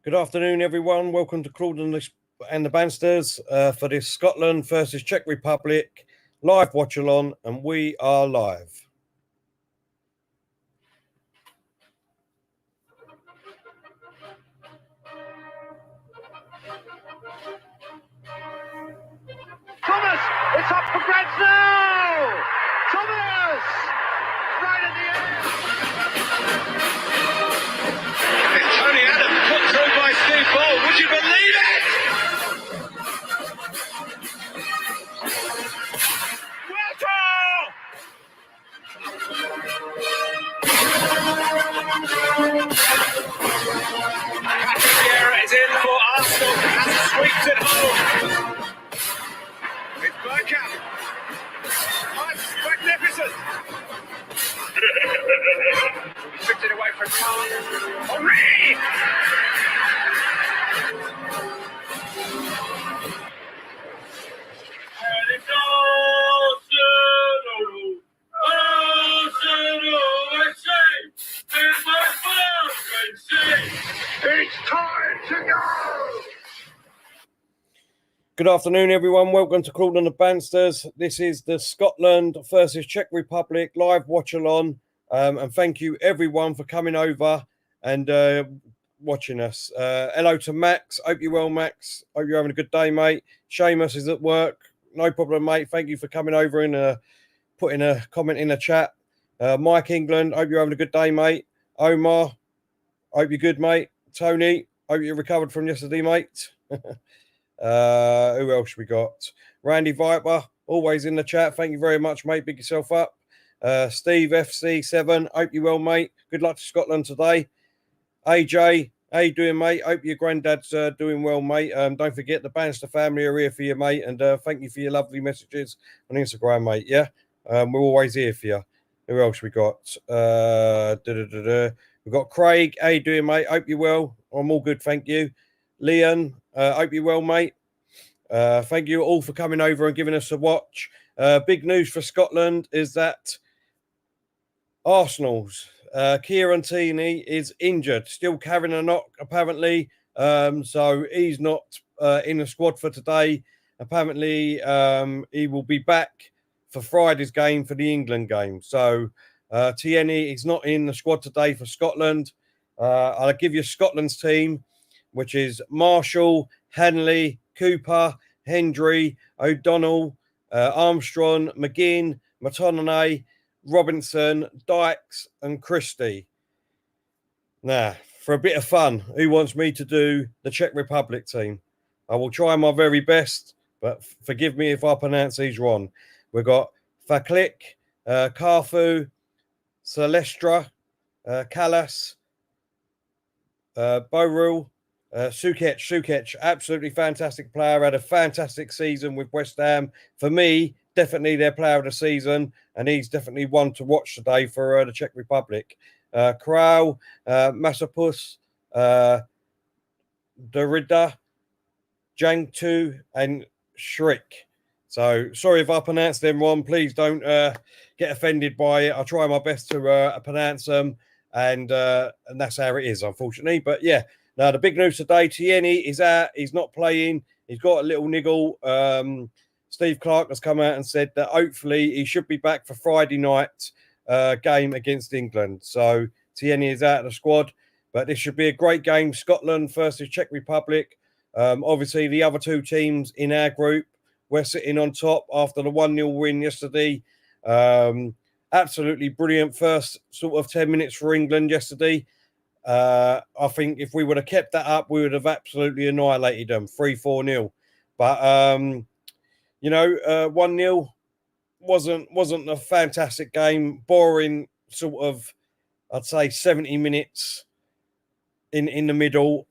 Good afternoon, everyone. Welcome to Claude and the Bansters for this Scotland versus Czech Republic live watch-along, and we are live. Thomas, it's up for grabs now! Thomas! Right at the end! It's Tony Adams put through by Steve Ball. Would you believe it? Patrick is in for Arsenal and sweeps it home. It's Bergkamp. That's magnificent. He stripped it away from Khan. Henri! And it's it's time to go! Good afternoon, everyone. Welcome to Claude and the Bansters. This is the Scotland versus Czech Republic live watch-along, and thank you, everyone, for coming over and watching us. Hello to Max. Hope you're well, Max. Hope you're having a good day, mate. Seamus is at work. No problem, mate. Thank you for coming over and putting a comment in the chat. Mike England, hope you're having a good day, mate. Omar, hope you're good, mate. Tony, hope you recovered from yesterday, mate. Who else we got? Randy Viper, always in the chat. Thank you very much, mate. Big yourself up. Steve FC7, hope you're well, mate. Good luck to Scotland today. AJ, how you doing, mate? Hope your granddad's doing well, mate. Don't forget the Bannister family are here for you, mate. And thank you for your lovely messages on Instagram, mate. Yeah, we're always here for you. Who else we got? We've got Craig. How you doing, mate? Hope you're well. I'm all good, thank you. Leon, hope you're well, mate. Thank you all for coming over and giving us a watch. Big news for Scotland is that Arsenal's Kieran Tierney is injured, still carrying a knock, apparently. So he's not in the squad for today. Apparently, he will be back for Friday's game for the England game. So Tierney is not in the squad today for Scotland. I'll give you Scotland's team, which is Marshall, Hanley, Cooper, Hendry, O'Donnell, Armstrong, McGinn, McTominay, Robinson, Dykes, and Christie. Now, for a bit of fun, who wants me to do the Czech Republic team? I will try my very best, but forgive me if I pronounce these wrong. We've got Faklik, Carfu, Celestra, Callas, Borul, Sukech, absolutely fantastic player. Had a fantastic season with West Ham. For me, definitely their player of the season, and he's definitely one to watch today for the Czech Republic. Krau, Masopus, Derrida, Jangtu, and Shrik. So sorry if I pronounce them wrong. Please don't get offended by it. I'll try my best to pronounce them, and that's how it is, unfortunately. But yeah. Now, the big news today, Tierney is out. He's not playing. He's got a little niggle. Steve Clark has come out and said that hopefully he should be back for Friday night game against England. So Tierney is out of the squad. But this should be a great game. Scotland versus Czech Republic. Obviously, the other two teams in our group, we're sitting on top after the 1-0 win yesterday. Absolutely brilliant first sort of 10 minutes for England yesterday. I think if we would have kept that up, we would have absolutely annihilated them 3-4-0. But 1-0 wasn't a fantastic game. Boring sort of, I'd say 70 minutes in the middle.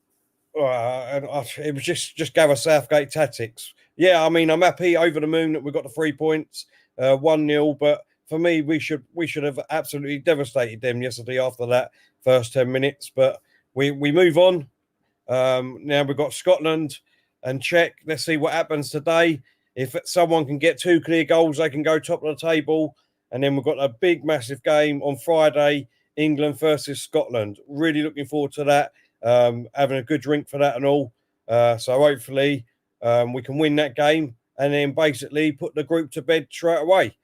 It was just Gareth Southgate tactics. Yeah, I mean, I'm happy, over the moon that we got the 3 points, 1-0, but for me, we should have absolutely devastated them yesterday after that first 10 minutes. But we move on. Now we've got Scotland and Czech. Let's see what happens today. If someone can get 2 clear goals, they can go top of the table. And then we've got a big, massive game on Friday, England versus Scotland. Really looking forward to that. having a good drink for that and all. So hopefully we can win that game and then basically put the group to bed straight away.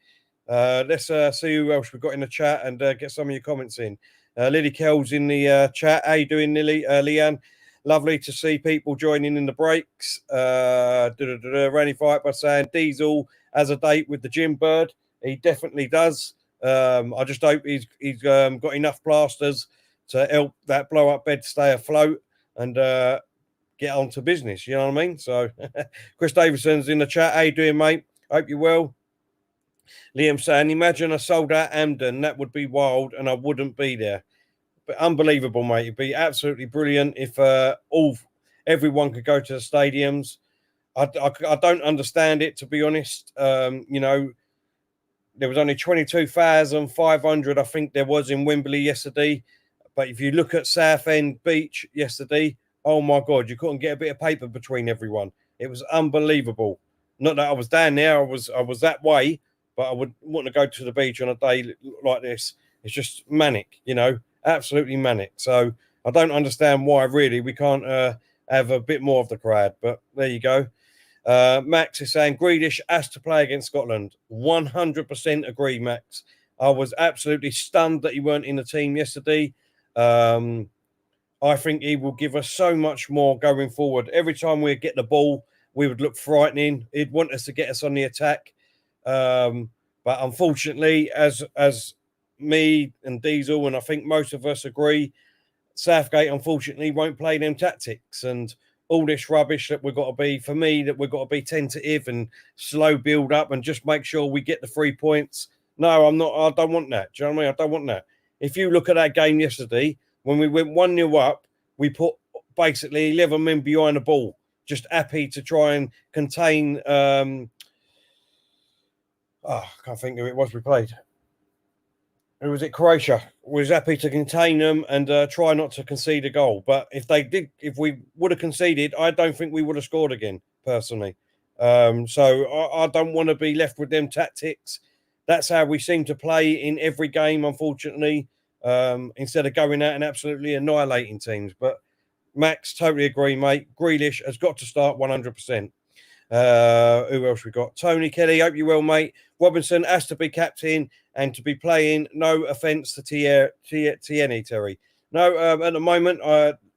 Let's see who else we've got in the chat and get some of your comments in. Lily Kell's in the chat. How you doing, Lily? Leanne? Lovely to see people joining in the breaks. Randy Fight by saying Diesel has a date with the gym bird. He definitely does. I just hope he's got enough plasters to help that blow up bed stay afloat and get on to business. You know what I mean? So Chris Davidson's in the chat. How you doing, mate? Hope you're well. Liam saying, imagine a sold out Amden. That would be wild and I wouldn't be there. But unbelievable, mate. It'd be absolutely brilliant if everyone could go to the stadiums. I don't understand it, to be honest. You know, there was only 22,500, I think there was in Wembley yesterday. But if you look at Southend Beach yesterday, oh my God, you couldn't get a bit of paper between everyone. It was unbelievable. Not that I was down there, I was that way, but I would want to go to the beach on a day like this. It's just manic, you know. Absolutely manic. So I don't understand why really we can't have a bit more of the crowd, but there you go. Max is saying Grealish has to play against Scotland. 100% agree, Max. I was absolutely stunned that he weren't in the team yesterday. I think he will give us so much more going forward. Every time we get the ball, we would look frightening. He'd want us to get us on the attack. But unfortunately, as me and Diesel, and I think most of us agree, Southgate unfortunately won't play them tactics and all this rubbish that we've got to be, for me, that we've got to be tentative and slow build up and just make sure we get the 3 points. No, I'm not. I don't want that. Do you know what I mean? I don't want that. If you look at that game yesterday, when we went 1-0 up, we put basically 11 men behind the ball, just happy to try and contain. I can't think who it was we played. Who was it? Croatia was happy to contain them and try not to concede a goal. But if we would have conceded, I don't think we would have scored again, personally. So I don't want to be left with them tactics. That's how we seem to play in every game, unfortunately, instead of going out and absolutely annihilating teams. But Max, totally agree, mate. Grealish has got to start 100%. Who else we got? Tony Kelly, hope you well, mate. Robinson has to be captain and to be playing. No offence to Tierney, Terry. No, at the moment,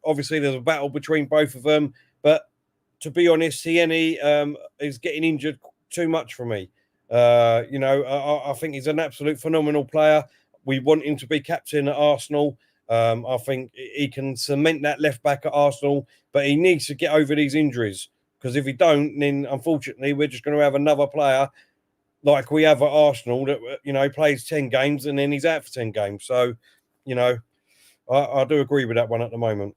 obviously there's a battle between both of them. But to be honest, Tierney is getting injured too much for me. You know, I think he's an absolute phenomenal player. We want him to be captain at Arsenal. I think he can cement that left back at Arsenal, but he needs to get over these injuries. Because if he don't, then unfortunately we're just going to have another player like we have at Arsenal that, you know, plays 10 games and then he's out for 10 games. So, you know, I do agree with that one at the moment.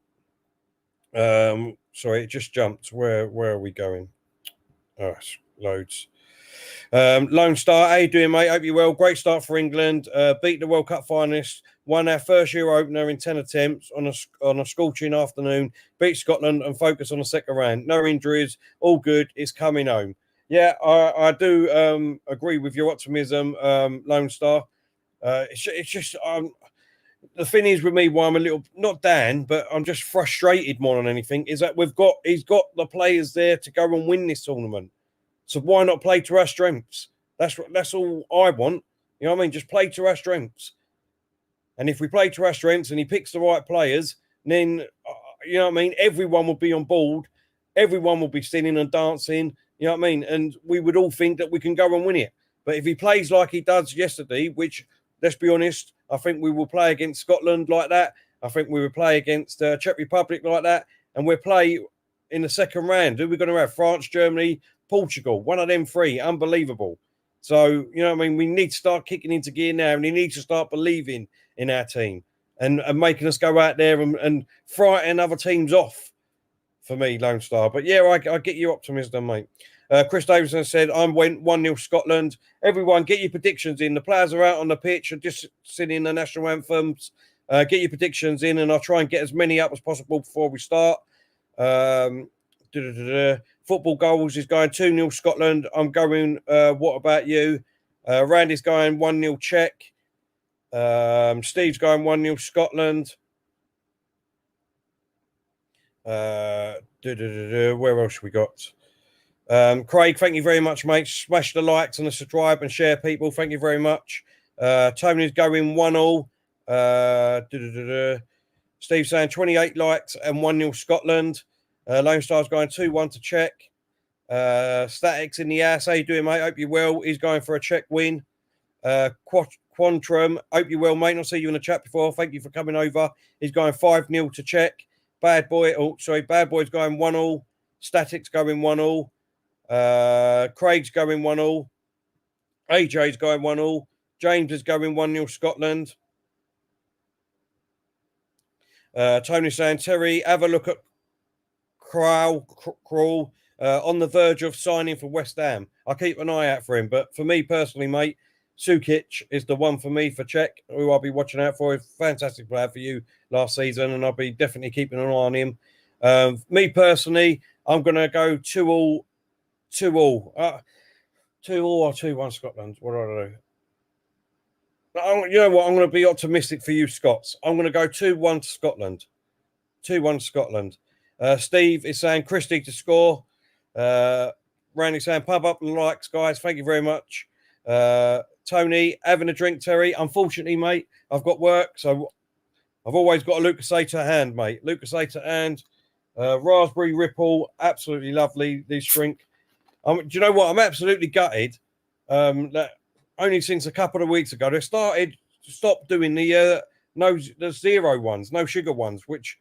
Sorry, it just jumped. Where are we going? Oh, loads. Lone Star, how you doing, mate? Hope you're well. Great start for England. Beat the World Cup finalists. Won our first Euro opener in 10 attempts on a scorching afternoon. Beat Scotland and focus on the second round. No injuries. All good. It's coming home. Yeah, I do agree with your optimism, Lone Star. It's just the thing is with me, why I'm a little not down, but I'm just frustrated more than anything, is that he's got the players there to go and win this tournament. So why not play to our strengths? That's all I want. You know what I mean? Just play to our strengths. And if we play to our strengths and he picks the right players, then, you know what I mean? Everyone will be on board. Everyone will be singing and dancing. You know what I mean? And we would all think that we can go and win it. But if he plays like he does yesterday, which, let's be honest, I think we will play against Scotland like that. I think we will play against Czech Republic like that. And we'll play in the second round. Who are we going to have? France, Germany, Portugal. One of them three. Unbelievable. So, you know what I mean? We need to start kicking into gear now. And he needs to start believing in our team and making us go out there and frighten other teams off, for me, Lone Star. But yeah, I get your optimism, mate. Chris Davidson said, I went 1-0 Scotland. Everyone, get your predictions in. The players are out on the pitch and just singing the national anthems. Get your predictions in, and I'll try and get as many up as possible before we start. Football goals is going 2-0 Scotland. I'm going, what about you? Randy's going 1-0 Czech. Steve's going 1-0 Scotland. Where else we got? Craig, thank you very much, mate. Smash the likes and the subscribe and share, people. Thank you very much. Tony's going 1-1. Steve saying 28 likes and 1-0 Scotland. Lone Star's going 2-1 to Czech. Statics in the house. How you doing, mate? Hope you're well. He's going for a Czech win. Quantrum, hope you're well, mate. I'll see you in the chat before. Thank you for coming over. He's going 5-0 to Czech. Bad Boy's going 1-1. Statics going 1-1. Craig's going 1-1. AJ's going 1-1. James is going 1-0 Scotland. Tony's saying, Terry, have a look at Crawl on the verge of signing for West Ham. I'll keep an eye out for him. But for me personally, mate, Sukic is the one for me for Czech, who I'll be watching out for. He's a fantastic player for you last season, and I'll be definitely keeping an eye on him. Me personally, I'm going to go 2-2. 2-2 or 2-1 Scotland. What do I do? You know what? I'm going to be optimistic for you, Scots. I'm going to go 2-1 to Scotland. 2-1 Scotland. Steve is saying Christie to score. Randy saying pub up and likes, guys. Thank you very much. Tony, having a drink, Terry. Unfortunately, mate, I've got work, so I've always got a Lucasade to hand, mate. Lucasade to hand. Raspberry Ripple, absolutely lovely, this drink. Do you know what? I'm absolutely gutted. That only since a couple of weeks ago, they stopped doing the zero ones, no sugar ones, which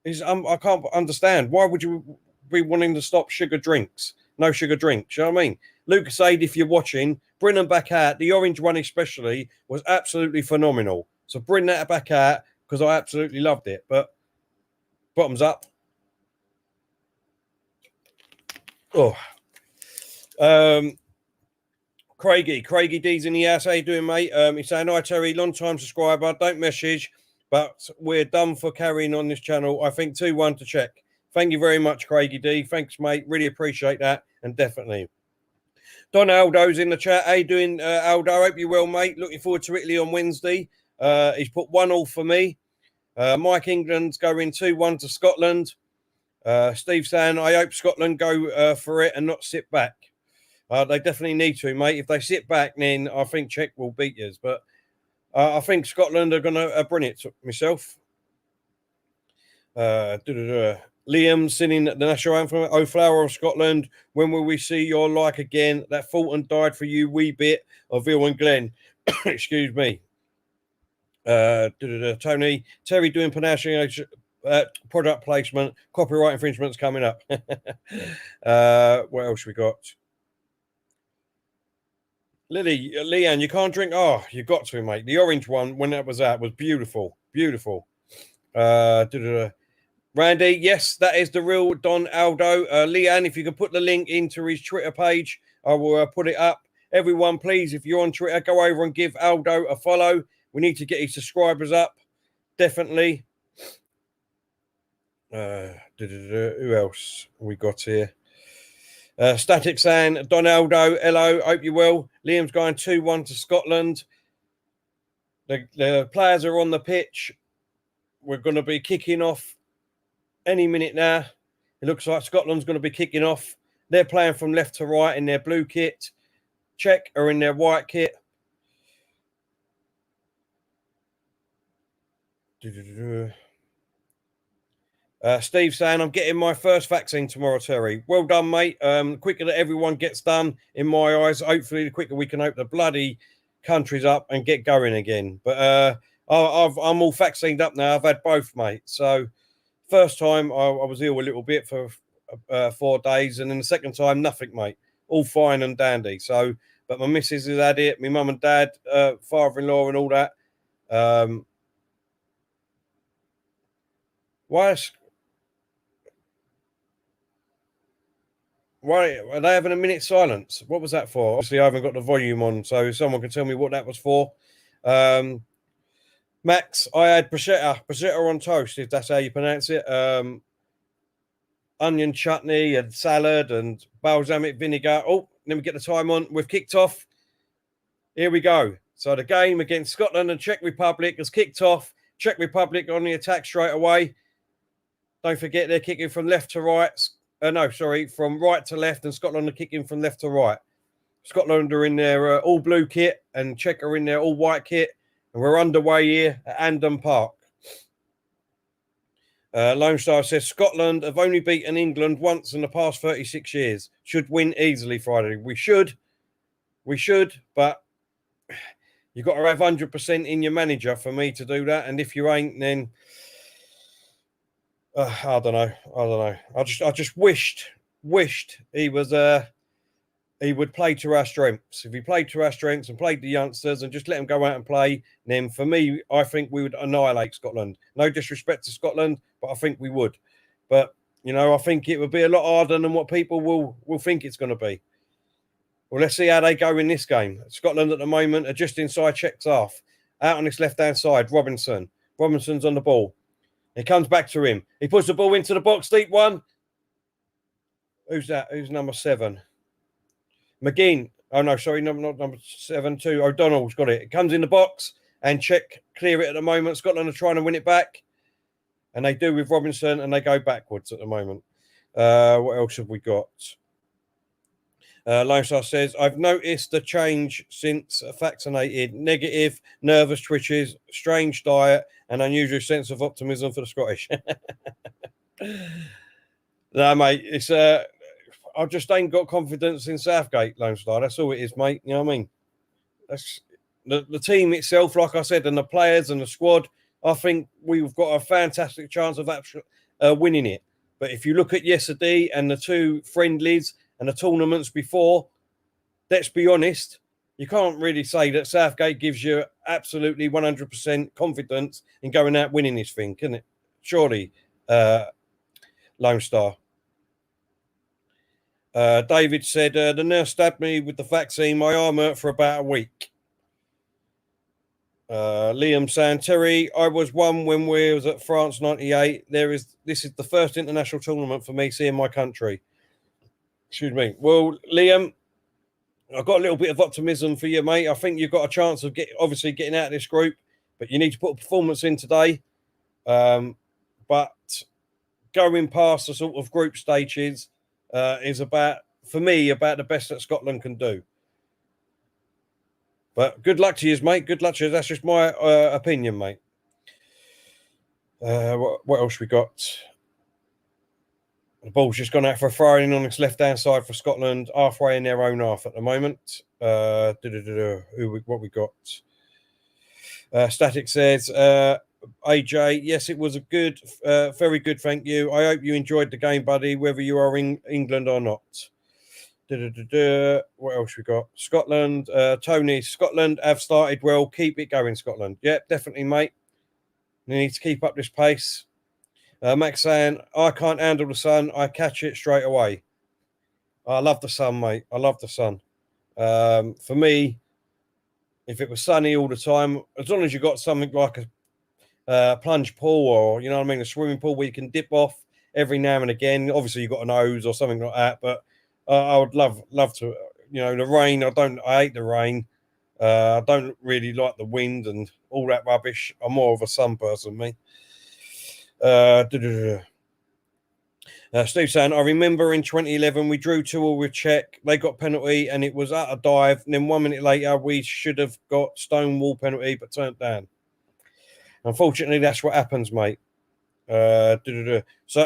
is I can't understand. Why would you be wanting to stop sugar drinks? No sugar drinks, you know what I mean? Lucasade, if you're watching, bring them back out. The orange one especially was absolutely phenomenal. So bring that back out because I absolutely loved it. But bottoms up. Oh. Craigie D's in the house. How you doing, mate? He's saying, hi, Terry, long-time subscriber. Don't message, but we're done for carrying on this channel. I think 2-1 to Czech. Thank you very much, Craigie D. Thanks, mate. Really appreciate that. And definitely. Don Aldo's in the chat. How you doing, Aldo? Hope you're well, mate. Looking forward to Italy on Wednesday. He's put 1-1 for me. Mike England's going 2-1 to Scotland. Steve saying, I hope Scotland go for it and not sit back. They definitely need to, mate. If they sit back, then I think Czech will beat us. But I think Scotland are going to bring it to myself. Liam singing the national anthem, Oh Flower of Scotland, when will we see your like again? That Fulton died for you, wee bit of Ill and Glen. Excuse me. Tony, Terry doing pronunciation, product placement, copyright infringements coming up. What else we got? Leanne, you can't drink. Oh, you got to, mate. The orange one, when that was out, was beautiful. Beautiful. Randy, yes, that is the real Don Aldo. Leanne, if you can put the link into his Twitter page, I will put it up. Everyone, please, if you're on Twitter, go over and give Aldo a follow. We need to get his subscribers up. Definitely. Who else we got here? Static saying, Donaldo, hello, hope you're well. Liam's going 2-1 to Scotland. The players are on the pitch. We're going to be kicking off any minute now. It looks like Scotland's going to be kicking off. They're playing from left to right in their blue kit. Czech are in their white kit. Steve saying, I'm getting my first vaccine tomorrow, Terry. Well done, mate. The quicker that everyone gets done, in my eyes, hopefully the quicker we can open the bloody countries up and get going again. But I'm all vaccinated up now. I've had both, mate. So first time I was ill a little bit for 4 days, and then the second time, nothing, mate. All fine and dandy. So, but my missus has had it, my mum and dad, father-in-law and all that. Why are they having a minute silence? What was that for? Obviously, I haven't got the volume on, so someone can tell me what that was for. Max, I had bruschetta on toast, if that's how you pronounce it. Onion chutney and salad and balsamic vinegar. Oh, let me get the time on. We've kicked off. Here we go. So the game against Scotland and Czech Republic has kicked off. Czech Republic on the attack straight away. Don't forget they're kicking from left to right. From right to left, and Scotland are kicking from left to right. Scotland are in their all blue kit, and Czech are in their all white kit, and we're underway here at Andon Park. Lone Star says Scotland have only beaten England once in the past 36 years. Should win easily Friday. We should, but you've got to have 100% in your manager for me to do that. And if you ain't, then I don't know. I just wished he was he would play to our strengths. If he played to our strengths and played the youngsters and just let them go out and play, then for me, I think we would annihilate Scotland. No disrespect to Scotland, but I think we would. But, I think it would be a lot harder than what people will think it's going to be. Well, let's see how they go in this game. Scotland at the moment are just inside Czech's half. Out on this left-hand side, Robinson. Robinson's on the ball. He comes back to him. He puts the ball into the box, deep one. Who's that? Who's number 7? McGinn. Oh, no, sorry, not number 7, 2. O'Donnell's got it. It comes in the box, and Czech clear it at the moment. Scotland are trying to win it back, and they do with Robinson, and they go backwards at the moment. What else have we got? Lone Star says, I've noticed the change since vaccinated. Negative, nervous twitches, strange diet, and unusual sense of optimism for the Scottish. No, mate, it's I just ain't got confidence in Southgate, Lone Star. That's all it is, mate. You know what I mean? That's the team itself, like I said, and the players and the squad. I think we've got a fantastic chance of actually winning it. But if you look at yesterday and the 2 friendlies and the tournaments before, let's be honest, you can't really say that Southgate gives you absolutely 100% confidence in going out winning this thing, can it? Surely, Lone Star. David said, the nurse stabbed me with the vaccine. My arm hurt for about a week. Liam saying, Terry, I was 1 when we was at France 98. This is the first international tournament for me seeing my country. Excuse me. Well, Liam, I've got a little bit of optimism for you, mate. I think you've got a chance of getting out of this group, but you need to put a performance in today. But going past the sort of group stages is about the best that Scotland can do. But good luck to you, mate. Good luck to you. That's just my opinion, mate. What else we got? The ball's just gone out for a throw-in on this left-hand side for Scotland, halfway in their own half at the moment. What we got? Static says, AJ, yes, it was a good, very good, thank you. I hope you enjoyed the game, buddy, whether you are in England or not. What else we got? Scotland, Tony, Scotland have started well. Keep it going, Scotland. Yep, definitely, mate. You need to keep up this pace. Max saying, I can't handle the sun. I catch it straight away. I love the sun, mate. I love the sun. For me, if it was sunny all the time, as long as you got something like a plunge pool or, a swimming pool where you can dip off every now and again. Obviously, you've got a nose or something like that, but I would love to, the rain. I hate the rain. I don't really like the wind and all that rubbish. I'm more of a sun person, me. Steve saying, I remember in 2011 we drew 2-2 with Czech. They got penalty and it was at a dive. And then 1 minute later we should have got Stonewall penalty but turned down. Unfortunately, that's what happens, mate. So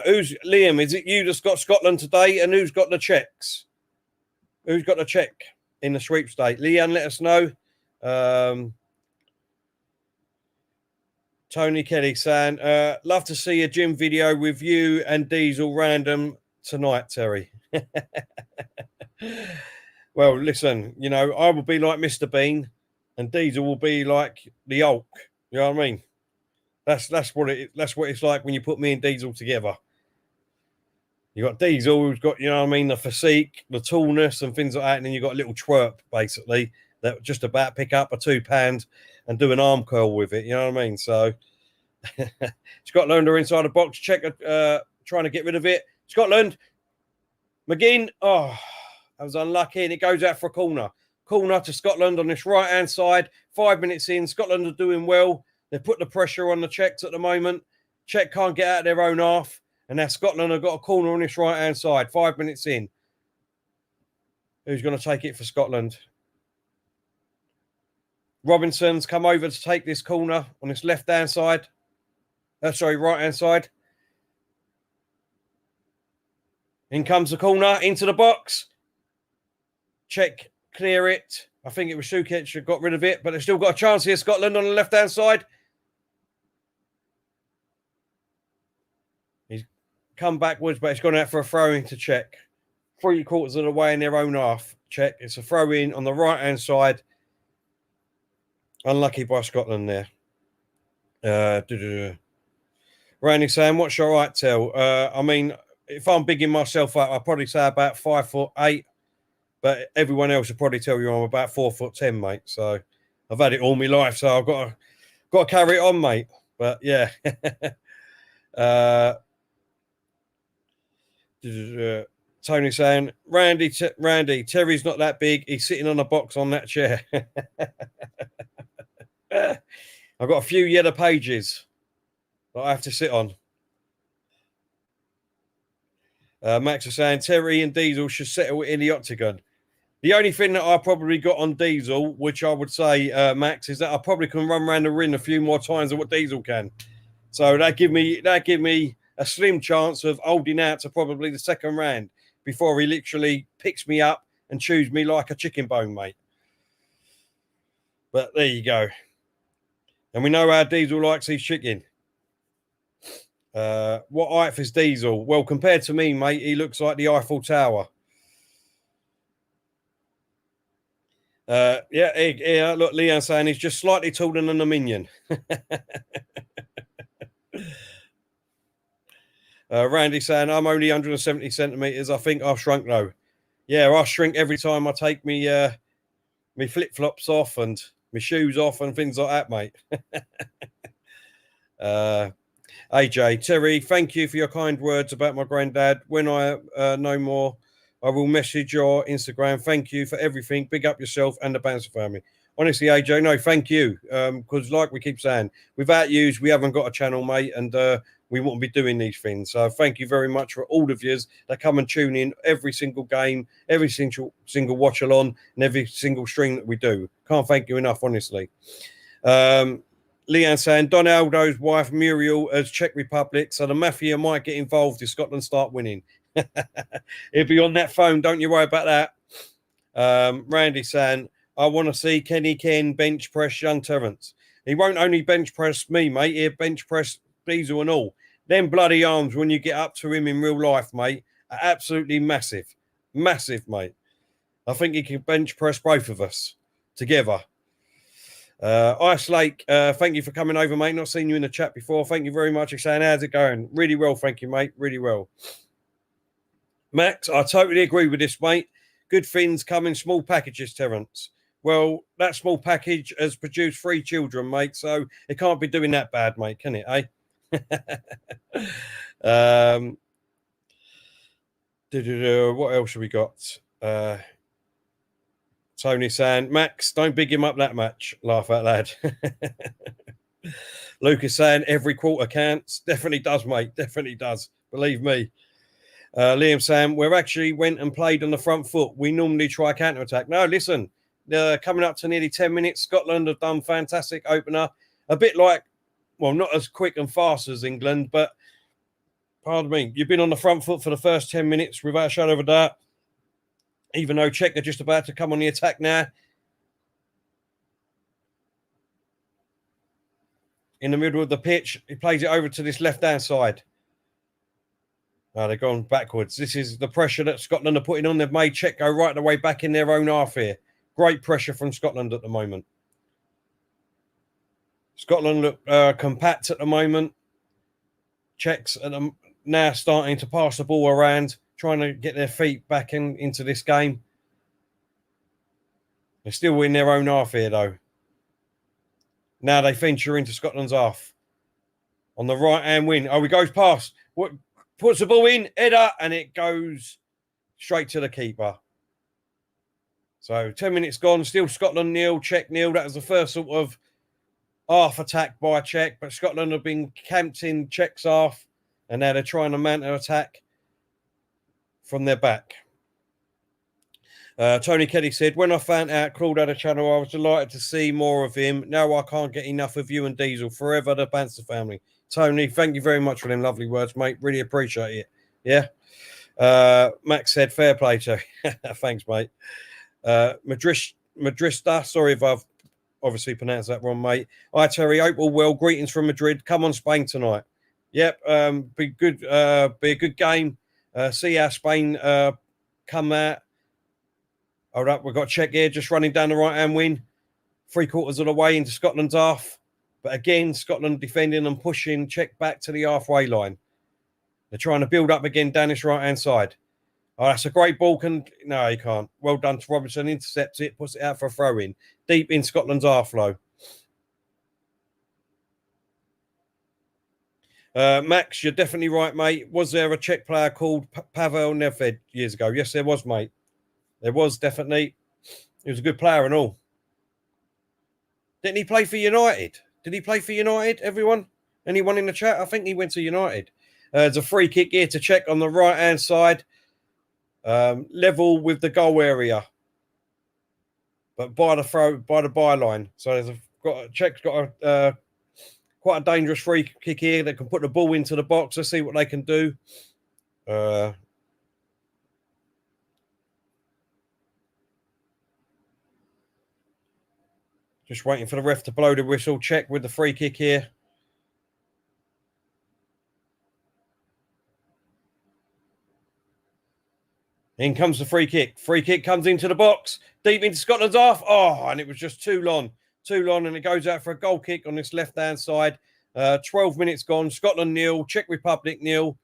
who's Liam? Is it you that's got Scotland today? And who's got the Czechs? Who's got the Czech in the sweepstake? Liam, let us know. Tony Kelly saying, love to see a gym video with you and Diesel random tonight, Terry. Well, listen, I will be like Mr. Bean and Diesel will be like the Hulk. You know what I mean? That's what it's like when you put me and Diesel together. You got Diesel who's got, the physique, the tallness and things like that, and then you got a little twerp basically that just about pick up a 2-pound and do an arm curl with it. You know what I mean? So Scotland are inside the box. Czech trying to get rid of it. Scotland, McGinn. Oh, that was unlucky, and it goes out for a corner. Corner to Scotland on this right-hand side. 5 minutes in, Scotland are doing well. They've put the pressure on the Czechs at the moment. Czech can't get out of their own half. And now Scotland have got a corner on this right-hand side, 5 minutes in. Who's going to take it for Scotland? Robinson's come over to take this corner on this left-hand side. Right-hand side. In comes the corner, into the box. Czech, clear it. I think it was Sukic who got rid of it, but they've still got a chance here, Scotland, on the left-hand side. He's come backwards, but it's gone out for a throw-in to Czech. 3/4 of the way in their own half, Czech. It's a throw-in on the right-hand side. Unlucky by Scotland there. Randy saying, what's your right tell? I mean, if I'm bigging myself up, I'd probably say about 5'8", but everyone else would probably tell you I'm about 4'10", mate. So I've had it all my life, so I've got to carry it on, mate. But yeah. Tony saying, Randy, Terry's not that big. He's sitting on a box on that chair. I've got a few yellow pages that I have to sit on. Max is saying, Terry and Diesel should settle in the octagon. The only thing that I probably got on Diesel, which I would say, Max, is that I probably can run around the ring a few more times than what Diesel can. So that give me a slim chance of holding out to probably the second round before he literally picks me up and chews me like a chicken bone, mate. But there you go. And we know how Diesel likes his chicken. What height is Diesel? Well, compared to me, mate, he looks like the Eiffel Tower. Yeah, look, Leon saying he's just slightly taller than a minion. Randy saying, I'm only 170 centimetres. I think I've shrunk, though. Yeah, I shrink every time I take me flip-flops off and my shoes off and things like that, mate. AJ, Terry, thank you for your kind words about my granddad. When I know more, I will message your Instagram. Thank you for everything. Big up yourself and the Bouncer family. Honestly, AJ, no, thank you. Because like we keep saying, without you, we haven't got a channel, mate, and we wouldn't be doing these things. So thank you very much for all of yous that come and tune in every single game, every single watch along, and every single stream that we do. Can't thank you enough, honestly. Leanne saying, Donaldo's wife, Muriel, as Czech Republic, so the mafia might get involved if Scotland start winning. He'll be on that phone, don't you worry about that. Randy saying, I want to see Kenny Ken bench press young Terence. He won't only bench press me, mate, he'll bench press Diesel and all. Them bloody arms, when you get up to him in real life, mate, are absolutely massive. Massive, mate. I think he can bench press both of us together. Ice Lake, thank you for coming over, mate. Not seen you in the chat before. Thank you very much. You're saying, how's it going? Really well, thank you, mate. Really well. Max, I totally agree with this, mate. Good things come in small packages, Terence. Well, that small package has produced 3 children, mate, so it can't be doing that bad, mate, can it, eh? What else have we got? Tony saying, Max, don't big him up that much. Laugh out loud. Lucas saying, every quarter counts. Definitely does, mate. Definitely does. Believe me. Liam saying, we actually went and played on the front foot. We normally try counter-attack. No, listen, coming up to nearly 10 minutes. Scotland have done fantastic opener. A bit like, well, not as quick and fast as England, but pardon me, you've been on the front foot for the first 10 minutes without a shadow of a doubt. Even though Czech are just about to come on the attack now. In the middle of the pitch, he plays it over to this left-hand side. Oh, they've gone backwards. This is the pressure that Scotland are putting on. They've made Czech go right the way back in their own half here. Great pressure from Scotland at the moment. Scotland look compact at the moment. Czechs are now starting to pass the ball around, trying to get their feet back into this game. They're still in their own half here, though. Now they venture into Scotland's half. On the right-hand wing. Oh, he goes past. What puts the ball in, header, and it goes straight to the keeper. So 10 minutes gone. Still Scotland nil, Czech nil. That was the first sort of half attack by Czech, but Scotland have been camped in Czech's half And now they're trying to mount an attack from their back. Tony Kelly said, when I found out Claude had a channel, I was delighted to see more of him. Now I can't get enough of you and Diesel. Forever the Banster family. Tony, thank you very much for them lovely words, mate. Really appreciate it. Yeah. Max said, fair play to you. Thanks, mate. Madrista, sorry if I've obviously pronounced that wrong, mate. Hi, Terry. Hope all well. Greetings from Madrid. Come on, Spain tonight. Yep. Be good. Be a good game. See how Spain come out. Hold up, we've got Czech here just running down the right-hand wing. 3/4 of the way into Scotland's half. But again, Scotland defending and pushing Czech back to the halfway line. They're trying to build up again down this right-hand side. Oh, that's a great ball. No, he can't. Well done to Robinson. Intercepts it, puts it out for a throw-in. Deep in Scotland's half low. Max, you're definitely right, mate. Was there a Czech player called Pavel Nedved years ago? Yes, there was, mate. There was, definitely. He was a good player and all. Didn't he play for United? Did he play for United, everyone? Anyone in the chat? I think he went to United. There's a free kick here to Czech on the right-hand side. Level with the goal area. But by the byline. So Czech's got quite a dangerous free kick here. They can put the ball into the box. Let's see what they can do. Just waiting for the ref to blow the whistle. Czech with the free kick here. In comes the free kick. Free kick comes into the box. Deep into Scotland's half. Oh, and it was just too long. Too long, and it goes out for a goal kick on this left-hand side. 12 minutes gone. Scotland 0. Czech Republic 0.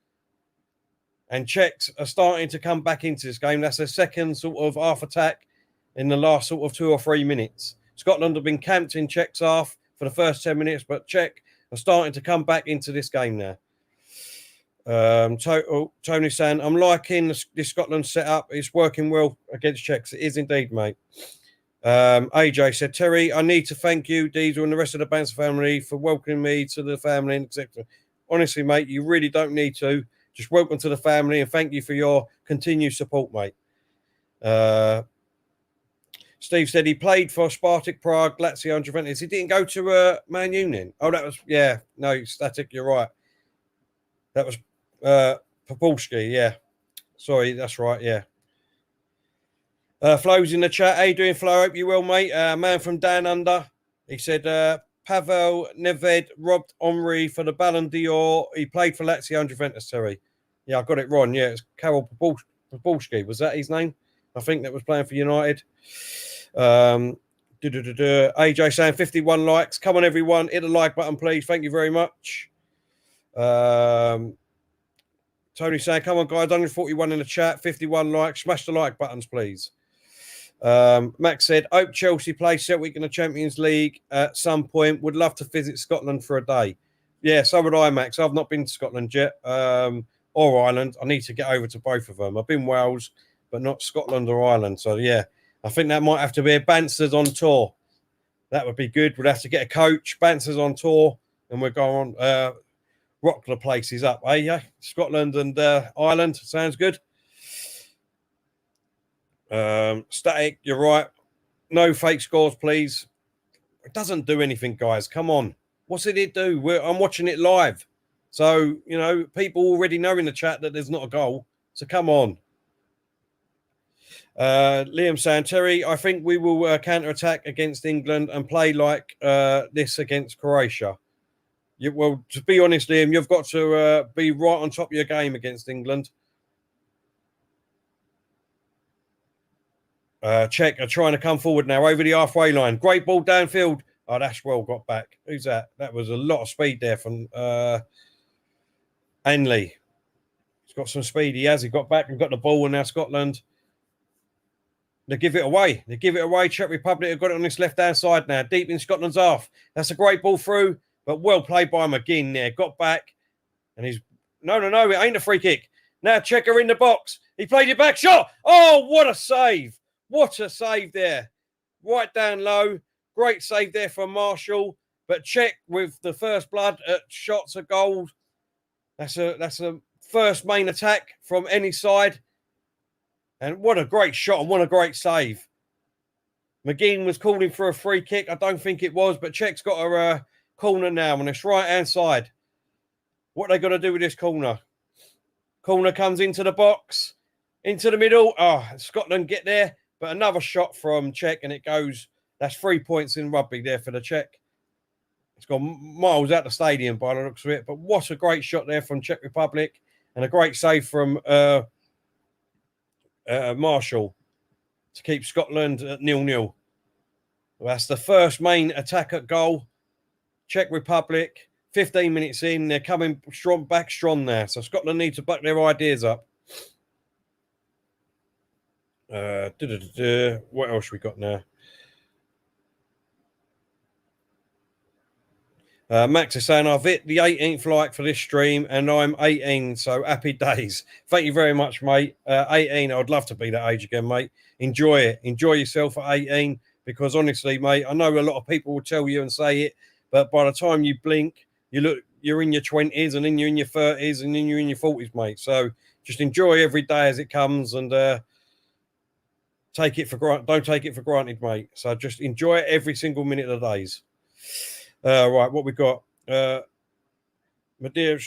And Czechs are starting to come back into this game. That's their second sort of half attack in the last sort of 2 or 3 minutes. Scotland have been camped in Czech's half for the first 10 minutes, but Czech are starting to come back into this game now. Tony saying, I'm liking this Scotland setup. It's working well against Czechs. It is indeed, mate. AJ said, Terry, I need to thank you, Diesel, and the rest of the Banster family for welcoming me to the family, etc. Honestly, mate, you really don't need to. Just welcome to the family and thank you for your continued support, mate. Steve said he played for Spartak Prague, Lazio, and Juventus. He didn't go to Man Union. Oh, that was, yeah. No, Static, you're right. That was Popolski, yeah. Sorry, that's right, yeah. Flo's in the chat. How you doing, Flo? Hope you well, mate. Man from Down Under. He said Pavel Nedved robbed Henry for the Ballon d'Or. He played for Lazio and Juventus, Terry. Yeah, I got it wrong. Yeah, it's Karol Popolski. Was that his name? I think that was playing for United. AJ saying 51 likes. Come on, everyone. Hit the like button, please. Thank you very much. Tony saying, come on, guys. 141 in the chat. 51 likes. Smash the like buttons, please. Max said, hope Chelsea play Celtic in the Champions League at some point. Would love to visit Scotland for a day. Yeah, so would I, Max. I've not been to Scotland yet, or Ireland. I need to get over to both of them. I've been Wales, but not Scotland or Ireland. So, yeah, I think that might have to be a Bansters on tour. That would be good. We'd have to get a coach, Bansters on tour, and we'll go on, rock the places up. Yeah, Scotland and Ireland. Sounds good. Static, you're right. No fake scores, please. It doesn't do anything, guys. Come on. What's it do? I'm watching it live. So, you know, people already know in the chat that there's not a goal. So come on. Liam saying, Terry, I think we will counter-attack against England and play like this against Croatia. Well, to be honest, Liam, you've got to be right on top of your game against England. Czech are trying to come forward now over the halfway line. Great ball downfield. Oh, that's well got back. Who's that? That was a lot of speed there from Anley. He's got some speed. He has. He got back and got the ball, and now Scotland. They give it away. They give it away. Czech Republic have got it on this left-hand side now, deep in Scotland's half. That's a great ball through, but well played by McGinn there. Got back, and he's... No, it ain't a free kick. Now Czech are in the box. He played it back. Shot! Oh, what a save. What a save there. Right down low. Great save there from Marshall. But Czech with the first blood at shots of gold. That's a first main attack from any side. And what a great shot and what a great save. McGinn was calling for a free kick. I don't think it was, but Czech's got a corner now on this right-hand side. What are they going to do with this corner? Corner comes into the box, into the middle. Oh, Scotland get there, but another shot from Czech, and it goes. That's 3 points in rugby there for the Czech. It's gone miles out the stadium by the looks of it, but what a great shot there from Czech Republic, and a great save from Marshall to keep Scotland at 0-0. That's the first main attack at goal. Czech Republic, 15 minutes in, they're coming back strong now. So Scotland need to buck their ideas up. What else we got now? Max is saying, I've hit the 18th like for this stream and I'm 18, so happy days. Thank you very much, mate. 18, I'd love to be that age again, mate. Enjoy it. Enjoy yourself at 18 because honestly, mate, I know a lot of people will tell you and say it, but by the time you blink, you're in your 20s and then you're in your 30s and then you're in your 40s, mate. So just enjoy every day as it comes and don't take it for granted, mate. So just enjoy it every single minute of the days. Right, what we got? Madeira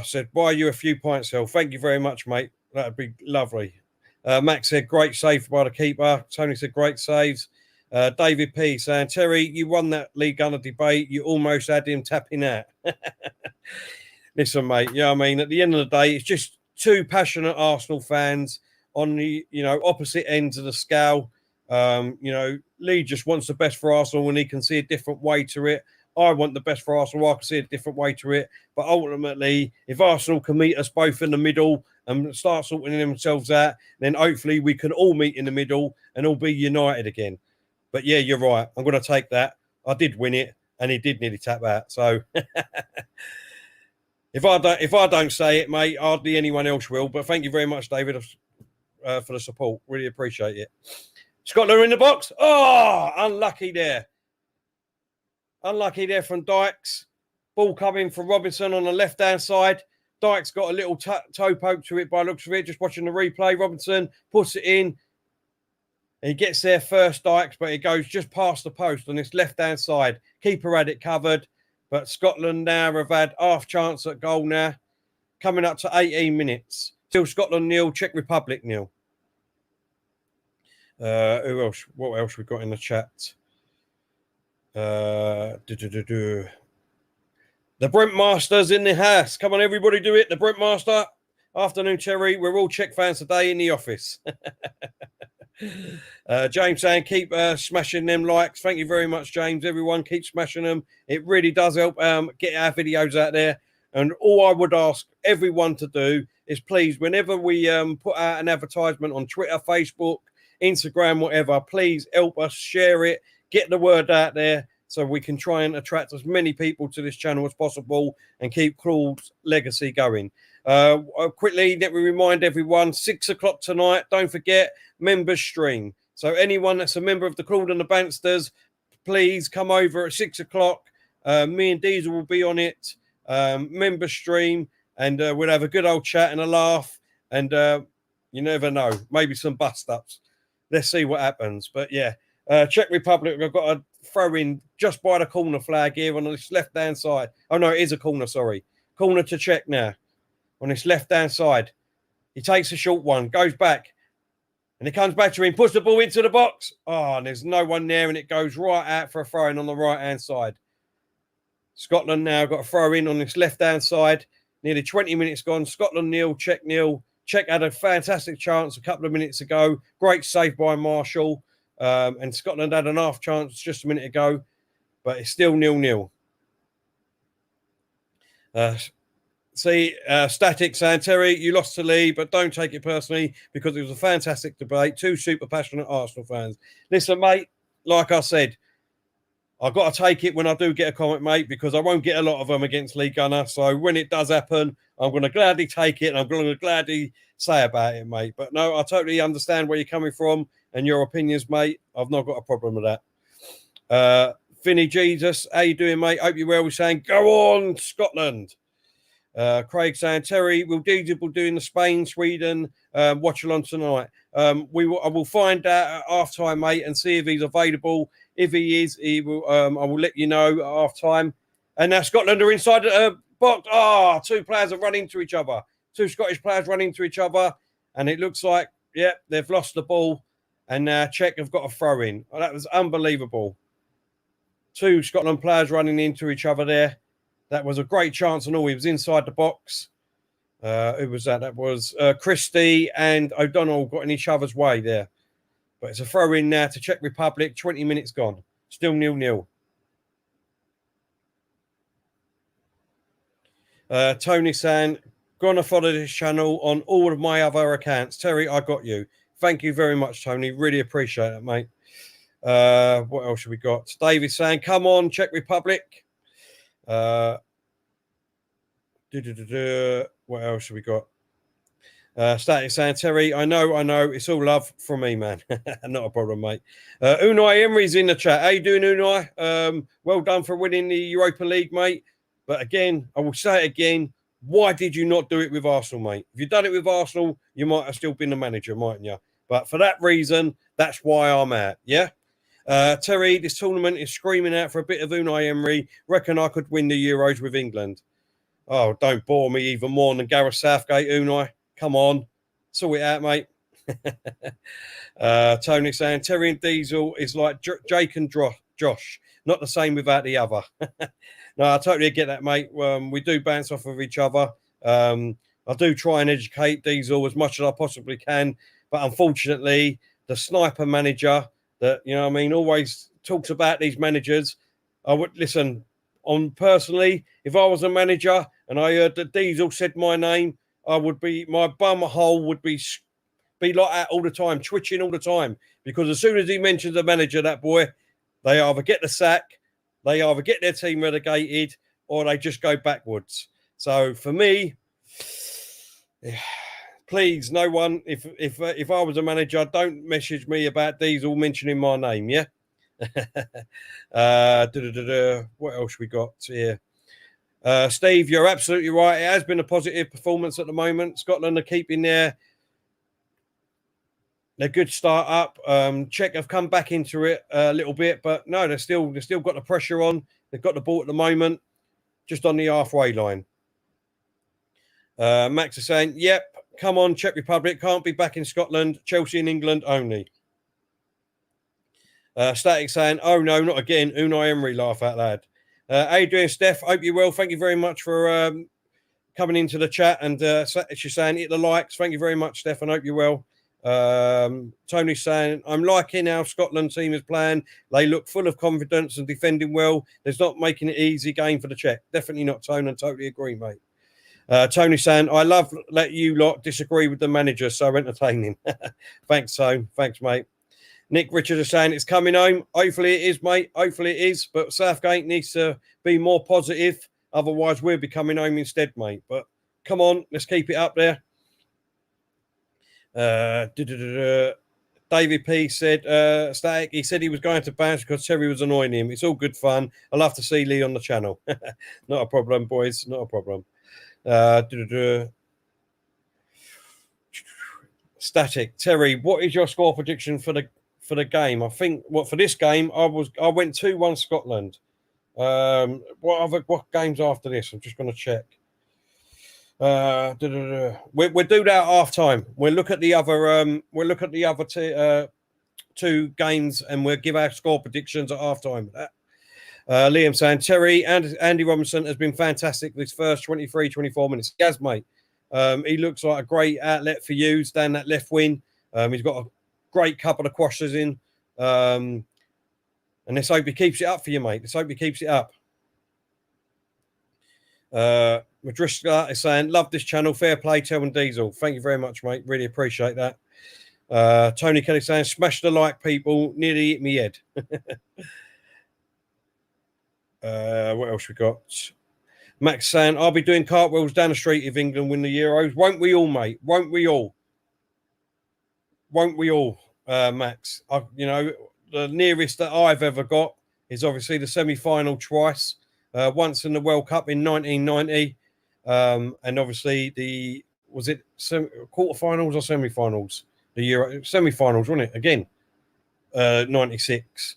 said, buy you a few pints, Hell. Thank you very much, mate. That'd be lovely. Max said, great save by the keeper. Tony said, great saves. David P saying, Terry, you won that League Gunner debate. You almost had him tapping out. Listen, mate, I mean, at the end of the day, it's just two passionate Arsenal fans on the, opposite ends of the scale. Lee just wants the best for Arsenal and he can see a different way to it. I want the best for Arsenal. I can see a different way to it. But ultimately, if Arsenal can meet us both in the middle and start sorting themselves out, then hopefully we can all meet in the middle and all be united again. But yeah, you're right. I'm going to take that. I did win it, and he did nearly tap out. So if I don't say it, mate, hardly anyone else will. But thank you very much, David, for the support. Really appreciate it. Scotland in the box. Oh, unlucky there. Unlucky there from Dykes. Ball coming from Robinson on the left-hand side. Dykes got a little toe poke to it by the looks of it. Just watching the replay. Robinson puts it in. He gets there first, Dykes, but it goes just past the post on this left-hand side. Keeper had it covered, but Scotland now have had half chance at goal now. Coming up to 18 minutes. Still Scotland 0, Czech Republic 0. Who else? What else we got in the chat? The Brent Masters in the house. Come on, everybody, do it. The Brent Master. Afternoon, Terry. We're all Czech fans today in the office. James saying, keep smashing them likes. Thank you very much, James. Everyone, keep smashing them. It really does help get our videos out there. And all I would ask everyone to do is please, whenever we put out an advertisement on Twitter, Facebook, Instagram, whatever, please help us share it. Get the word out there so we can try and attract as many people to this channel as possible and keep Claude's legacy going. Quickly, let me remind everyone, 6 o'clock tonight, don't forget, members stream. So anyone that's a member of the Claude and the Bansters, please come over at 6 o'clock. Me and Diesel will be on it, member stream, and we'll have a good old chat and a laugh. And you never know, maybe some bust-ups. Let's see what happens. But yeah, Czech Republic, I've got a throw in just by the corner flag here on this left-hand side. Oh, no, it is a corner, sorry. Corner to Czech now on this left-hand side. He takes a short one, goes back, and he comes back to him, puts the ball into the box. Oh, and there's no one there, and it goes right out for a throw-in on the right-hand side. Scotland now got a throw-in on this left-hand side. Nearly 20 minutes gone. Scotland 0, Czech 0. Czech had a fantastic chance a couple of minutes ago. Great save by Marshall. And Scotland had an half chance just a minute ago, but it's still 0-0. Static saying, Terry, you lost to Lee, but don't take it personally because it was a fantastic debate. Two super passionate Arsenal fans. Listen, mate, like I said, I've got to take it when I do get a comment, mate, because I won't get a lot of them against Lee Gunner. So when it does happen, I'm going to gladly take it and I'm going to gladly say about it, mate. But no, I totally understand where you're coming from and your opinions, mate. I've not got a problem with that. Finny Jesus, how you doing, mate? Hope you're well. We're saying, go on, Scotland. Craig saying, Terry, will Diesel be doing the Spain-Sweden watch-along tonight? I will find out at half-time, mate, and see if he's available. If he is, I will let you know at half-time. And now Scotland are inside the box. Two players have run into each other. Two Scottish players run into each other. And it looks like, they've lost the ball. And now Czech have got a throw-in. Oh, that was unbelievable. Two Scotland players running into each other there. That was a great chance and all. He was inside the box. Who was that? That was Christie and O'Donnell got in each other's way there. But it's a throw-in now to Czech Republic. 20 minutes gone. Still 0-0. Tony saying, gonna follow this channel on all of my other accounts. Terry, I got you. Thank you very much, Tony. Really appreciate it, mate. What else have we got? David saying, come on, Czech Republic. What else have we got? Static saying, Terry, I know. It's all love from me, man. Not a problem, mate. Unai Emery's in the chat. How you doing, Unai? Well done for winning the Europa League, mate. But again, I will say it again. Why did you not do it with Arsenal, mate? If you'd done it with Arsenal, you might have still been the manager, mightn't you? But for that reason, that's why I'm out, yeah? Terry, this tournament is screaming out for a bit of Unai Emery. Reckon I could win the Euros with England. Oh, don't bore me even more than Gareth Southgate, Unai. Come on. Sort it out, mate. Tony saying, Terry and Diesel is like Jake and Josh. Not the same without the other. No, I totally get that, mate. We do bounce off of each other. I do try and educate Diesel as much as I possibly can. But unfortunately, the sniper manager that, you know what I mean, always talks about these managers. I would listen on personally, if I was a manager and I heard that Diesel said my name, I would be, my bum hole would be like that all the time, twitching all the time. Because as soon as he mentions a manager, that boy, they either get the sack, they either get their team relegated, or they just go backwards. So for me, please, no one, if I was a manager, don't message me about Diesel mentioning my name, yeah? What else we got here? Steve, you're absolutely right. It has been a positive performance at the moment. Scotland are keeping their good start up. Czech have come back into it a little bit, but no, they've still got the pressure on. They've got the ball at the moment, just on the halfway line. Max is saying, yep, come on, Czech Republic, can't be back in Scotland, Chelsea and England only. Static saying, oh no, not again, Unai Emery, laugh out loud. How you doing, Steph? Hope you're well. Thank you very much for coming into the chat. And she's saying, hit the likes. Thank you very much, Steph. I hope you're well. Tony's saying, I'm liking how Scotland team is playing. They look full of confidence and defending well. There's not making it easy game for the Czech. Definitely not, Tony. I totally agree, mate. Tony's saying, I love let you lot disagree with the manager. So entertaining. Thanks, Tone. Thanks, mate. Nick Richards is saying it's coming home. Hopefully it is, mate. Hopefully it is. But Southgate needs to be more positive. Otherwise, we'll be coming home instead, mate. But come on, let's keep it up there. David P said, Static, he said he was going to bounce because Terry was annoying him. It's all good fun. I love to see Lee on the channel. Not a problem, boys. Not a problem. Static, Terry, what is your score prediction for the game? I think for this game, I went 2-1 Scotland. What games after this? I'm just going to check. We'll do that at half time. We'll look at the other two games and we'll give our score predictions at half time. Liam saying, Terry and Andy Robinson has been fantastic this first 23-24 minutes. He has, mate. He looks like a great outlet for you, stand that left wing. He's got a great couple of crosses in. And let's hope he keeps it up for you, mate. Let's hope he keeps it up. Madriska is saying, love this channel. Fair play, Tel and Diesel. Thank you very much, mate. Really appreciate that. Tony Kelly saying, smash the like, people. Nearly hit me head. What else we got? Max saying, I'll be doing cartwheels down the street if England win the Euros. Won't we all, mate? Won't we all? Won't we all, Max? The nearest that I've ever got is obviously the semi-final twice. Once in the World Cup in 1990. And obviously was it quarterfinals or semi-finals? The Euro semi-finals, wasn't it? Again, 96.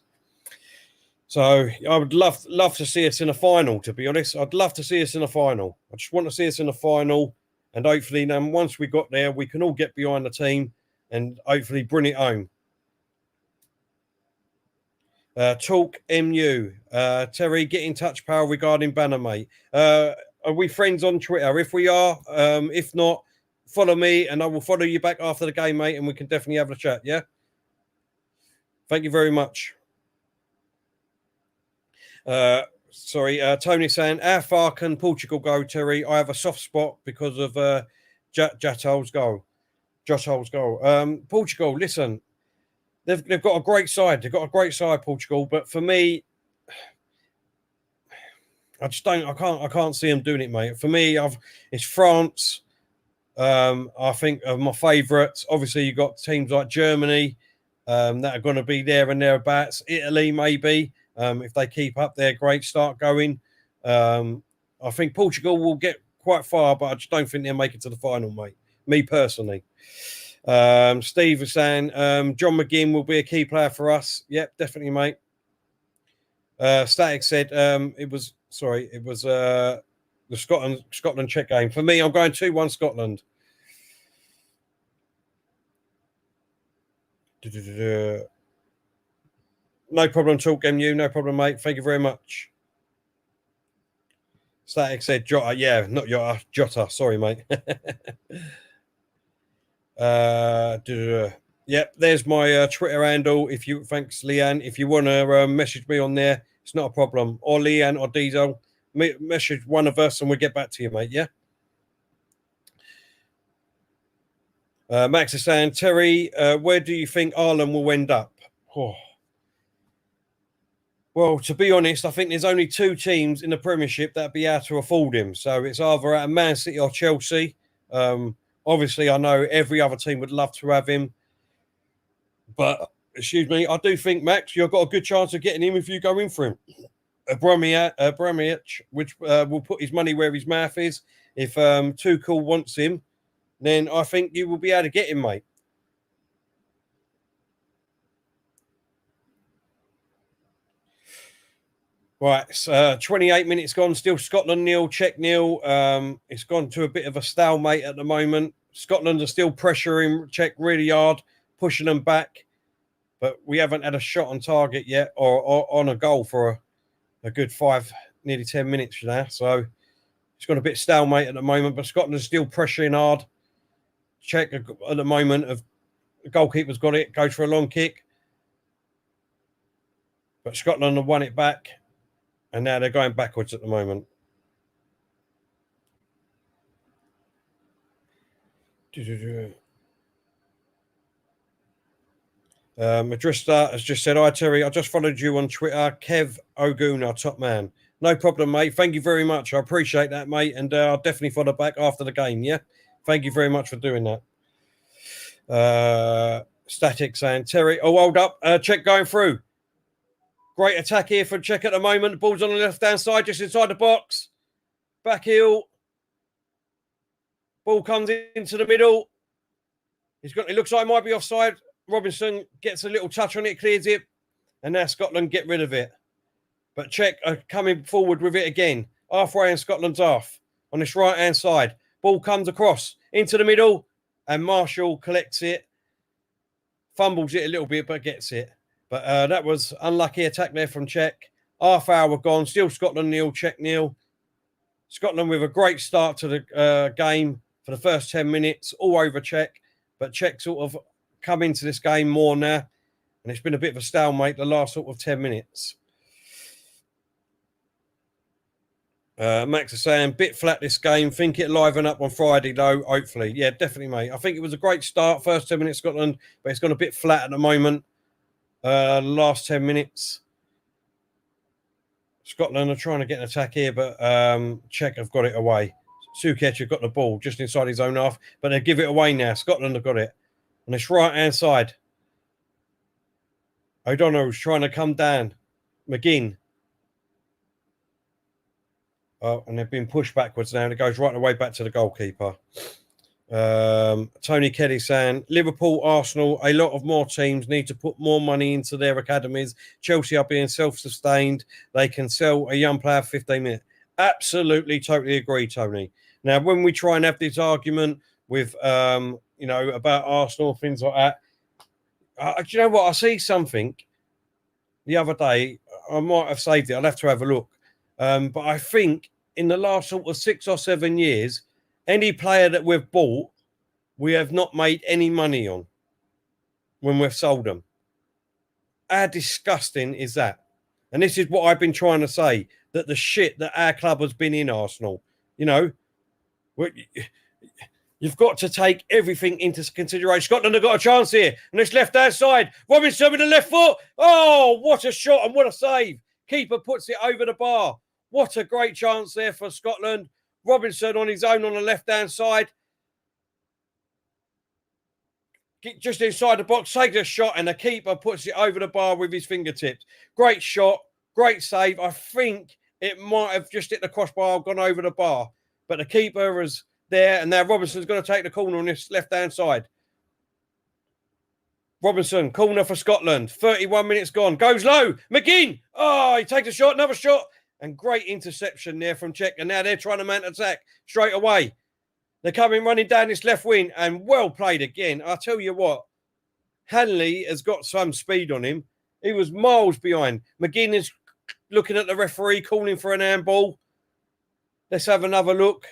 So I would love to see us in a final, to be honest. I'd love to see us in a final. I just want to see us in a final. And hopefully then once we got there, we can all get behind the team and hopefully bring it home. Talk MU. Terry, get in touch, pal, regarding banner, mate. Are we friends on Twitter? If we are, if not, follow me and I will follow you back after the game, mate, and we can definitely have a chat, yeah? Thank you very much. Tony saying, how far can Portugal go, Terry? I have a soft spot because of Jotol's goal. Portugal, listen, they've got a great side. They've got a great side, Portugal. But for me, I can't see them doing it, mate. For me, it's France. I think of my favourites. Obviously, you've got teams like Germany that are going to be there and thereabouts. Italy, maybe. If they keep up their great start going. I think Portugal will get quite far, but I just don't think they'll make it to the final, mate. Me personally. Steve was saying John McGinn will be a key player for us. Yep, definitely, mate. Static said it was the Scotland Czech game. For me, I'm going 2-1 Scotland. No problem, Talk MU. No problem, mate. Thank you very much. Static said Jota. Yeah, not Jota. Jota. Sorry, mate. Yep, there's my Twitter handle. Thanks, Leanne. If you want to message me on there, it's not a problem. Or Leanne or Diesel, message one of us and we'll get back to you, mate. Yeah. Max is saying, Terry, where do you think Ireland will end up? Oh. Well, to be honest, I think there's only 2 teams in the Premiership that'd be able to afford him. So it's either at Man City or Chelsea. Obviously, I know every other team would love to have him. But, excuse me, I do think, Max, you've got a good chance of getting him if you go in for him. Abramovich, which will put his money where his mouth is. If Tuchel wants him, then I think you will be able to get him, mate. Right, 28 minutes gone, still Scotland 0, Czech 0. It's gone to a bit of a stalemate at the moment. Scotland are still pressuring Czech really hard, pushing them back. But we haven't had a shot on target yet or on a goal for a good 5, nearly 10 minutes now. So it's got a bit stalemate at the moment, but Scotland is still pressuring hard. Czech at the moment, the goalkeeper's got it, goes for a long kick. But Scotland have won it back. And now they're going backwards at the moment. Madrista has just said, hi, Terry. I just followed you on Twitter. Kev Oguna, top man. No problem, mate. Thank you very much. I appreciate that, mate. And I'll definitely follow back after the game, yeah? Thank you very much for doing that. Static saying, Terry, hold up. Czech going through. Great attack here for Czech at the moment. The ball's on the left-hand side, just inside the box. Back heel. Ball comes into the middle. It looks like it might be offside. Robinson gets a little touch on it, clears it. And now Scotland get rid of it. But Czech are coming forward with it again. Halfway in Scotland's half. On this right-hand side. Ball comes across into the middle. And Marshall collects it. Fumbles it a little bit, but gets it. But that was unlucky attack there from Czech. Half hour gone. Still Scotland 0, Czech 0. Scotland with a great start to the game for the first 10 minutes. All over Czech. But Czech sort of come into this game more now. And it's been a bit of a stalemate the last sort of 10 minutes. Max is saying, bit flat this game. Think it liven up on Friday, though, hopefully. Yeah, definitely, mate. I think it was a great start, first 10 minutes Scotland, but it's gone a bit flat at the moment. Last 10 minutes. Scotland are trying to get an attack here, but Czech have got it away. Sukic have got the ball just inside his own half, but they give it away now. Scotland have got it. On this right-hand side. O'Donnell's trying to come down. McGinn. Oh, and they've been pushed backwards now, and it goes right away back to the goalkeeper. Tony Kelly saying Liverpool, Arsenal, a lot of more teams need to put more money into their academies. Chelsea are being self-sustained. They can sell a young player 15 minutes. Absolutely, totally agree, Tony. Now, when we try and have this argument with, about Arsenal, things like that, do you know what? I see something the other day. I might have saved it. I'll have to have a look. But I think in the last sort of 6 or 7 years, any player that we've bought, we have not made any money on when we've sold them. How disgusting is that? And this is what I've been trying to say, that the shit that our club has been in, Arsenal, you've got to take everything into consideration. Scotland have got a chance here. And it's left-hand side. Robinson with the left foot. Oh, what a shot and what a save. Keeper puts it over the bar. What a great chance there for Scotland. Robinson on his own on the left-hand side. Just inside the box, takes a shot, and the keeper puts it over the bar with his fingertips. Great shot, great save. I think it might have just hit the crossbar, gone over the bar. But the keeper is there, and now Robinson's going to take the corner on this left-hand side. Robinson, corner for Scotland. 31 minutes gone. Goes low. McGinn. Oh, he takes a shot, another shot. And great interception there from Czech. And now they're trying to mount attack straight away. They're coming running down this left wing. And well played again. I'll tell you what. Hanley has got some speed on him. He was miles behind. McGinn is looking at the referee, calling for an handball. Let's have another look.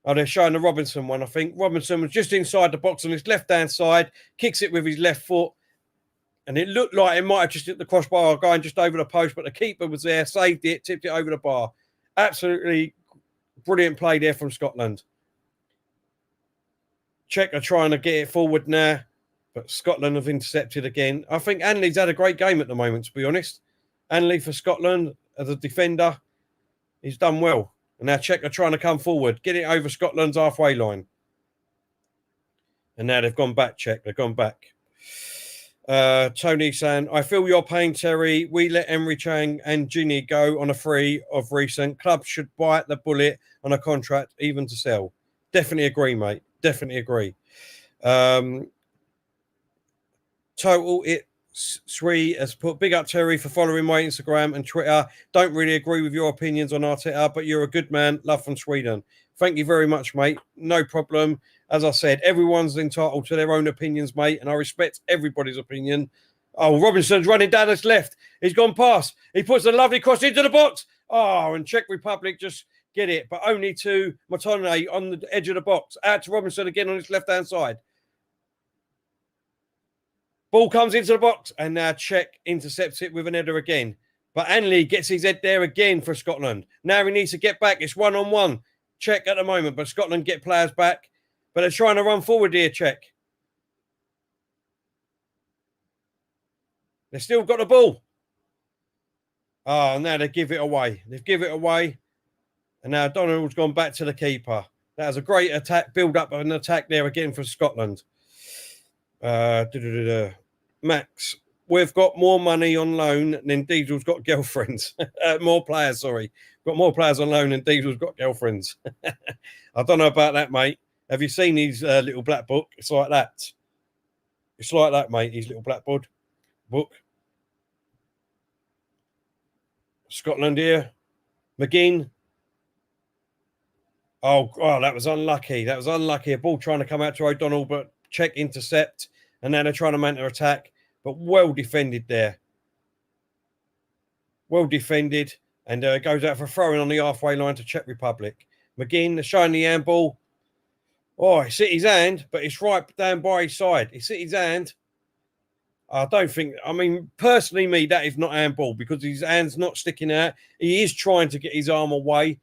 Oh, they're showing the Robinson one, I think. Robinson was just inside the box on his left-hand side, kicks it with his left foot, and it looked like it might have just hit the crossbar going just over the post, but the keeper was there, saved it, tipped it over the bar. Absolutely brilliant play there from Scotland. Czech are trying to get it forward now, but Scotland have intercepted again. I think Hanley's had a great game at the moment, to be honest. Hanley for Scotland as a defender, he's done well. And now Czech are trying to come forward, get it over Scotland's halfway line. And now they've gone back, Czech. They've gone back. Tony saying, I feel your pain, Terry. We let Emery Chang and Ginny go on a free of recent. Clubs should bite the bullet on a contract, even to sell. Definitely agree, mate. Definitely agree. Total it. Sri has put big up Terry for following my Instagram and Twitter. Don't really agree with your opinions on Arteta, but you're a good man. Love from Sweden. Thank you very much, mate. No problem. As I said, everyone's entitled to their own opinions, mate, and I respect everybody's opinion. Oh, Robinson's running down his left. He's gone past. He puts a lovely cross into the box. Oh, and Czech Republic just get it, but only to Matone on the edge of the box. Out to Robinson again on his left-hand side. Ball comes into the box, and now Czech intercepts it with an header again. But Hanley gets his head there again for Scotland. Now he needs to get back. It's 1-on-1. Czech at the moment, but Scotland get players back. But they're trying to run forward here, Czech. They've still got the ball. Oh, now they give it away. They've given it away. And now Donald's gone back to the keeper. That was a great attack, build up an attack there again for Scotland. Max, we've got more money on loan than Diesel's got girlfriends. More players, sorry. Got more players on loan than Diesel's got girlfriends. I don't know about that, mate. Have you seen his little black book? It's like that. It's like that, mate, his little black book. Scotland here. McGinn. Oh, that was unlucky. That was unlucky. A ball trying to come out to O'Donnell, but Czech intercept, and now they're trying to mount their attack, but well defended there. Well defended, and goes out for throwing on the halfway line to Czech Republic. McGinn showing the handball. Oh, it's hit his hand, but it's right down by his side. It's hit his hand. I don't think, personally, that is not handball because his hand's not sticking out. He is trying to get his arm away,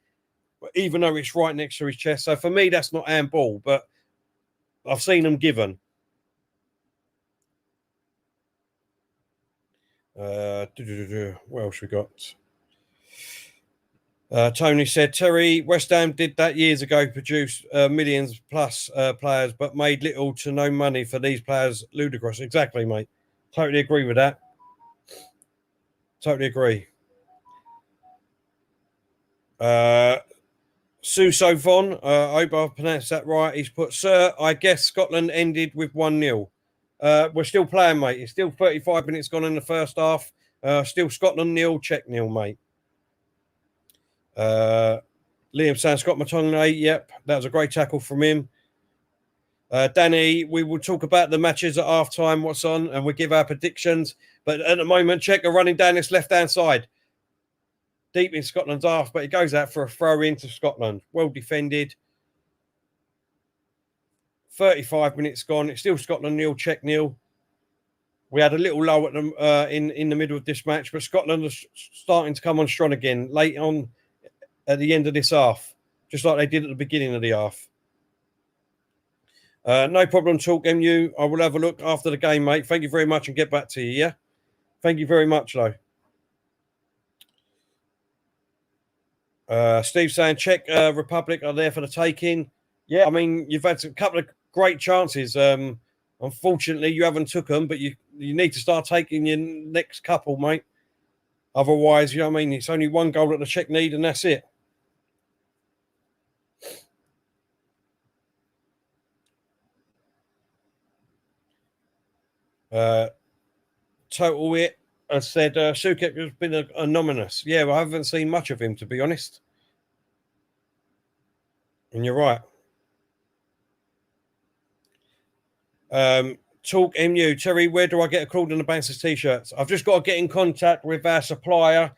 but even though it's right next to his chest. So for me, that's not handball, but I've seen them given. What else we got? Tony said, Terry, West Ham did that years ago, produced millions plus players, but made little to no money for these players. Ludicrous. Exactly, mate. Totally agree with that. Totally agree. Susovon, I hope I've pronounced that right. He's put, sir, I guess Scotland ended with 1-0. We're still playing, mate. It's still 35 minutes gone in the first half. Still Scotland 0, Czech 0, mate. Liam saying Scott McTominay, yep, that was a great tackle from him. Danny, we will talk about the matches at half time, what's on, and we'll give our predictions. But at the moment, Czech are running down this left-hand side, deep in Scotland's half, but it goes out for a throw into Scotland. Well defended. 35 minutes gone. It's still Scotland 0, Czech 0. We had a little lull at them in the middle of this match, but Scotland are starting to come on strong again late on at the end of this half, just like they did at the beginning of the half. No problem, Talk MU. I will have a look after the game, mate. Thank you very much and get back to you, yeah? Thank you very much, though. Steve saying Czech Republic are there for the taking. Yeah, I mean, you've had a couple of great chances. Unfortunately, you haven't took them, but you need to start taking your next couple, mate. Otherwise, you know what I mean? It's only one goal that the Czech need, and that's it. Total it. I said Sukep has been anonymous. Yeah, well, I haven't seen much of him, to be honest. And you're right. Talk MU. Terry, where do I get a Called on the Bouncers t-shirts? I've just got to get in contact with our supplier,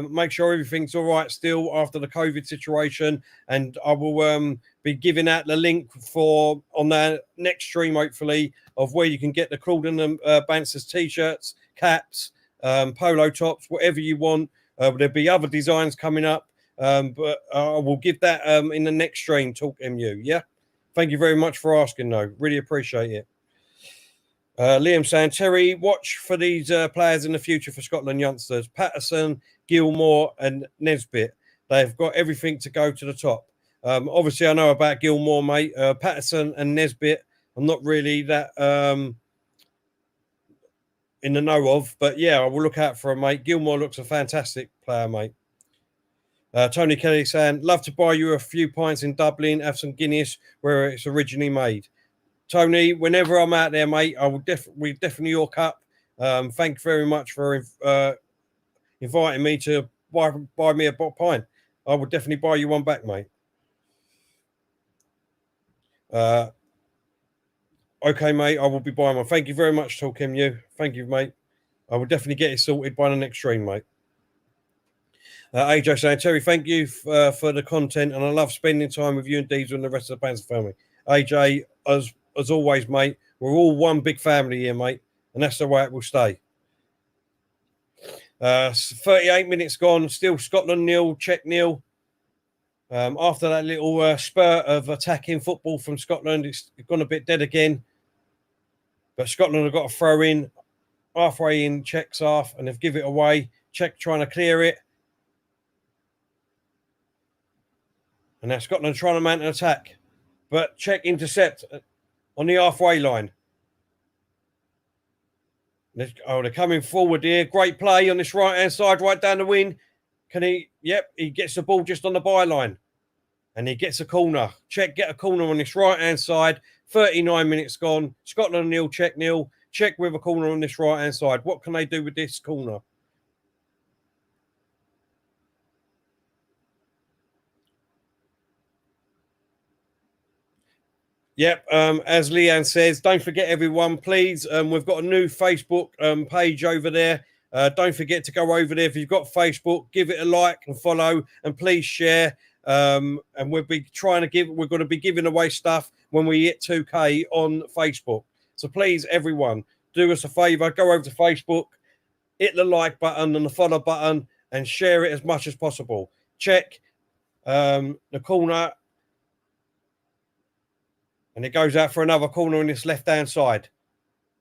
make sure everything's all right still after the COVID situation, and I will be giving out the link for on the next stream, hopefully, of where you can get the Called on the Bouncers t-shirts, caps, polo tops, whatever you want. There'll be other designs coming up, but I will give that in the next stream. Talk MU. Yeah. Thank you very much for asking, though. Really appreciate it. Liam saying, Terry, watch for these players in the future for Scotland youngsters. Patterson, Gilmore and Nesbitt. They've got everything to go to the top. Obviously, I know about Gilmore, mate. Patterson and Nesbitt, I'm not really that in the know of. But, yeah, I will look out for him, mate. Gilmore looks a fantastic player, mate. Tony Kelly saying, love to buy you a few pints in Dublin, have some Guinness where it's originally made. Tony, whenever I'm out there, mate, I will definitely your cup. Thank you very much for inviting me to buy me a pint. I will definitely buy you one back, mate. Okay, mate, I will be buying one. Thank you very much, Talk MU. Thank you, mate. I will definitely get it sorted by the next stream, mate. AJ saying, Terry, thank you for the content, and I love spending time with you and Diesel and the rest of the Panzer family. AJ, as always, mate, we're all one big family here, mate, and that's the way it will stay. 38 minutes gone, still Scotland 0, Czech 0. After that little spurt of attacking football from Scotland, it's gone a bit dead again. But Scotland have got to throw in halfway in Czech's half, and they've given it away. Czech trying to clear it. And now Scotland trying to mount an attack. But Czech intercept on the halfway line. They're coming forward here. Great play on this right-hand side, right down the wing. Can he? Yep, he gets the ball just on the byline. And he gets a corner. Czech get a corner on this right-hand side. 39 minutes gone. Scotland 0, Czech 0. Czech with a corner on this right-hand side. What can they do with this corner? Yep, as Leanne says, don't forget, everyone, please. We've got a new Facebook page over there. Don't forget to go over there. If you've got Facebook, give it a like and follow, and please share. And we'll be we're going to be giving away stuff when we hit 2K on Facebook. So please, everyone, do us a favor. Go over to Facebook, hit the like button and the follow button, and share it as much as possible. Check the corner. And it goes out for another corner on this left-hand side.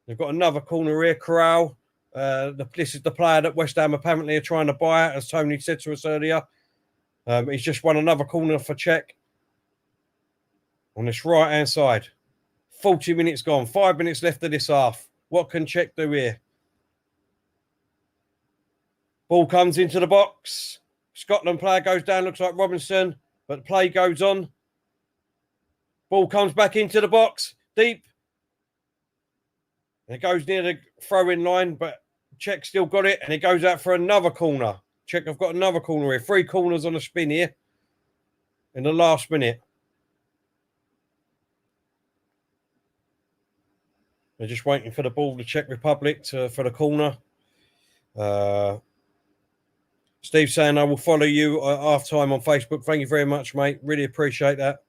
They've got another corner here, Corral. This is the player that West Ham apparently are trying to buy out, as Tony said to us earlier. He's just won another corner for Czech on this right-hand side. 40 minutes gone. 5 minutes left of this half. What can Czech do here? Ball comes into the box. Scotland player goes down, looks like Robinson. But play goes on. Ball comes back into the box, deep. And it goes near the throw-in line, but Czech still got it, and it goes out for another corner. Czech have got another corner here. 3 corners on a spin here in the last minute. They're just waiting for the ball, the Czech Republic, for the corner. Steve saying, I will follow you at half-time on Facebook. Thank you very much, mate. Really appreciate that.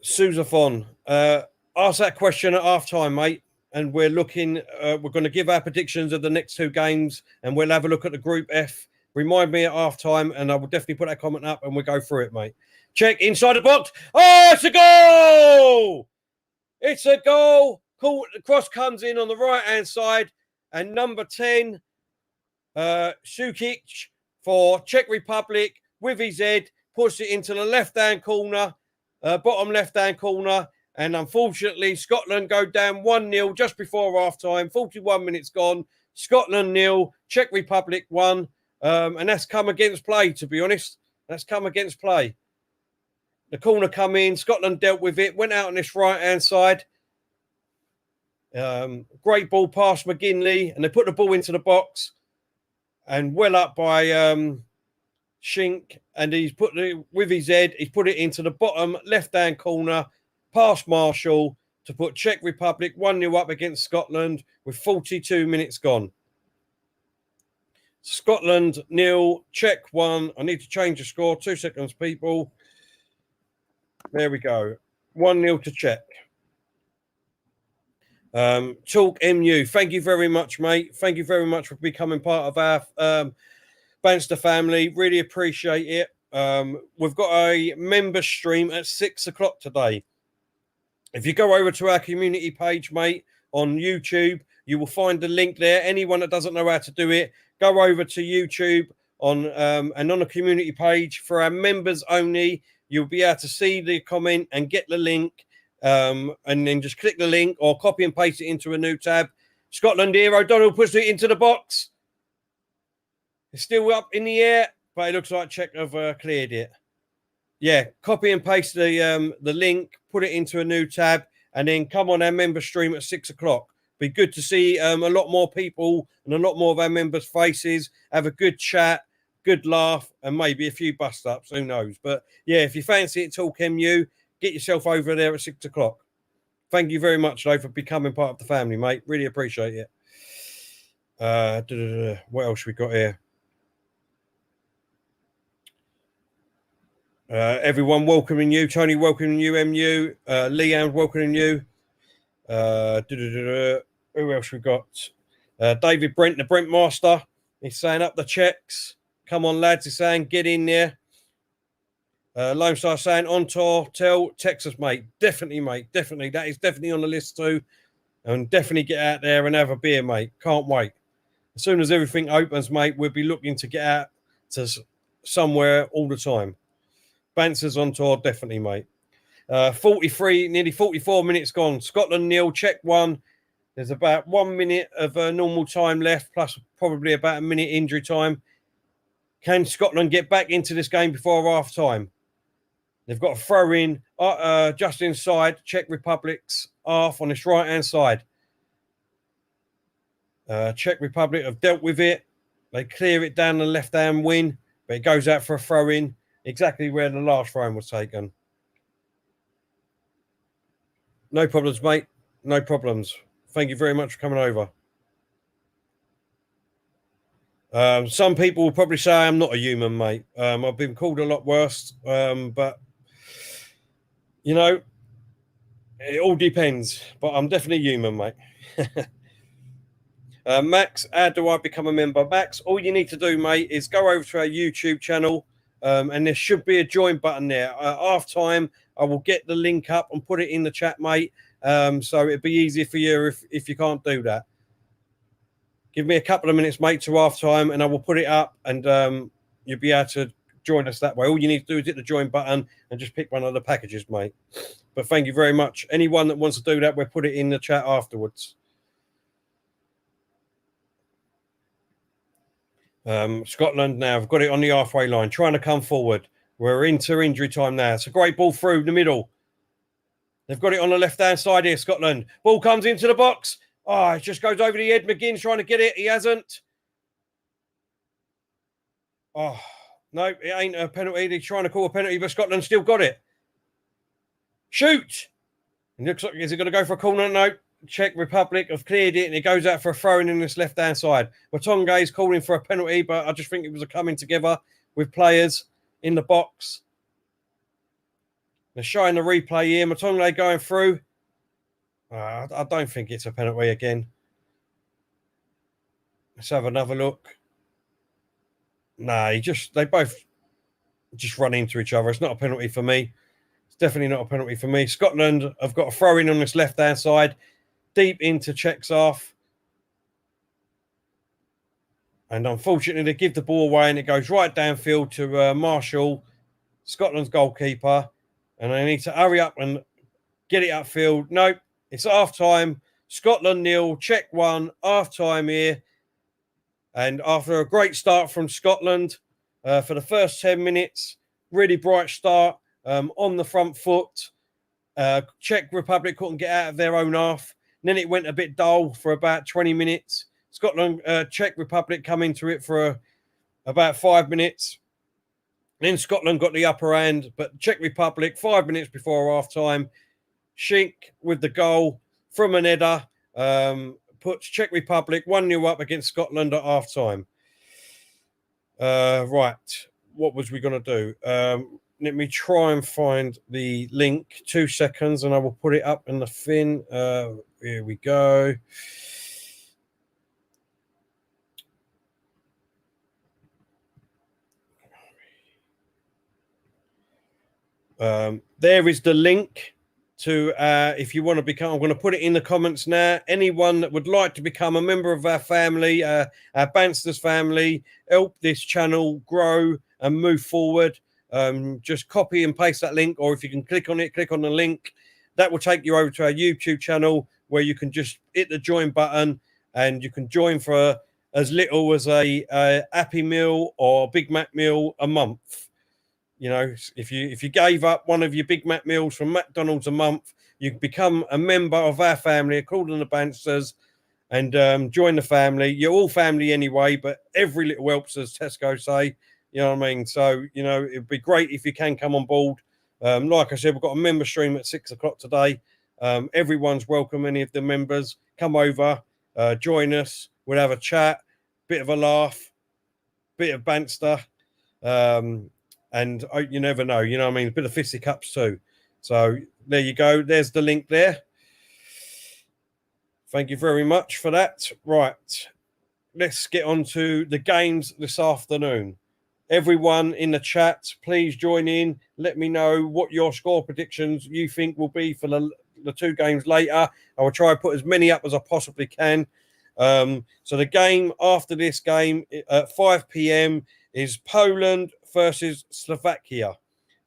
Susathon, ask that question at half-time, mate. And we're looking, we're going to give our predictions of the next 2 games, and we'll have a look at the Group F. Remind me at half-time, and I will definitely put that comment up, and we'll go through it, mate. Check inside the box. Oh, it's a goal! It's a goal. Cool. The cross comes in on the right-hand side, and number 10, Sukic for Czech Republic with his head, puts it into the left-hand corner, bottom left-hand corner, and unfortunately, Scotland go down 1-0 just before half-time. 41 minutes gone. Scotland 0, Czech Republic 1. And that's come against play, to be honest. That's come against play. The corner come in. Scotland dealt with it. Went out on this right-hand side. Great ball past McGinley. And they put the ball into the box. And well up by Shink. And he's put it with his head. He's put it into the bottom left-hand corner. Past Marshall to put Czech Republic 1-0 up against Scotland with 42 minutes gone. Scotland 0, Czech 1. I need to change the score. 2 seconds, people. There we go. 1-0 to Czech. Talk MU. Thank you very much, mate. Thank you very much for becoming part of our Banster family. Really appreciate it. We've got a member stream at 6 o'clock today. If you go over to our community page, mate, on YouTube, you will find the link there. Anyone that doesn't know how to do it, go over to YouTube and on the community page for our members only. You'll be able to see the comment and get the link, and then just click the link or copy and paste it into a new tab. Scotland here, O'Donnell puts it into the box. It's still up in the air, but it looks like Czech have cleared it. Yeah, copy and paste the link, put it into a new tab, and then come on our member stream at 6 o'clock. Be good to see a lot more people and a lot more of our members' faces. Have a good chat, good laugh, and maybe a few bust-ups. Who knows? But, yeah, if you fancy it, Talk MU, get yourself over there at 6 o'clock. Thank you very much, though, for becoming part of the family, mate. Really appreciate it. What else we got here? Everyone welcoming you. Tony welcoming you, MU. Leanne welcoming you. Who else we got? David Brent, the Brent Master. He's saying up the Czechs. Come on, lads. He's saying get in there. Lone Star saying on tour. Tell Texas, mate. Definitely, mate. Definitely. That is definitely on the list too. And definitely get out there and have a beer, mate. Can't wait. As soon as everything opens, mate, we'll be looking to get out to somewhere all the time. Banter's on tour, definitely, mate. 43, nearly 44 minutes gone. Scotland 0, Czech 1. There's about 1 minute of normal time left, plus probably about a minute injury time. Can Scotland get back into this game before half time? They've got a throw in just inside Czech Republic's half on this right-hand side. Czech Republic have dealt with it. They clear it down the left-hand wing, but it goes out for a throw in. Exactly where the last throw was taken. No problems, mate. No problems. Thank you very much for coming over. Some people will probably say I'm not a human, mate. I've been called a lot worse, but, you know, it all depends. But I'm definitely human, mate. Max, how do I become a member? Max, all you need to do, mate, is go over to our YouTube channel. And there should be a join button there. Half time, I will get the link up and put it in the chat, mate. So it'd be easier for you if you can't do that. Give me a couple of minutes, mate, to half time, and I will put it up, and you'll be able to join us that way. All you need to do is hit the join button and just pick one of the packages, mate. But thank you very much. Anyone that wants to do that, we'll put it in the chat afterwards. Scotland now have got it on the halfway line, trying to come forward. We're into injury time now. It's a great ball through the middle. They've got it on the left-hand side here, Scotland. Ball comes into the box. Oh, it just goes over the head. McGinn's trying to get it. He hasn't. Oh, no, it ain't a penalty. They're trying to call a penalty, but Scotland still got it. Shoot! And looks like, is it going to go for a corner? No. Czech Republic have cleared it, and it goes out for a throw-in in this left-hand side. Watchalong is calling for a penalty, but I just think it was a coming together with players in the box. They're showing the replay here. Watchalong going through. I don't think it's a penalty again. Let's have another look. Nah, they both just run into each other. It's not a penalty for me. It's definitely not a penalty for me. Scotland have got a throw-in on this left-hand side, deep into Czech's half. And unfortunately, they give the ball away, and it goes right downfield to Marshall, Scotland's goalkeeper. And they need to hurry up and get it upfield. Nope, it's half-time. Scotland 0, Czech 1, half-time here. And after a great start from Scotland for the first 10 minutes, really bright start on the front foot. Czech Republic couldn't get out of their own half. And then it went a bit dull for about 20 minutes. Czech Republic come into it for about 5 minutes. Then Scotland got the upper hand, but Czech Republic, 5 minutes before half-time, Schink with the goal from an header, puts Czech Republic 1-0 up against Scotland at half-time. Right, what was we going to do? Let me try and find the link. 2 seconds, and I will put it up in the fin. Here we go. There is the link to if you want to become. I'm going to put it in the comments now. Anyone that would like to become a member of our family, our Bansters family, help this channel grow and move forward, just copy and paste that link, or if you can click on the link, that will take you over to our YouTube channel where you can just hit the join button and you can join for as little as a Happy Meal or Big Mac meal a month. You know, if you gave up one of your Big Mac meals from McDonald's a month, you can become a member of our family, Calling the Bansters, and join the family. You're all family anyway, but every little helps, as Tesco say. You know what I mean? So, you know, it'd be great if you can come on board. Like I said, we've got a member stream at 6 o'clock today. Everyone's welcome. Any of the members, come over, join us. We'll have a chat, bit of a laugh, bit of banter. And you never know, you know what I mean? A bit of fisticuffs too. So there you go. There's the link there. Thank you very much for that. Right. Let's get on to the games this afternoon. Everyone in the chat, please join in. Let me know what your score predictions you think will be for the 2 games later. I will try and put as many up as I possibly can. So the game after this game at 5 p.m. is Poland versus Slovakia.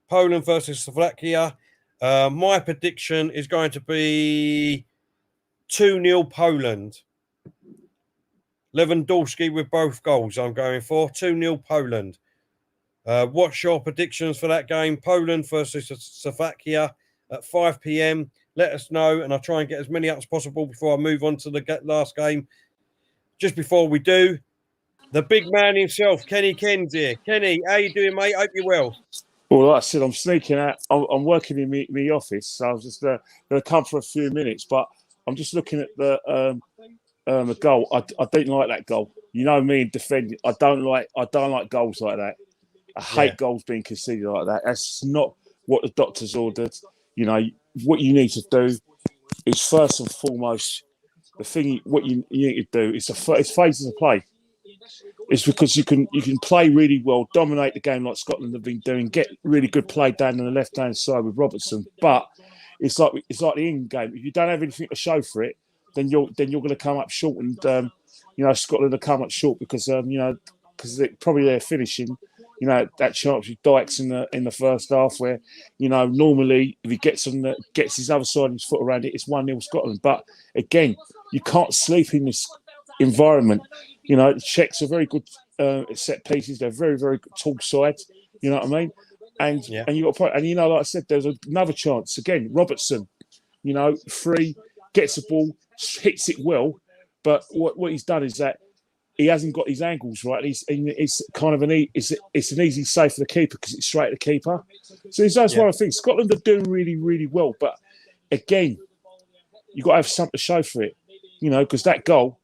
Poland versus Slovakia. My prediction is going to be 2-0 Poland. Lewandowski with both goals I'm going for. 2-0 Poland. What's your predictions for that game? Poland versus Slovakia at 5 p.m. Let us know, and I'll try and get as many up as possible before I move on to the last game. Just before we do, the big man himself, Kenny Ken's here. Kenny, how you doing, mate? Hope you're well. Well, like I said, I'm sneaking out. I'm working in my office, so I was just going to come for a few minutes. But I'm just looking at the goal. I didn't like that goal. You know me in defending. I don't like goals like that. I hate goals being conceded like that. That's not what the doctors ordered. You know what you need to do is first and foremost the thing. What you need to do is it's phases of play. It's because you can play really well, dominate the game like Scotland have been doing, get really good play down on the left hand side with Robertson. But it's like the England game. If you don't have anything to show for it, then you're going to come up short, and Scotland will come up short because probably they're finishing. That chance with Dykes in the first half, where normally if he gets his other side of his foot around it, it's 1-0 Scotland. But again, you can't sleep in this environment. The Czechs are very good set pieces. They're very, very tall side. You know what I mean? And you got and like I said, there's another chance again. Robertson, free, gets the ball, hits it well, but what he's done is that he hasn't got his angles right. It's kind of it's an easy save for the keeper because it's straight at the keeper. So that's one of the things. Scotland are doing really, really well, but again, you got to have something to show for it, because that goal,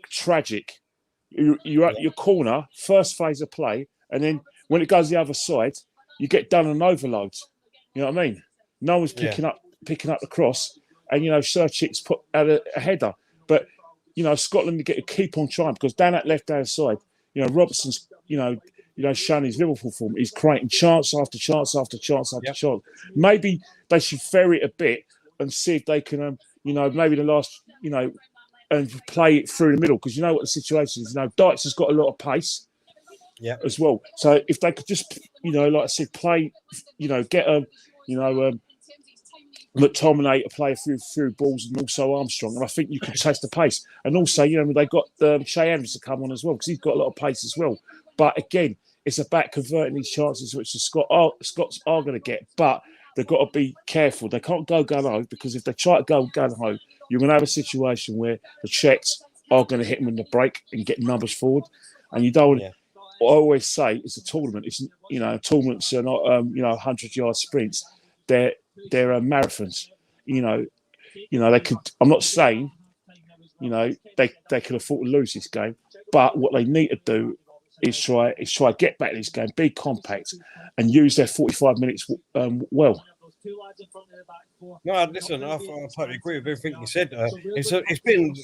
tragic. You're at your corner, first phase of play, and then when it goes the other side, you get done on overload. You know what I mean? No one's picking up the cross, and Serchik's put out a header. But Scotland get to keep on trying because down that left-hand side, Robertson's shown his Liverpool form. He's creating chance after chance after chance after chance. Maybe they should vary it a bit and see if they can, maybe the last, and play it through the middle because you know what the situation is. Dykes has got a lot of pace. As well. So if they could just, like I said, play, get McTominay to play through balls and also Armstrong, and I think you could taste the pace. And also, they got Shea Adams to come on as well because he's got a lot of pace as well. But again, it's about converting these chances, which the Scots are going to get, but they've got to be careful. They can't go gun-ho because if they try to go gun-ho, you're going to have a situation where the Czechs are going to hit them in the break and get numbers forward, and you don't. I always say it's a tournament. It's tournaments are not 100-yard sprints. They're marathons. They could. I'm not saying they could afford to lose this game, but what they need to do is try to get back this game, be compact, and use their 45 minutes well. No, listen, I totally agree with everything you said. It's been,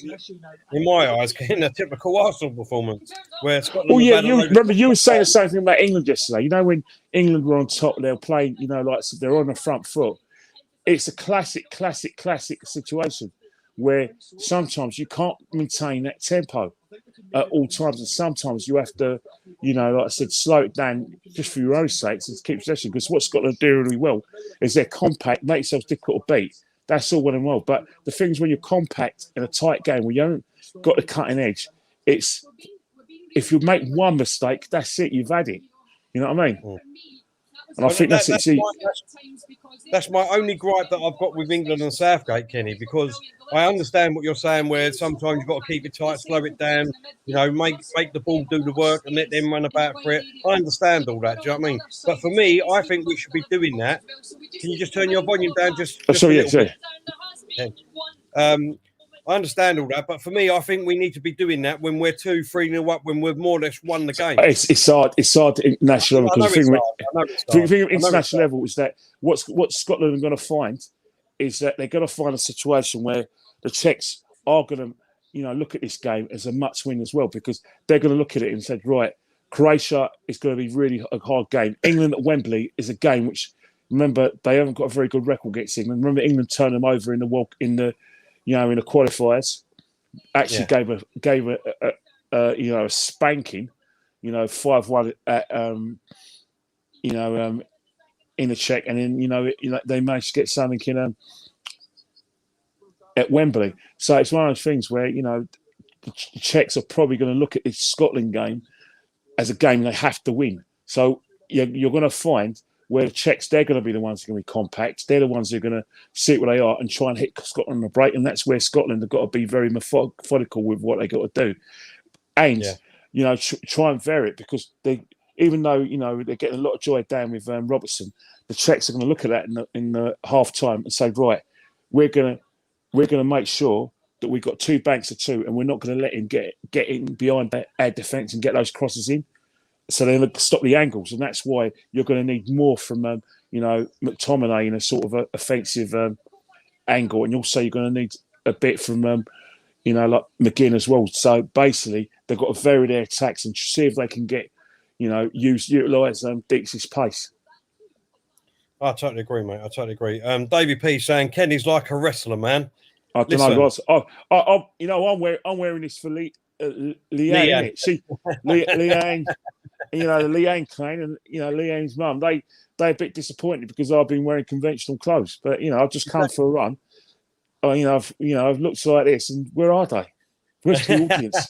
in my eyes, a typical Arsenal performance where Scotland. Oh yeah, you remember you were saying the same thing about England yesterday. When England were on top, they were playing. Like they're on the front foot. It's a classic situation where sometimes you can't maintain that tempo at all times, and sometimes you have to, like I said, slow it down just for your own sakes and keep possession. Because what Scotland do really well is they're compact, make themselves difficult to beat. That's all well and well. But the thing is, when you're compact in a tight game, where you haven't got the cutting edge, it's if you make one mistake, that's it. You've had it. You know what I mean? Mm. And I think that's my only gripe that I've got with England and Southgate, Kenny, because I understand what you're saying, where sometimes you've got to keep it tight, slow it down, make the ball do the work and let them run about for it. I understand all that, do you know what I mean? But for me, I think we should be doing that. Can you just turn your volume down sorry. I understand all that, but for me, I think we need to be doing that when we're 2-3-0 up, when we've more or less won the game. It's hard at international level because the thing at international level is that what Scotland are going to find is that they're going to find a situation where the Czechs are going to, look at this game as a must win as well, because they're going to look at it and say, right, Croatia is going to be really a hard game. England at Wembley is a game which, remember, they haven't got a very good record against England. Remember, England turned them over in the qualifiers, actually gave a spanking, 5-1 at in the Czech, and then they managed to get something in at Wembley. So it's one of those things where the Czechs are probably going to look at this Scotland game as a game they have to win. So you're going to find where the Czechs, they're going to be the ones who are going to be compact. They're the ones who are going to see what they are and try and hit Scotland on the break. And that's where Scotland have got to be very methodical with what they got to do. And, try and vary it, because even though, they're getting a lot of joy down with Robertson, the Czechs are going to look at that in the half time and say, right, we're going to make sure that we've got two banks of two, and we're not going to let him get in behind our defence and get those crosses in. So they're going to stop the angles, and that's why you're going to need more from, McTominay in a sort of a offensive angle, and also you're going to need a bit from, like McGinn as well. So basically, they've got to vary their attacks and see if they can get, utilise Deeks' pace. I totally agree, mate. I totally agree. Davey P saying Kenny's like a wrestler, man. I don't know, Ross. I'm wearing this for Leanne. See, Leanne. The Leanne clan and Leanne's mum, they're a bit disappointed because I've been wearing conventional clothes, but I've just come for a run. I've looked like this, and where are they? Where's the audience?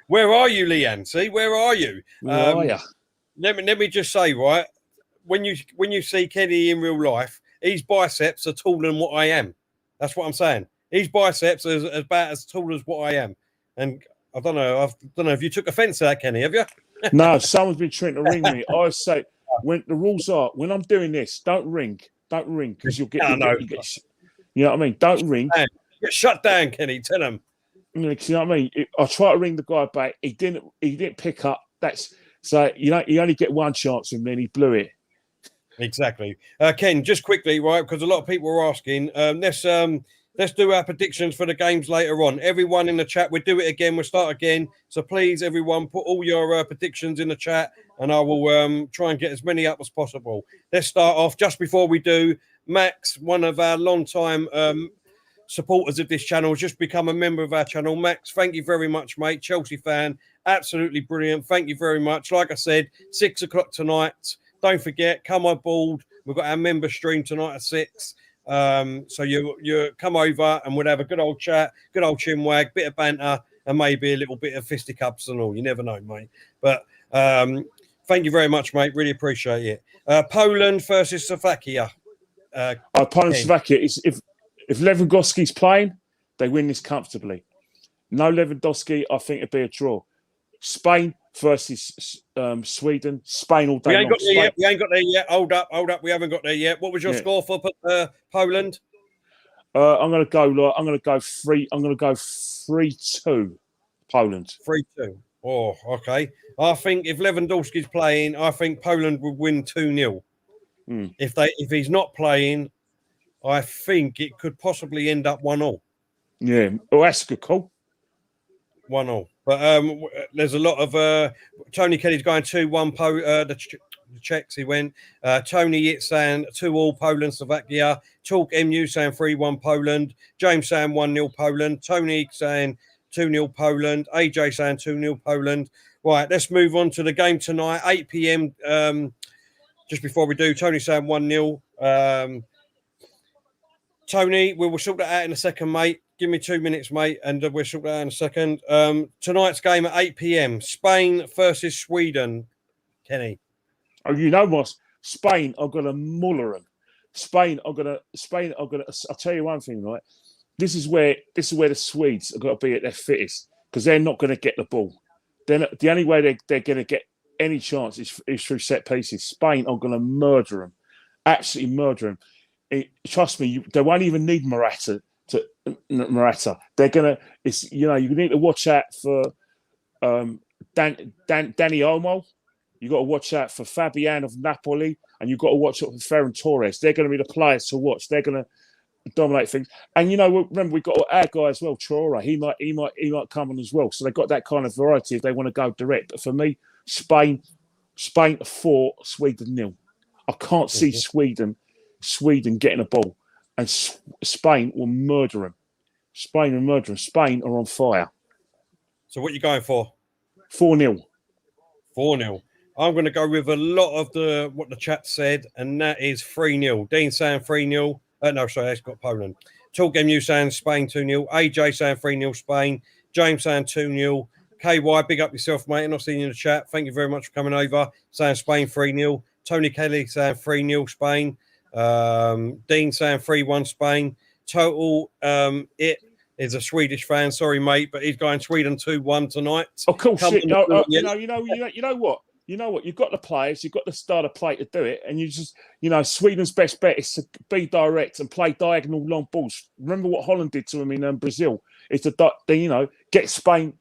Where are you, Leanne? See, where are you? Where are you? Let me just say, right, when you see Kenny in real life, his biceps are taller than what I am. That's what I'm saying. His biceps are about as tall as what I am. And I don't know if you took offence to that, Kenny, have you? No, someone's been trying to ring me. I say, when the rules are, when I'm doing this, don't ring because you'll get, you know what I mean? Don't ring. Get shut down, Kenny. Tell him. You know what I mean? I try to ring the guy back. He didn't pick up. So you only get one chance with me, and he blew it. Exactly. Ken, just quickly, right? Because a lot of people are asking. Let's do our predictions for the games later on. Everyone in the chat, we'll do it again. We'll start again. So please, everyone, put all your predictions in the chat, and I will try and get as many up as possible. Let's start off. Just before we do, Max, one of our long-time supporters of this channel, has just become a member of our channel. Max, thank you very much, mate. Chelsea fan, absolutely brilliant. Thank you very much. Like I said, 6 o'clock tonight. Don't forget, come on board. We've got our member stream tonight at 6. So you come over and we'll have a good old chat, good old chinwag, bit of banter, and maybe a little bit of fisticuffs and all. You never know, mate. But thank you very much, mate. Really appreciate it. Poland versus Slovakia. Poland Slovakia. If Lewandowski's playing, they win this comfortably. No Lewandowski, I think it'd be a draw. Spain versus Sweden. Spain all day we ain't long. got there yet. We ain't got there yet. Hold up. We haven't got there yet. What was your score for Poland? I'm gonna go 3-2 Poland. 3-2. Oh, okay. I think if Lewandowski's playing, I think Poland would win 2-0. If he's not playing, I think it could possibly end up 1-0. Yeah. Oh, that's a good call. 1-0. But there's a lot of Tony Kelly's going 2-1 the Czechs. He went Tony Yit saying 2-2 Poland Slovakia. Talk MU saying 3-1 Poland. James saying 1-0 Poland. Tony saying 2-0 Poland. AJ saying 2-0 Poland. Right, let's move on to the game tonight, 8 p.m. Just before we do, Tony saying 1-0. Tony, we will sort that out in a second, mate. Give me 2 minutes, mate, and we'll sort that out in a second. Tonight's game at 8 p.m. Spain versus Sweden. Kenny. Oh, you know what? Spain are gonna muller them. Spain are gonna. I'll tell you one thing, right? This is where the Swedes are gonna be at their fittest because they're not gonna get the ball. The only way they're gonna get any chance is through set pieces. Spain are gonna murder them, absolutely murder them. Trust me, they won't even need Morata. They're gonna. You need to watch out for Danny Olmo. You got to watch out for Fabian of Napoli, and you've got to watch out for Ferran Torres. They're going to be the players to watch. They're going to dominate things. And remember we've got our guy as well, Traore. He might come on as well. So they've got that kind of variety if they want to go direct. But for me, Spain 4, Sweden 0. I can't see Sweden getting a ball, and Spain will murder them. Spain are on fire. So what are you going for? 4-0. 4-0. I'm going to go with a lot of what the chat said, and that is 3-0. Dean saying 3-0. No, sorry, that's got Poland. Talk MU saying Spain 2-0. AJ saying 3-0 Spain. James saying 2-0. KY, big up yourself, mate. I'm not seeing you in the chat. Thank you very much for coming over. Saying Spain 3-0. Tony Kelly saying 3-0 Spain. Dean saying 3-1 Spain. Total It is a Swedish fan. Sorry, mate, but he's going Sweden 2-1 tonight. Of course, you know what? You know what? You've got the players, you've got the star to play to do it, and you just, Sweden's best bet is to be direct and play diagonal long balls. Remember what Holland did to him in Brazil? It's to get Spain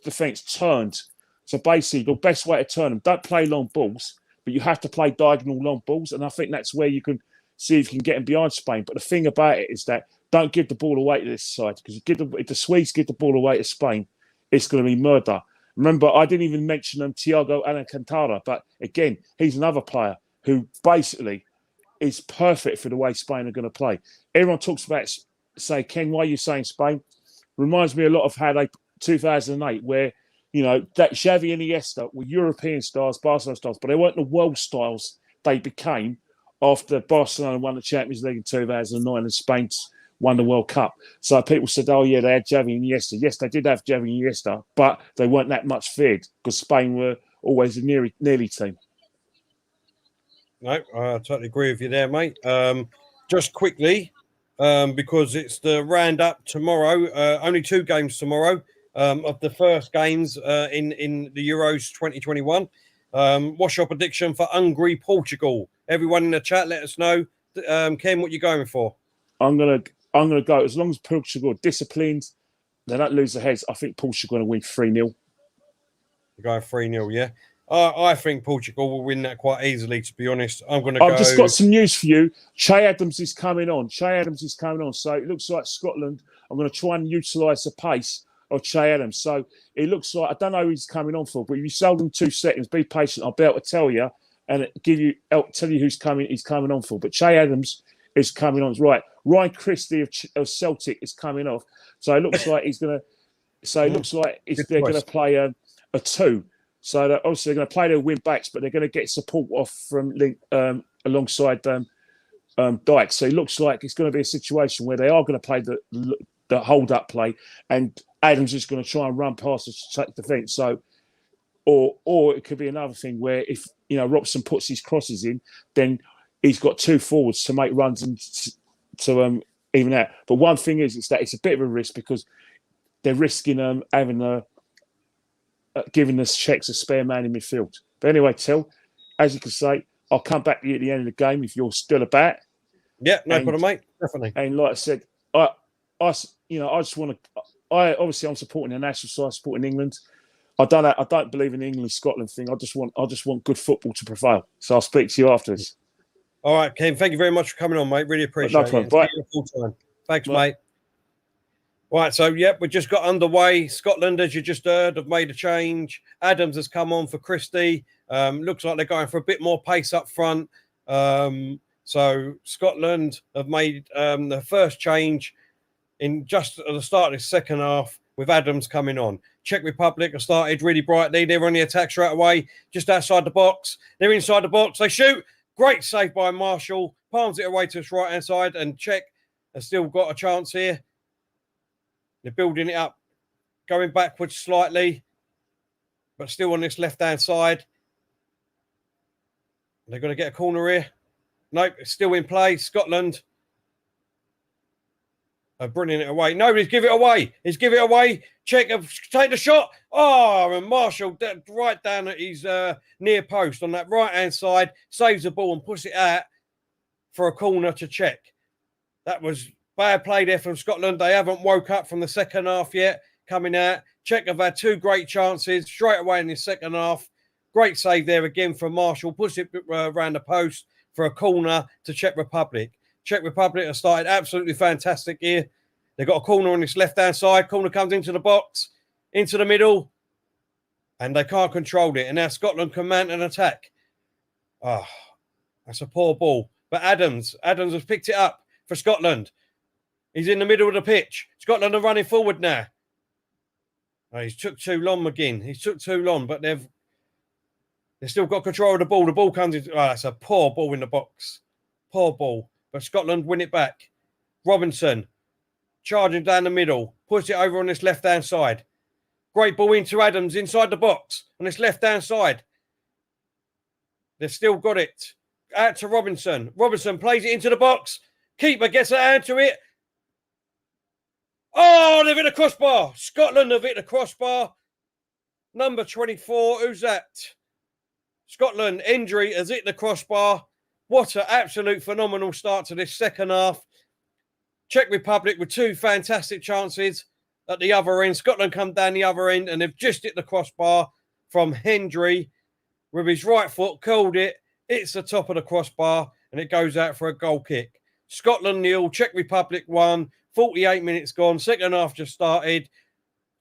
defence turned. So basically, the best way to turn them, don't play long balls, but you have to play diagonal long balls, and I think that's where you can see if you can get them behind Spain. But the thing about it is that don't give the ball away to this side, because if the Swedes give the ball away to Spain, it's going to be murder. Remember, I didn't even mention Thiago Alcantara, but again, he's another player who basically is perfect for the way Spain are going to play. Everyone talks about, say, Ken, why are you saying Spain? Reminds me a lot of how 2008, where, that Xavi and Iniesta were European stars, Barcelona stars, but they weren't the world stars they became after Barcelona won the Champions League in 2009 and Spain won the World Cup. So people said, oh, yeah, they had Xavi and Iniesta. Yes, they did have Xavi and Iniesta, but they weren't that much feared because Spain were always a nearly team. No, I totally agree with you there, mate. Just quickly, because it's the roundup tomorrow, only 2 games tomorrow of the first games in the Euros 2021. What's your prediction for Hungary, Portugal? Everyone in the chat, let us know. Ken, what you going for? I'm gonna go as long as Portugal are disciplined, they don't lose their heads. I think Portugal are going to win 3-0. You're going 3-0, yeah. I think Portugal will win that quite easily. To be honest, I've just got some news for you. Che Adams is coming on. So it looks like Scotland. I'm going to try and utilise the pace of Che Adams. So it looks like I don't know who he's coming on for, but if you sold him 2 seconds, be patient. I'll be able to tell you and tell you he's coming on for. But Che Adams is coming on. Right, Ryan Christie of Celtic is coming off. So it looks like he's going to. So it looks like they're going to play a 2. So obviously they're going to play their wing backs, but they're going to get support off from alongside Dyke. So it looks like it's going to be a situation where they are going to play the hold-up play, and Adams is going to try and run past the defence. So, or it could be another thing where if Robson puts his crosses in, then he's got 2 forwards to make runs and to even out. But one thing is that it's a bit of a risk because they're risking having giving the Czechs a spare man in midfield. But anyway, Till, as you can say, I'll come back to you at the end of the game if you're still about. Yeah, no problem, mate. Definitely. And like I said, I just want to. I'm supporting the national side, supporting England. I don't believe in the England-Scotland thing. I just want good football to prevail. So I'll speak to you afterwards. All right, Ken. Thank you very much for coming on, mate. Really appreciate it. Bye. Full time. Thanks, mate. Right, so, we just got underway. Scotland, as you just heard, have made a change. Adams has come on for Christie. Looks like they're going for a bit more pace up front. So Scotland have made the first change in just at the start of the second half with Adams coming on. Czech Republic have started really brightly. They're on the attack straight away, just outside the box. They're inside the box. They shoot. Great save by Marshall. Palms it away to his right-hand side, and Czech has still got a chance here. They're building it up, going backwards slightly, but still on this left-hand side. They're going to get a corner here. Nope, it's still in play. Scotland are bringing it away. No, he's give it away. Czech, take the shot. Oh, and Marshall right down at his near post on that right-hand side, saves the ball and puts it out for a corner to Czech. That was bad play there from Scotland. They haven't woke up from the second half yet. Coming out. Czech have had 2 great chances straight away in the second half. Great save there again from Marshall. Puts it around the post for a corner to Czech Republic. Czech Republic have started absolutely fantastic here. They've got a corner on this left-hand side. Corner comes into the box, into the middle, and they can't control it. And now Scotland can mount an attack. Oh, that's a poor ball. But Adams has picked it up for Scotland. He's in the middle of the pitch. Scotland are running forward now. Oh, he's took too long, McGinn. He's took too long, but they've still got control of the ball. The ball comes in. Oh, that's a poor ball in the box. Poor ball. But Scotland win it back. Robinson charging down the middle. Puts it over on this left-hand side. Great ball into Adams inside the box on this left-hand side. They've still got it. Out to Robinson. Robinson plays it into the box. Keeper gets a hand to it. Oh, they've hit the crossbar. Scotland have hit the crossbar. Number 24. Who's that? Scotland. Injury has hit the crossbar. What an absolute phenomenal start to this second half. Czech Republic with 2 fantastic chances at the other end. Scotland come down the other end and they've just hit the crossbar from Hendry with his right foot, curled it. It's the top of the crossbar and it goes out for a goal kick. Scotland 0, Czech Republic 1. 48 minutes gone. Second half just started.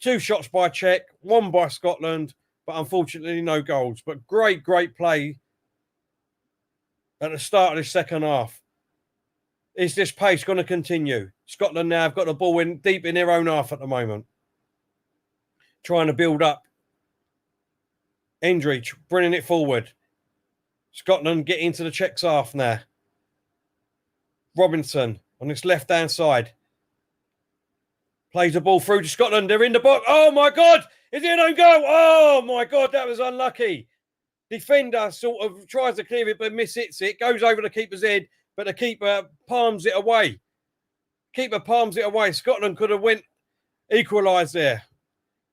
2 shots by Czech, 1 by Scotland, but unfortunately no goals. But great play at the start of the second half. Is this pace going to continue? Scotland now have got the ball in deep in their own half at the moment. Trying to build up. Hendry bringing it forward. Scotland get into the Czechs half now. Robinson on this left-hand side. Plays the ball through to Scotland. They're in the box. Oh, my God. Is it an own goal? Oh, my God. That was unlucky. Defender sort of tries to clear it, but miss-hits it. Goes over the keeper's head, but the keeper palms it away. Scotland could have went equalised there.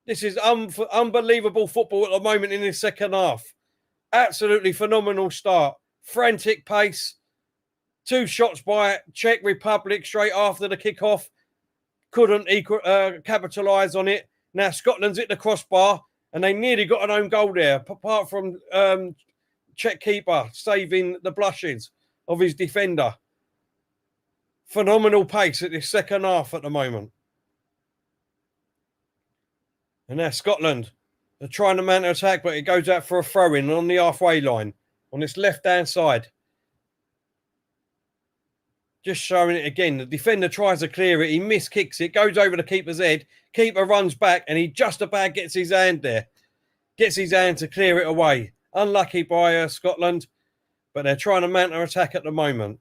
This is unbelievable football at the moment in this second half. Absolutely phenomenal start. Frantic pace. 2 shots by Czech Republic straight after the kickoff. Couldn't capitalise on it. Now Scotland's hit the crossbar and they nearly got an own goal there, apart from Czech keeper saving the blushes of his defender. Phenomenal pace at this second half at the moment. And now Scotland are trying to mount an attack, but it goes out for a throw-in on the halfway line on this left-hand side. Just showing it again. The defender tries to clear it. He miskicks it. Goes over the keeper's head. Keeper runs back and he just about gets his hand there. Gets his hand to clear it away. Unlucky by Scotland, but they're trying to mount an attack at the moment.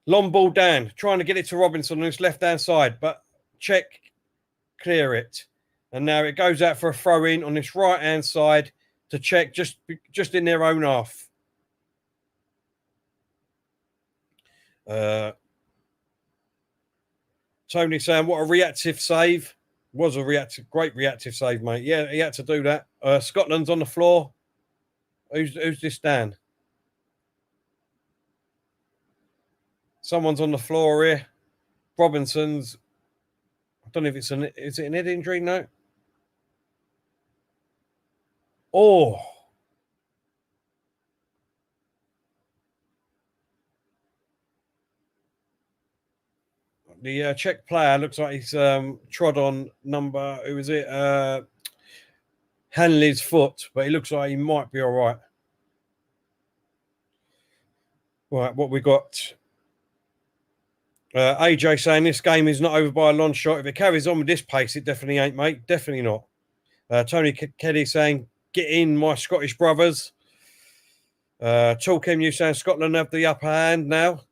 Long ball down. Trying to get it to Robinson on his left-hand side, but Czech clear it. And now it goes out for a throw-in on this right-hand side to Czech just in their own half. Tony saying, what a reactive save. Was a great reactive save, mate. Yeah, he had to do that. Scotland's on the floor. Who's this, Dan? Someone's on the floor here. Robinson's. I don't know if is it an head injury? No. Oh. The Czech player looks like he's trod on number, who is it? Hanley's foot, but he looks like he might be all right. Right, what we got? AJ saying this game is not over by a long shot. If it carries on with this pace, it definitely ain't, mate. Definitely not. Tony Kelly saying, get in, my Scottish brothers. Talking, you saying Scotland have the upper hand now.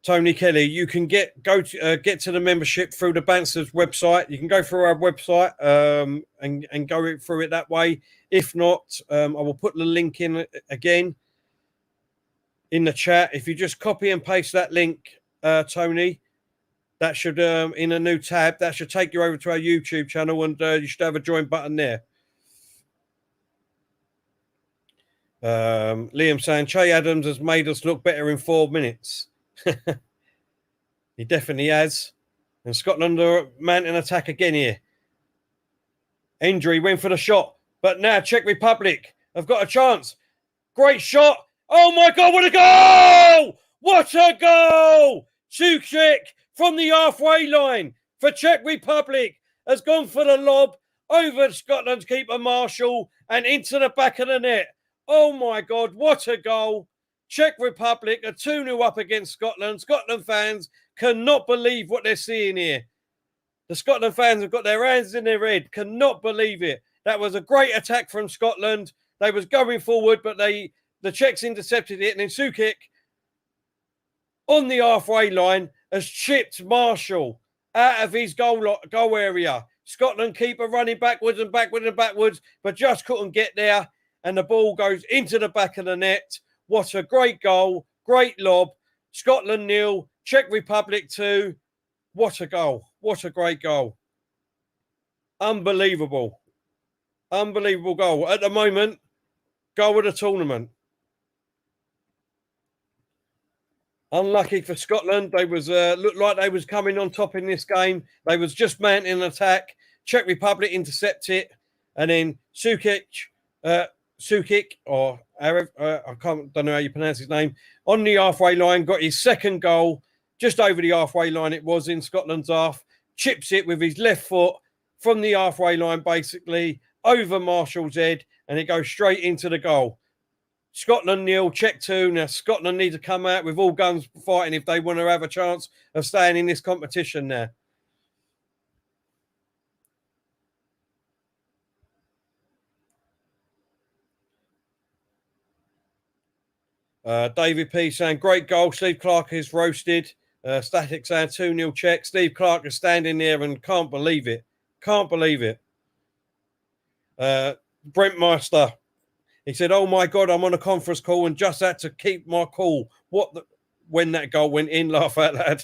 Tony Kelly, you can get to the membership through the Bansters website. You can go through our website and go through it that way. If not, I will put the link in again in the chat. If you just copy and paste that link, Tony, that should in a new tab that should take you over to our YouTube channel, and you should have a join button there. Liam saying Che Adams has made us look better in 4 minutes. He definitely has. And Scotland are mounting attack again here. Injury went for the shot, but now Czech Republic have got a chance. Great shot. Oh my God, what a goal! What a goal! Suchek from the halfway line for Czech Republic has gone for the lob over Scotland's keeper Marshall and into the back of the net. Oh my God, what a goal! Czech Republic are 2-0 up against Scotland. Scotland fans cannot believe what they're seeing here. The Scotland fans have got their hands in their head, cannot believe it. That was a great attack from Scotland. They was going forward, but the Czechs intercepted it, and then Suchek on the halfway line has chipped Marshall out of his goal area. Scotland keeper running backwards and backwards and backwards, but just couldn't get there, and the ball goes into the back of the net. What a great goal, great lob. Scotland 0, Czech Republic 2. What a goal. What a great goal. Unbelievable. Unbelievable goal. At the moment, goal of the tournament. Unlucky for Scotland. They was looked like they was coming on top in this game. They was just mounting an attack. Czech Republic intercept it. And then Suchek, or Arab, don't know how you pronounce his name, on the halfway line, got his second goal, just over the halfway line it was in Scotland's half, chips it with his left foot from the halfway line, basically, over Marshall's head, and it goes straight into the goal. Scotland 0, Czech 2. Now, Scotland need to come out with all guns fighting if they want to have a chance of staying in this competition now. David P saying, great goal. Steve Clark is roasted. Static saying 2-0 Czech. Steve Clark is standing there and can't believe it. Can't believe it. Brent Meister, he said, oh my God, I'm on a conference call and just had to keep my cool. When that goal went in, laugh out loud.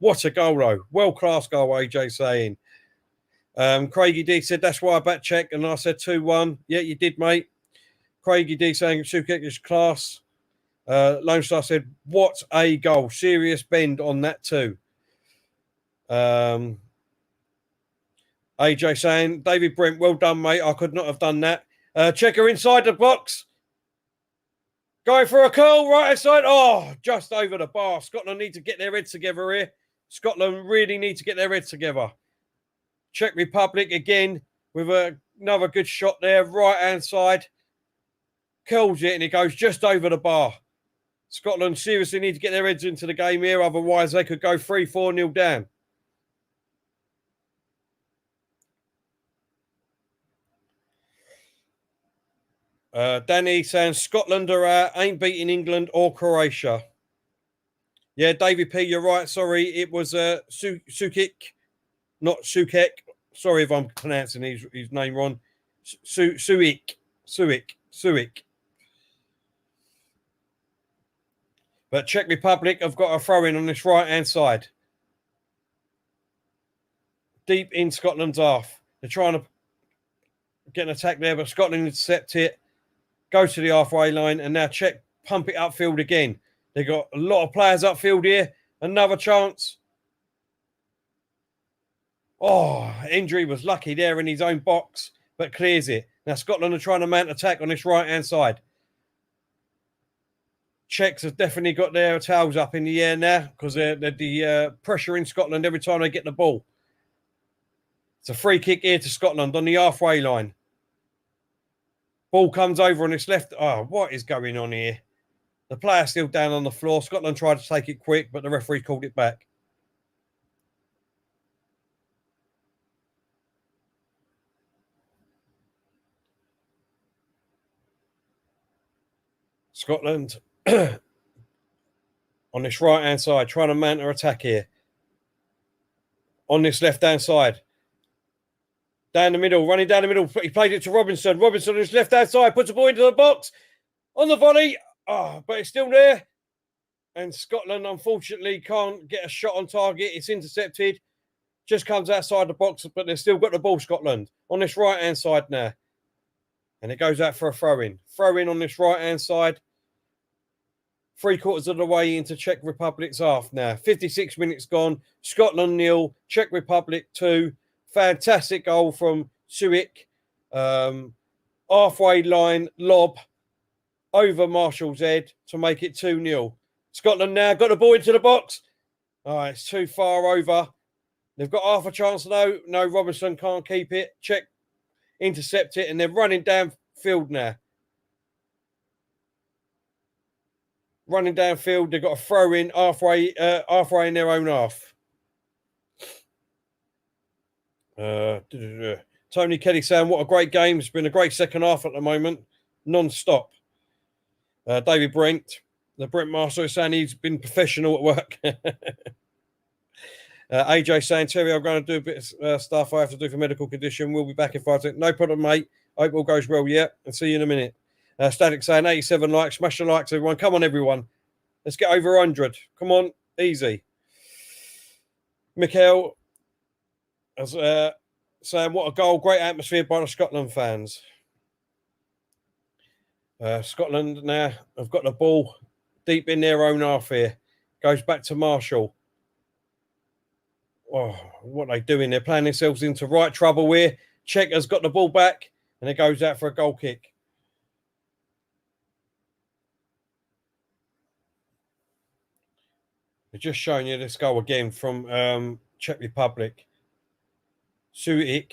What a goal, though. World-class goal, AJ saying. Craigie D said, that's why I backed Czech. And I said 2-1. Yeah, you did, mate. Craigie D saying, Sukek is class. Lone Star said, what a goal. Serious bend on that too. AJ saying, David Brent, well done, mate. I could not have done that. Checker inside the box. Going for a curl, right hand side. Oh, just over the bar. Scotland need to get their heads together here. Scotland really need to get their heads together. Czech Republic again with another good shot there. Right hand side. Curls it and it goes just over the bar. Scotland seriously need to get their heads into the game here. Otherwise, they could go 3-4-0 down. Danny saying Scotland are out, ain't beating England or Croatia. Yeah, David P, you're right. Sorry, it was Sukik, not Sukek. Sorry if I'm pronouncing his name wrong. Suik. But Czech Republic have got a throw in on this right-hand side. Deep in Scotland's half. They're trying to get an attack there, but Scotland intercept it. Go to the halfway line, and now Czech pump it upfield again. They've got a lot of players upfield here. Another chance. Oh, Indri was lucky there in his own box, but clears it. Now Scotland are trying to mount attack on this right-hand side. Czechs have definitely got their tails up in the air now because they're the pressure in Scotland every time they get the ball. It's a free kick here to Scotland on the halfway line. Ball comes over on its left. Oh, what is going on here? The player's still down on the floor. Scotland tried to take it quick, but the referee called it back. Scotland on this right-hand side, trying to mount their attack here. On this left-hand side. Down the middle, running down the middle. He played it to Robinson. Robinson on his left-hand side, puts the ball into the box. On the volley. Oh, but it's still there. And Scotland, unfortunately, can't get a shot on target. It's intercepted. Just comes outside the box, but they've still got the ball, Scotland. On this right-hand side now. And it goes out for a throw-in. Throw-in on this right-hand side. 3/4 of the way into Czech Republic's half now. 56 minutes gone. Scotland 0. Czech Republic 2. Fantastic goal from Suik. Halfway line lob over Marshall's head to make it 2-0. Scotland now got the ball into the box. All right, it's too far over. They've got half a chance though. No, Robinson can't keep it. Czech intercept it, and they're running downfield now. Running downfield, they've got a throw in halfway in their own half. Tony Kelly saying, what a great game. It's been a great second half at the moment. Non-stop. David Brent. The Brent Master is saying he's been professional at work. AJ saying, Terry, I'm going to do a bit of stuff I have to do for medical condition. We'll be back in 5 seconds. No problem, mate. Hope all goes well. Yeah, and see you in a minute. Static saying 87 likes. Smash the likes, everyone. Come on, everyone. Let's get over 100. Come on. Easy. Mikhail saying, what a goal. Great atmosphere by the Scotland fans. Scotland now have got the ball deep in their own half here. Goes back to Marshall. Oh, what are they doing? They're playing themselves into right trouble here. Czech has got the ball back, and it goes out for a goal kick. We're just showing you this goal again from Czech Republic. Suik,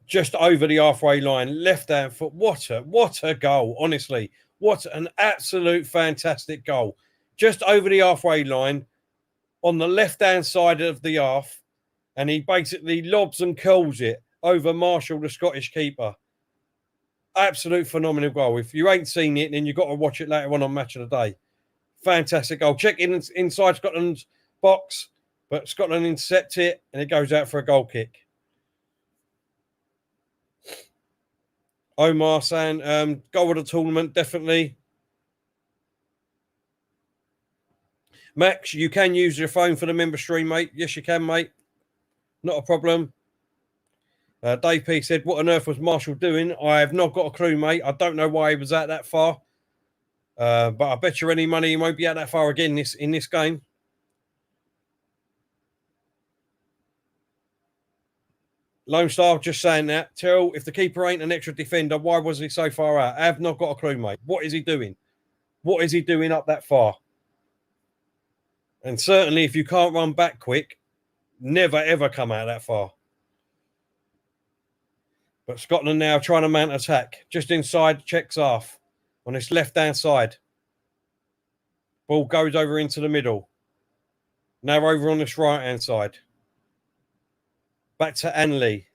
just over the halfway line, left-hand foot. What a goal, honestly. What an absolute fantastic goal. Just over the halfway line, on the left-hand side of the half, and he basically lobs and curls it over Marshall, the Scottish keeper. Absolute phenomenal goal. If you ain't seen it, then you've got to watch it later on Match of the Day. Fantastic goal. Check in inside Scotland's box, but Scotland intercept it and it goes out for a goal kick. Omar saying, goal of the tournament, definitely. Max, you can use your phone for the member stream, mate. Yes, you can, mate. Not a problem. Dave P said, what on earth was Marshall doing? I have not got a clue, mate. I don't know why he was out that far. But I bet you any money he won't be out that far again in this game. Lone Star just saying that. Terrell, if the keeper ain't an extra defender, why was he so far out? I have not got a clue, mate. What is he doing? What is he doing up that far? And certainly if you can't run back quick, never, ever come out that far. But Scotland now trying to mount attack. Just inside, checks off on this left-hand side. Ball goes over into the middle. Now over on this right-hand side. Back to Anley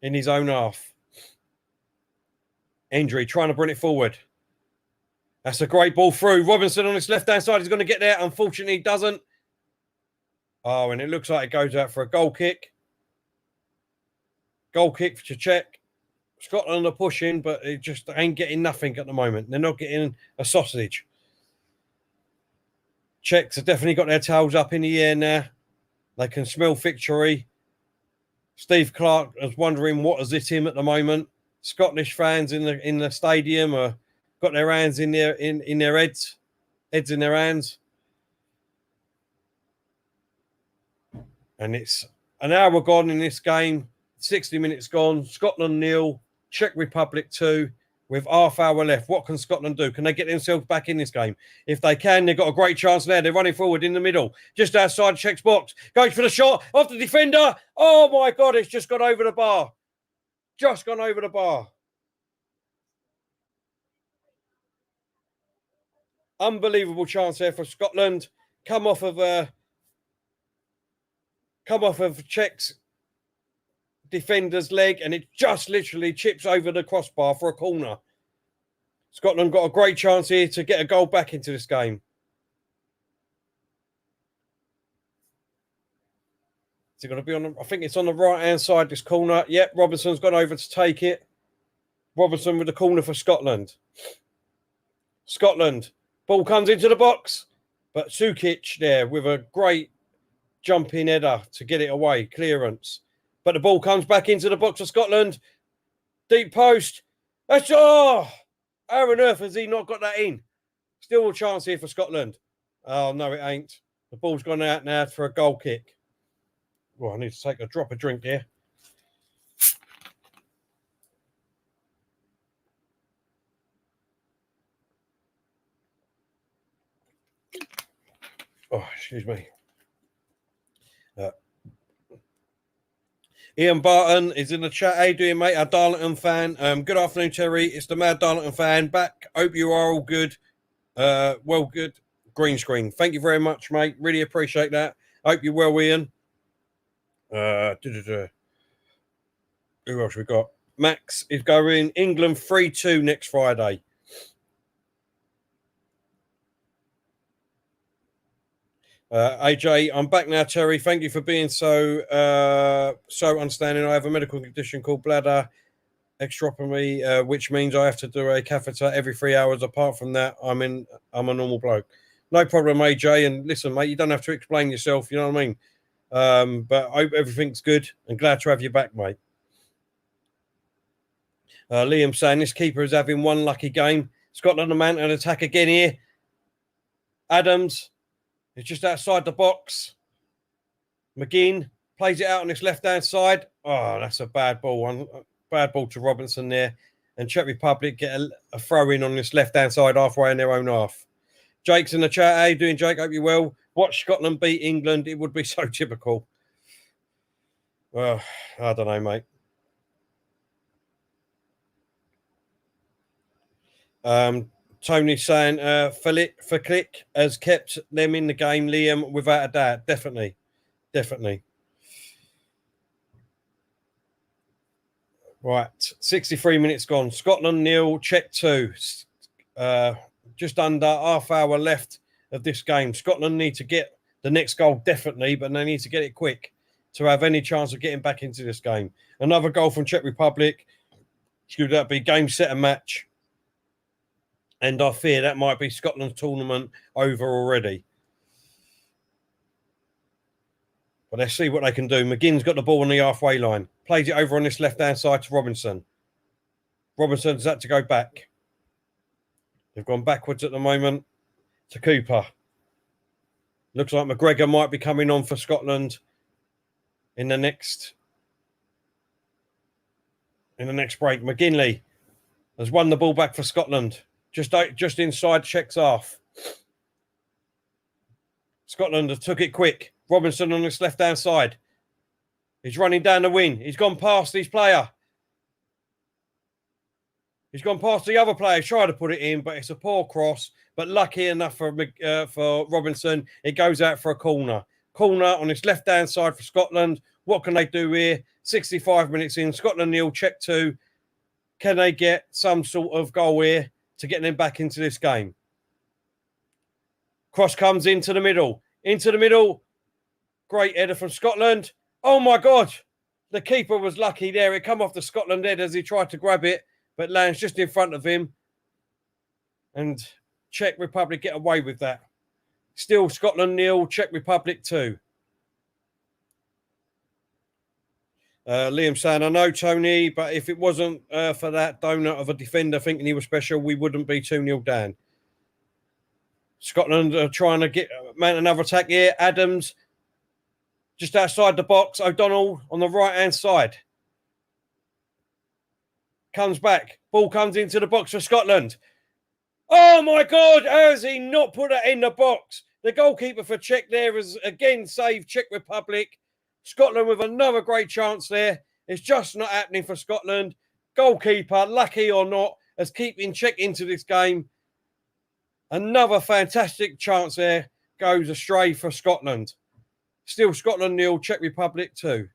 in his own half. Endry trying to bring it forward. That's a great ball through. Robinson on his left-hand side. He's going to get there. Unfortunately, he doesn't. Oh, and it looks like it goes out for a goal kick. Goal kick to Czech. Scotland are pushing, but it just ain't getting nothing at the moment. They're not getting a sausage. Czechs have definitely got their tails up in the air now. They can smell victory. Steve Clark is wondering what has hit him at the moment. Scottish fans in the stadium are got their hands in their heads in their hands. And it's an hour gone in this game. 60 minutes gone. Scotland 0, Czech Republic 2, with half hour left. What can Scotland do? Can they get themselves back in this game? If they can, they've got a great chance there. They're running forward in the middle, just outside Czech's box. Goes for the shot off the defender. Oh, my God, it's just gone over the bar. Just gone over the bar. Unbelievable chance there for Scotland. Come off of Czech's defender's leg, and it just literally chips over the crossbar for a corner. Scotland got a great chance here to get a goal back into this game. Is it going to be on? I think it's on the right-hand side, this corner. Yep, Robinson's gone over to take it. Robinson with the corner for Scotland. Scotland. Ball comes into the box, but Sukic there with a great jumping header to get it away. Clearance. But the ball comes back into the box of Scotland. Deep post. That's how on earth has he not got that in? Still a chance here for Scotland. Oh, no, it ain't. The ball's gone out now for a goal kick. Well, I need to take a drop of drink here. Oh, excuse me. Ian Barton is in the chat. How you doing, mate? Our Darlington fan. Good afternoon, Terry. It's the Mad Darlington fan back. Hope you are all good. Well, good. Green screen. Thank you very much, mate. Really appreciate that. Hope you're well, Ian. Who else we got? Max is going England 3-2 next Friday. AJ, I'm back now, Terry. Thank you for being so understanding. I have a medical condition called bladder extraostomy, which means I have to do a catheter every 3 hours. Apart from that, I'm a normal bloke. No problem, AJ. And listen, mate, you don't have to explain yourself. You know what I mean? But I hope everything's good and glad to have you back, mate. Liam saying this keeper is having one lucky game. Scotland a man and attack again here. Adams. It's just outside the box. McGinn plays it out on this left-hand side. Oh, that's a bad ball. Bad ball to Robinson there. And Czech Republic get a throw-in on this left-hand side halfway in their own half. Jake's in the chat. How you doing, Jake? Hope you're well. Watch Scotland beat England. It would be so typical. Well, I don't know, mate. Tony saying Flick has kept them in the game, Liam, without a doubt. Definitely. Right, 63 minutes gone. Scotland 0, Czech 2. Just under half hour left of this game. Scotland need to get the next goal definitely, but they need to get it quick to have any chance of getting back into this game. Another goal from Czech Republic. Should that be game, set, and match? And I fear that might be Scotland's tournament over already. But let's see what they can do. McGinn's got the ball on the halfway line. Plays it over on this left-hand side to Robinson. Robinson's had to go back. They've gone backwards at the moment to Cooper. Looks like McGregor might be coming on for Scotland in the next break. McGinley has won the ball back for Scotland. Just inside Czech's half. Scotland have took it quick. Robinson on this left-hand side. He's running down the wing. He's gone past his player. He's gone past the other player. Tried to put it in, but it's a poor cross. But lucky enough for Robinson, it goes out for a corner. Corner on this left-hand side for Scotland. What can they do here? 65 minutes in. Scotland 0, Czech 2. Can they get some sort of goal here to get them back into this game? Cross comes into the middle. Into the middle. Great header from Scotland. Oh, my God. The keeper was lucky there. It come off the Scotland head as he tried to grab it, but lands just in front of him. And Czech Republic get away with that. Still Scotland 0, Czech Republic 2. Liam saying, I know, Tony, but if it wasn't for that donut of a defender thinking he was special, we wouldn't be 2-0 down. Scotland are trying to mount another attack here. Adams just outside the box. O'Donnell on the right-hand side. Comes back. Ball comes into the box for Scotland. Oh, my God. How has he not put it in the box? The goalkeeper for Czech there has again saved Czech Republic. Scotland with another great chance there. It's just not happening for Scotland. Goalkeeper, lucky or not, has keeping Czech into this game. Another fantastic chance there goes astray for Scotland. Still Scotland 0, Czech Republic 2.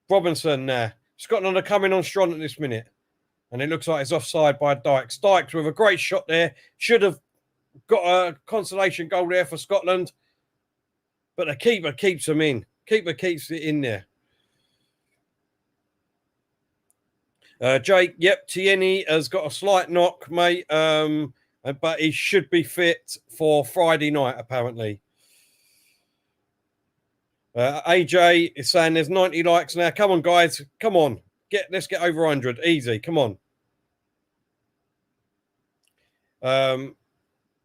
Robinson there. Scotland are coming on strong at this minute. And it looks like it's offside by Dykes. Dykes with a great shot there. Should have got a consolation goal there for Scotland. But the keeper keeps them in. Keeper keeps it in there. Jake, yep, Tierney has got a slight knock, mate. But he should be fit for Friday night, apparently. AJ is saying there's 90 likes now. Come on, guys. Come on. Let's get over 100. Easy. Come on.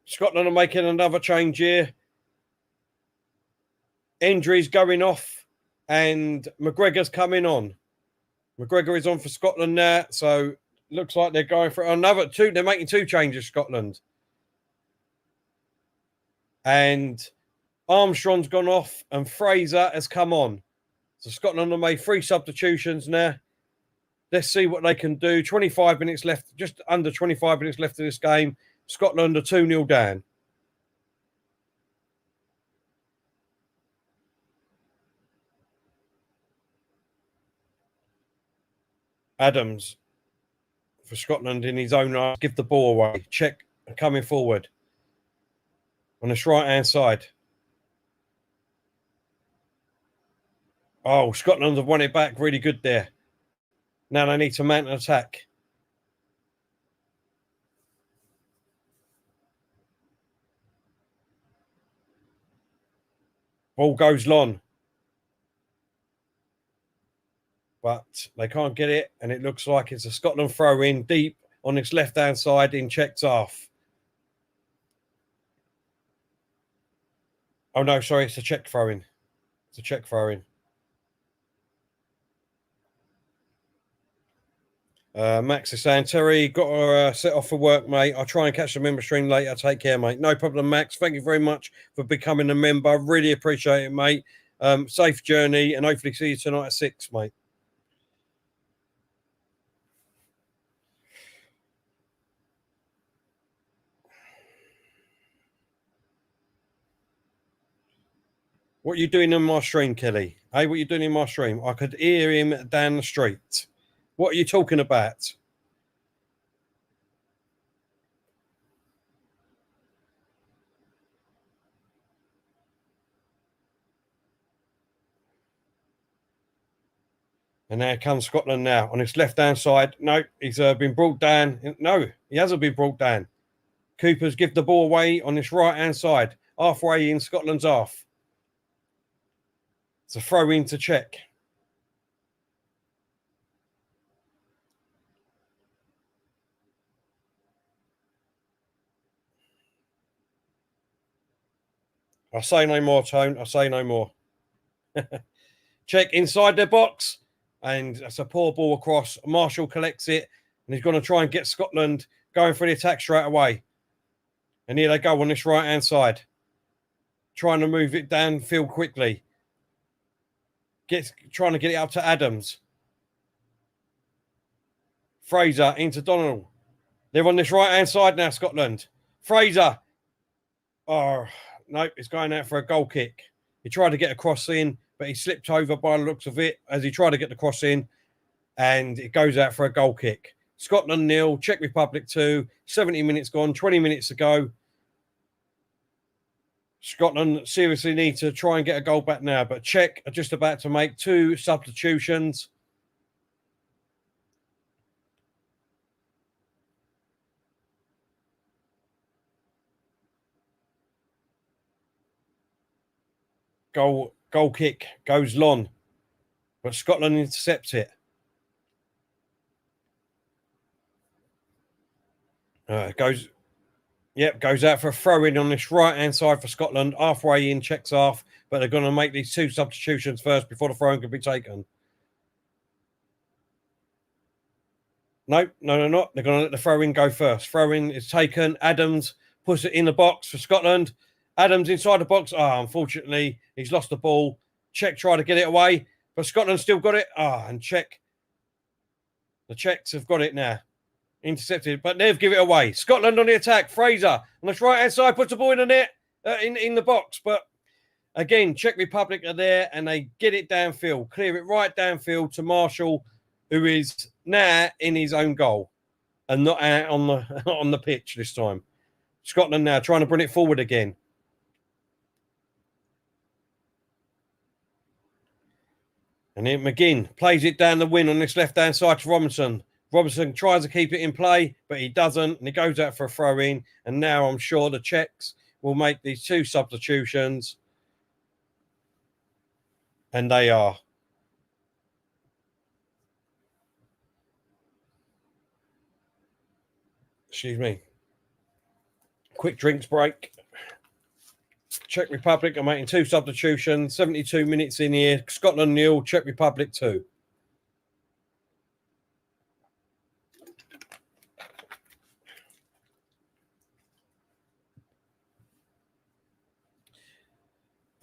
Scotland are making another change here. Endry's going off and McGregor's coming on. McGregor is on for Scotland now, so looks like they're going for another two. They're making two changes, Scotland. And Armstrong's gone off and Fraser has come on. So Scotland have made 3 substitutions now. Let's see what they can do. 25 minutes left, just under 25 minutes left of this game. Scotland are 2-0 down. Adams for Scotland in his own right. Give the ball away. Check coming forward on this right-hand side. Oh, Scotland have won it back. Really good there. Now they need to mount an attack. Ball goes long. But they can't get it, and it looks like it's a Scotland throw-in deep on its left-hand side in Czech's half. Oh, no, sorry, it's a Czech throw-in. It's a Czech throw-in. Max is saying, Terry, got to set off for work, mate. I'll try and catch the member stream later. Take care, mate. No problem, Max. Thank you very much for becoming a member. Really appreciate it, mate. Safe journey, and hopefully see you tonight at 6, mate. What are you doing on my stream, Kelly? Hey, what are you doing in my stream? I could hear him down the street. What are you talking about? And there comes Scotland now on his left-hand side. No, he's been brought down. No, he hasn't been brought down. Cooper's give the ball away on this right-hand side. Halfway in Scotland's half. It's a throw in to Czech. I say no more, Tone. I say no more. Czech inside their box. And that's a poor ball across. Marshall collects it. And he's going to try and get Scotland going for the attack straight away. And here they go on this right-hand side. Trying to move it downfield quickly. Trying to get it up to Adams. Fraser into Donald. They're on this right-hand side now, Scotland. Fraser. Oh, no, it's going out for a goal kick. He tried to get a cross in, but he slipped over by the looks of it as he tried to get the cross in, and it goes out for a goal kick. Scotland 0, Czech Republic 2, 70 minutes gone, 20 minutes to go. Scotland seriously need to try and get a goal back now, but Czech are just about to make 2 substitutions. Goal kick goes long, but Scotland intercepts it. Goes out for a throw-in on this right-hand side for Scotland, halfway in, Czech's half, but they're going to make these 2 substitutions first before the throw-in can be taken. No, they're not. They're going to let the throw-in go first. Throw-in is taken. Adams puts it in the box for Scotland. Adams inside the box. Unfortunately, he's lost the ball. Czech tried to get it away, but Scotland still got it. And the Czechs have got it now. Intercepted, but they've given it away. Scotland on the attack. Fraser on the right-hand side puts the ball in the net, in the box. But again, Czech Republic are there and they get it downfield, clear it right downfield to Marshall, who is now in his own goal and not out on the pitch this time. Scotland now trying to bring it forward again. And then McGinn plays it down the wing on this left-hand side to Robinson. Robinson tries to keep it in play, but he doesn't. And he goes out for a throw-in. And now I'm sure the Czechs will make these 2 substitutions. And they are. Excuse me. Quick drinks break. Czech Republic are making 2 substitutions. 72 minutes in here. Scotland 0, Czech Republic 2.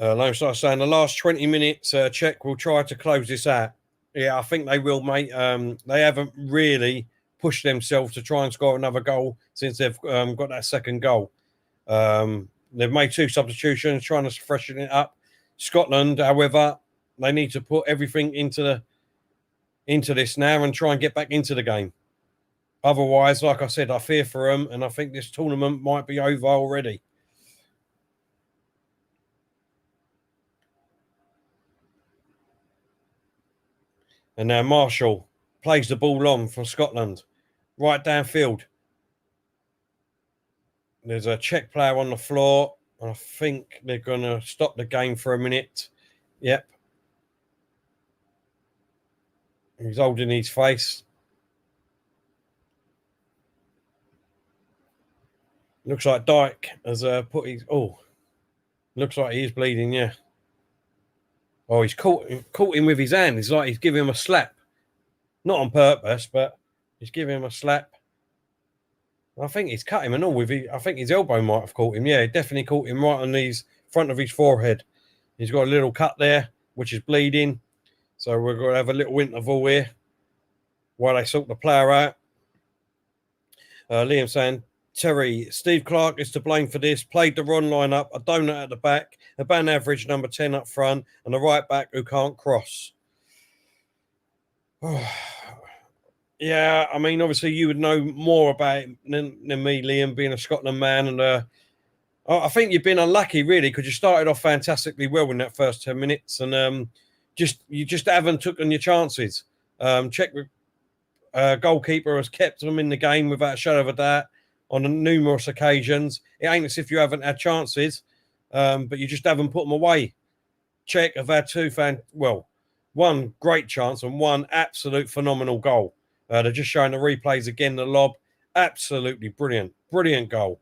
Like I was saying, the last 20 minutes, Czech will try to close this out. Yeah, I think they will, mate. They haven't really pushed themselves to try and score another goal since they've got that second goal. They've made 2 substitutions, trying to freshen it up. Scotland, however, they need to put everything into this now and try and get back into the game. Otherwise, like I said, I fear for them, and I think this tournament might be over already. And now Marshall plays the ball long for Scotland, right downfield. There's a Czech player on the floor. I think they're going to stop the game for a minute. Yep. He's holding his face. Looks like Dyke has put his... Oh, looks like he is bleeding, yeah. Oh, he's caught him with his hand. It's like he's giving him a slap. Not on purpose, but he's giving him a slap. I think he's cut him and all with I think his elbow might have caught him. Yeah, definitely caught him right on the front of his forehead. He's got a little cut there, which is bleeding. So we're going to have a little interval here while they sort the player out. Liam saying, Terry, Steve Clark is to blame for this. Played the wrong lineup, a donut at the back, a ban average number 10 up front, and a right back who can't cross. Yeah, I mean, obviously you would know more about it than me, Liam, being a Scotland man. And I think you've been unlucky, really, because you started off fantastically well in that first 10 minutes. And you just haven't taken your chances. Czech goalkeeper has kept them in the game without a shadow of a doubt on numerous occasions. It ain't as if you haven't had chances, but you just haven't put them away. Czech have had one great chance and one absolute phenomenal goal. They're just showing the replays again, the lob. Absolutely brilliant. Brilliant goal.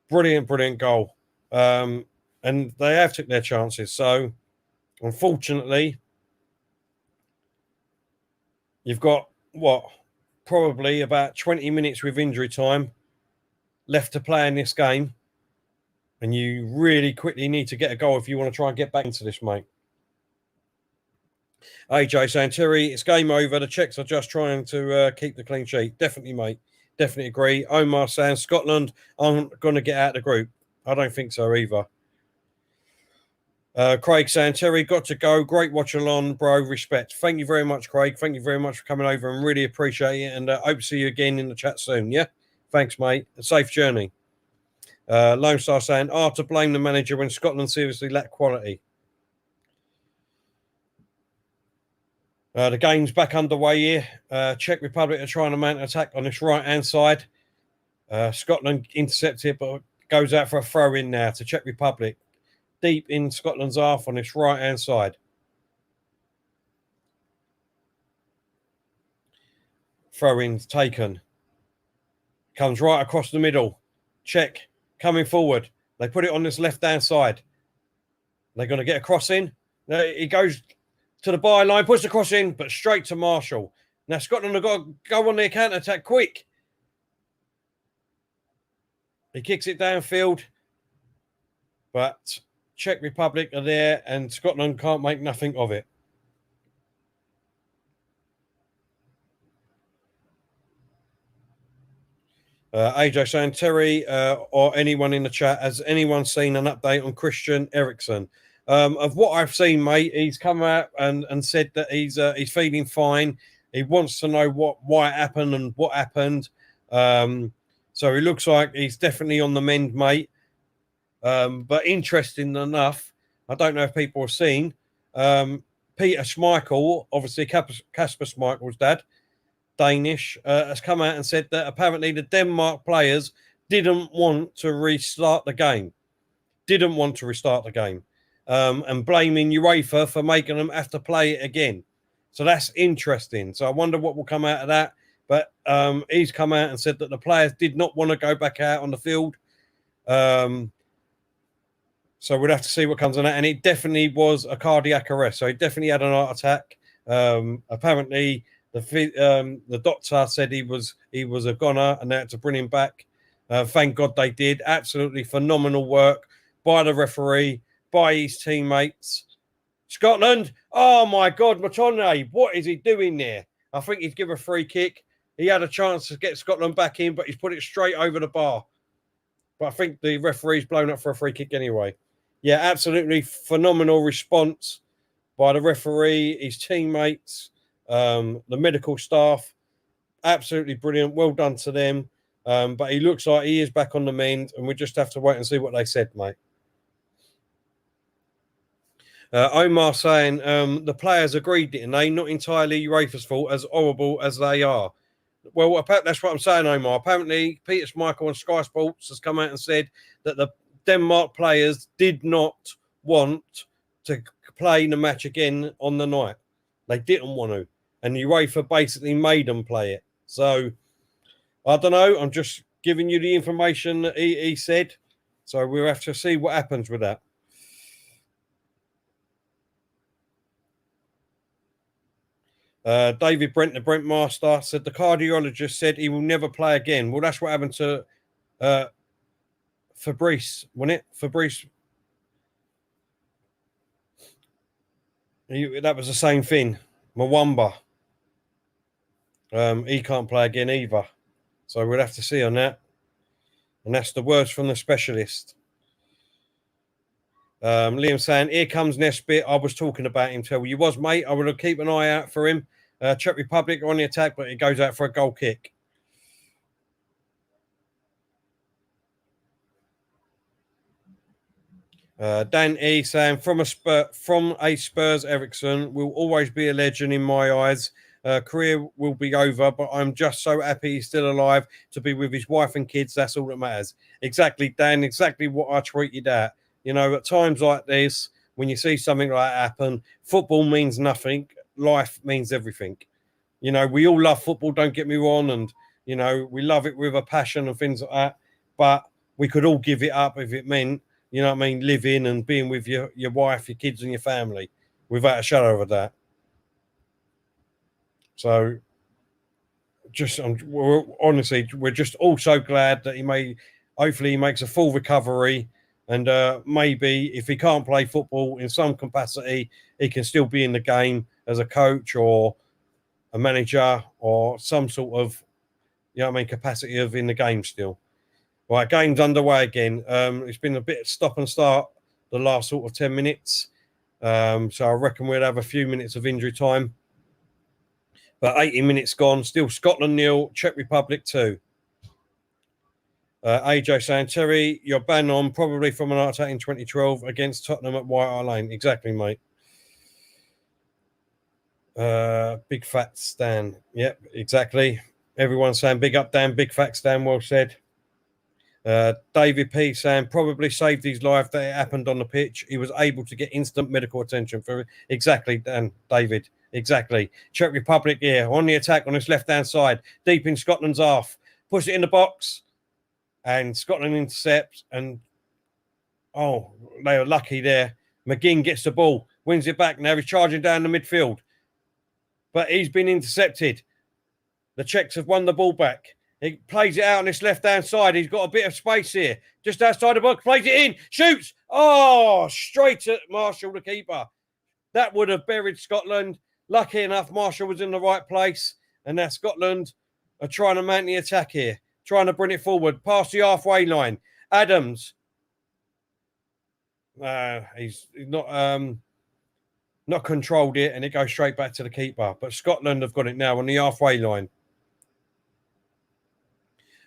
Brilliant goal. And they have took their chances. So, unfortunately, you've got, probably about 20 minutes with injury time left to play in this game. And you really quickly need to get a goal if you want to try and get back into this, mate. AJ saying, Terry, it's game over. The Czechs are just trying to keep the clean sheet. Definitely, mate. Definitely agree. Omar saying, Scotland aren't going to get out of the group. I don't think so either. Craig saying, Terry, got to go. Great watch along, bro. Respect. Thank you very much, Craig. Thank you very much for coming over and really appreciate it. And hope to see you again in the chat soon. Yeah? Thanks, mate. A safe journey. Lone Star saying, to blame the manager when Scotland seriously lack quality. The game's back underway here. Czech Republic are trying to mount an attack on this right-hand side. Scotland intercepted, but goes out for a throw-in now to Czech Republic. Deep in Scotland's half on this right-hand side. Throw-in's taken. Comes right across the middle. Czech coming forward. They put it on this left-hand side. They're going to get a cross in. He goes to the byline, puts the cross in, but straight to Marshall. Now Scotland have got to go on their counter-attack quick. He kicks it downfield, but Czech Republic are there and Scotland can't make nothing of it. AJ saying, Terry or anyone in the chat, has anyone seen an update on Christian Eriksen? Of what I've seen, mate, he's come out and said that he's feeling fine. He wants to know why it happened and what happened. So he looks like he's definitely on the mend, mate. But interesting enough, I don't know if people have seen, Peter Schmeichel, obviously Kasper Schmeichel's dad, Danish, has come out and said that apparently the Denmark players didn't want to restart the game. And blaming UEFA for making them have to play it again. So that's interesting. So I wonder what will come out of that. But he's come out and said that the players did not want to go back out on the field. So we'll have to see what comes on that. And it definitely was a cardiac arrest. So he definitely had an heart attack. Apparently, the doctor said he was a goner and they had to bring him back. Thank God they did. Absolutely phenomenal work by the referee, by his teammates. Scotland, oh my God, Matone, what is he doing there? I think he'd give a free kick. He had a chance to get Scotland back in, but he's put it straight over the bar. But I think the referee's blown up for a free kick anyway. Yeah, absolutely phenomenal response by the referee, his teammates, the medical staff. Absolutely brilliant. Well done to them. But he looks like he is back on the mend, and we just have to wait and see what they said, mate. Omar saying the players agreed, didn't they? Not entirely UEFA's fault, as horrible as they are. Well, that's what I'm saying, Omar. Apparently, Peter Schmeichel on Sky Sports has come out and said that the Denmark players did not want to play the match again on the night. They didn't want to. And UEFA basically made them play it. So, I don't know. I'm just giving you the information that he said. So, we'll have to see what happens with that. David Brent, the Brent Master, said the cardiologist said he will never play again. Well, that's what happened to Fabrice, wasn't it? Fabrice. That was the same thing. Mwamba. He can't play again either. So we'll have to see on that. And that's the words from the specialist. Liam saying, here comes Nesbitt. I was talking about him till you was, mate. I would have keep an eye out for him. Czech Republic on the attack, but it goes out for a goal kick. Dan E saying, from a Spurs Ericsson will always be a legend in my eyes. Career will be over, but I'm just so happy he's still alive to be with his wife and kids. That's all that matters. Exactly, Dan. Exactly what I tweeted at. You know, at times like this, when you see something like that happen, football means nothing. Life means everything. You know, we all love football, don't get me wrong. And, you know, we love it with a passion and things like that. But we could all give it up if it meant, you know what I mean, living and being with your wife, your kids and your family without a shadow of a doubt. So just honestly, we're just all so glad that hopefully he makes a full recovery. And maybe if he can't play football in some capacity, he can still be in the game as a coach or a manager or some sort of, you know what I mean, capacity of in the game still. Right, game's underway again. It's been a bit stop and start the last sort of 10 minutes. So I reckon we'll have a few minutes of injury time. But 80 minutes gone. Still Scotland 0, Czech Republic 2. AJ saying, Terry, you're bang on, probably from an attack in 2012 against Tottenham at White Hart Lane. Exactly, mate. Big fat Stan. Yep, exactly. Everyone's saying big up, Dan. Big fat Stan. Well said. David P saying probably saved his life that it happened on the pitch. He was able to get instant medical attention for it. Exactly, Dan. David. Exactly. Czech Republic here on the attack on his left-hand side, deep in Scotland's half. Push it in the box, and Scotland intercepts. And oh, they were lucky there. McGinn gets the ball, wins it back. Now he's charging down the midfield, but he's been intercepted. The Czechs have won the ball back. He plays it out on his left-hand side. He's got a bit of space here, just outside the box. Plays it in, shoots. Oh, straight at Marshall, the keeper. That would have buried Scotland. Lucky enough, Marshall was in the right place. And now Scotland are trying to mount the attack here, trying to bring it forward, past the halfway line. Adams. He's not controlled it, and it goes straight back to the keeper. But Scotland have got it now on the halfway line.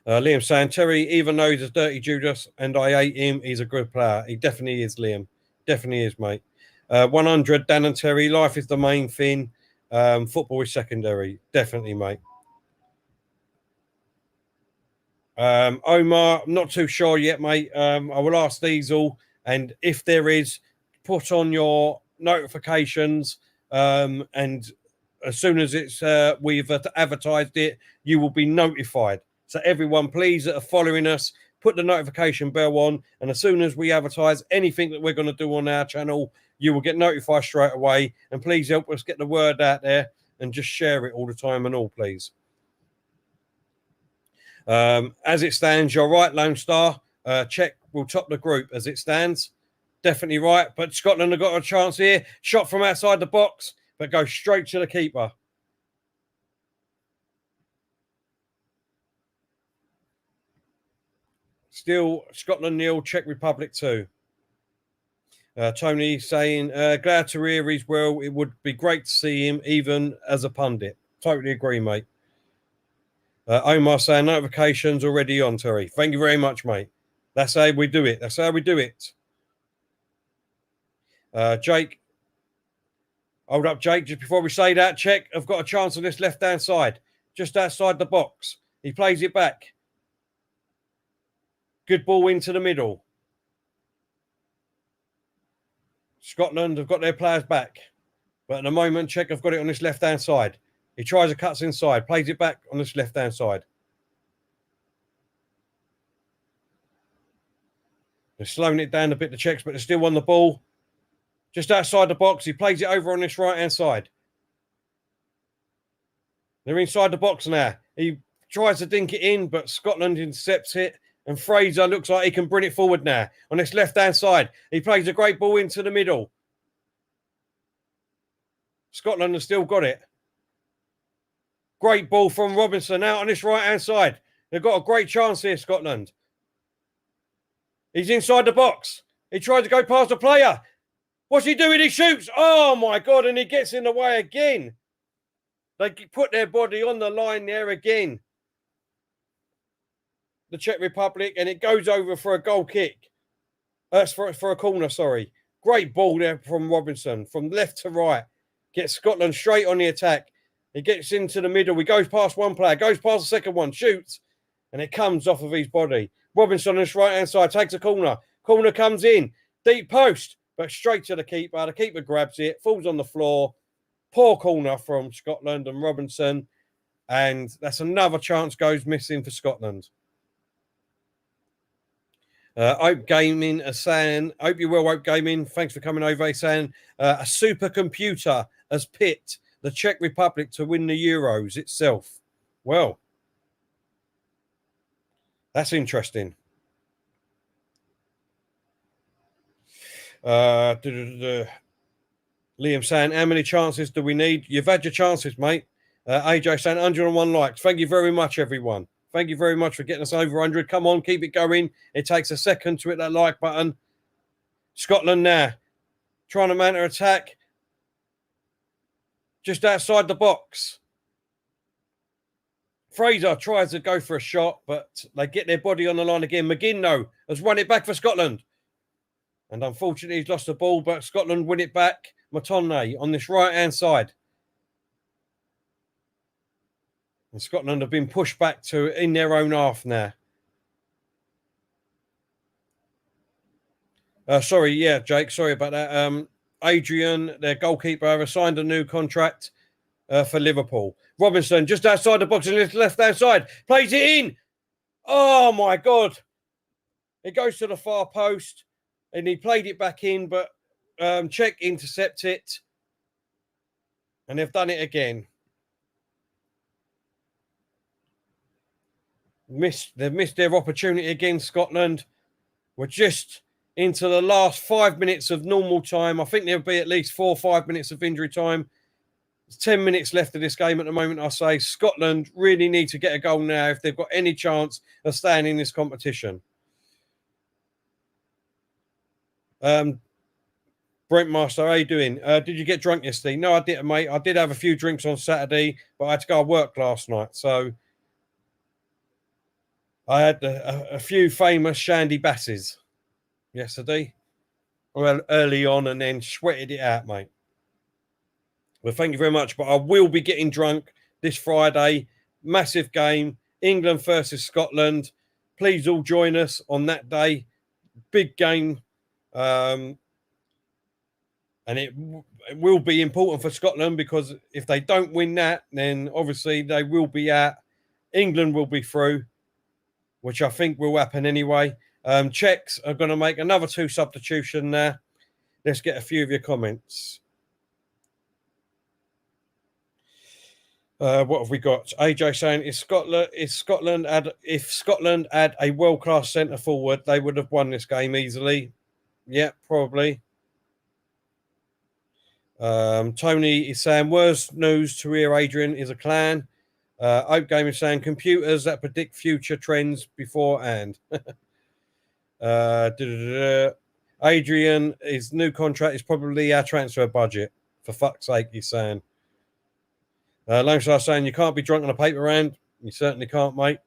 Liam saying, Terry, even though he's a dirty Judas and I hate him, he's a good player. He definitely is, Liam. Definitely is, mate. 100, Dan and Terry, life is the main thing. Football is secondary. Definitely, mate. Omar, I'm not too sure yet, mate. I will ask Diesel, and if there is, put on your notifications, and as soon as it's we've advertised it, you will be notified. So everyone, please, that are following us, put the notification bell on, and as soon as we advertise anything that we're going to do on our channel, you will get notified straight away. And please help us get the word out there and just share it all the time and all, please. As it stands, you're right, Lone Star. Czech will top the group as it stands. Definitely right. But Scotland have got a chance here. Shot from outside the box, but goes straight to the keeper. Still Scotland 0, Czech Republic 2. Tony saying, glad to hear he's well. It would be great to see him even as a pundit. Totally agree, mate. Omar saying, notifications already on, Terry. Thank you very much, mate. That's how we do it. That's how we do it. Jake. Hold up, Jake. Just before we say that, Czech have got a chance on this left-hand side, just outside the box. He plays it back. Good ball into the middle. Scotland have got their players back. But at the moment, Czech have got it on this left-hand side. He tries a cuts inside, plays it back on this left-hand side. They're slowing it down a bit, the Czechs, but they're still on the ball. Just outside the box, he plays it over on this right-hand side. They're inside the box now. He tries to dink it in, but Scotland intercepts it. And Fraser looks like he can bring it forward now on this left-hand side. He plays a great ball into the middle. Scotland has still got it. Great ball from Robinson out on this right-hand side. They've got a great chance here, Scotland. He's inside the box. He tried to go past the player. What's he doing? He shoots. Oh, my God. And he gets in the way again. They put their body on the line there again. The Czech Republic. And it goes over for a goal kick. That's for a corner, sorry. Great ball there from Robinson. From left to right. Gets Scotland straight on the attack. He gets into the middle. He goes past one player. Goes past the second one. Shoots. And it comes off of his body. Robinson on his right-hand side takes a corner. Corner comes in. Deep post. But straight to the keeper. The keeper grabs it. Falls on the floor. Poor corner from Scotland and Robinson. And that's another chance goes missing for Scotland. Ope Gaming is saying, hope you're well, Ope Gaming. Thanks for coming over. He's saying, a supercomputer has picked the Czech Republic to win the Euros itself. Well, that's interesting. Liam saying, how many chances do we need? You've had your chances, mate. AJ saying, 101 likes. Thank you very much, everyone. Thank you very much for getting us over 100. Come on, keep it going. It takes a second to hit that like button. Scotland now. Trying to mount an attack. Just outside the box. Fraser tries to go for a shot, but they get their body on the line again. McGinn, though, has won it back for Scotland. And unfortunately, he's lost the ball, but Scotland win it back. Matonne on this right-hand side. And Scotland have been pushed back to in their own half now. Sorry, yeah, Jake, sorry about that. Adrian, their goalkeeper, has signed a new contract for Liverpool. Robinson, just outside the box on his left-hand side, plays it in. Oh, my God. It goes to the far post, and he played it back in, but Czech intercept it. And they've done it again. They've missed their opportunity against Scotland. We're just into the last 5 minutes of normal time. I think there'll be at least 4 or 5 minutes of injury time. There's 10 minutes left of this game at the moment, I say. Scotland really need to get a goal now if they've got any chance of staying in this competition. Brent Master, how you doing? Did you get drunk yesterday? No, I didn't, mate. I did have a few drinks on Saturday, but I had to go to work last night, so I had a few famous shandy basses yesterday, well, early on, and then sweated it out, mate. Well, thank you very much. But I will be getting drunk this Friday. Massive game, England versus Scotland. Please all join us on that day. Big game. And it will be important for Scotland because if they don't win that, then obviously they will be out. England will be through, which I think will happen anyway. Czechs are going to make another 2 substitution there. Let's get a few of your comments. What have we got? AJ saying, if Scotland had a world-class centre forward, they would have won this game easily. Yeah, probably. Tony is saying, worst news to hear, Adrian, is a clan. Ope Game is saying, computers that predict future trends beforehand. Adrian, his new contract is probably our transfer budget. For fuck's sake, he's saying. Longstar saying, you can't be drunk on a paper round. You certainly can't, mate.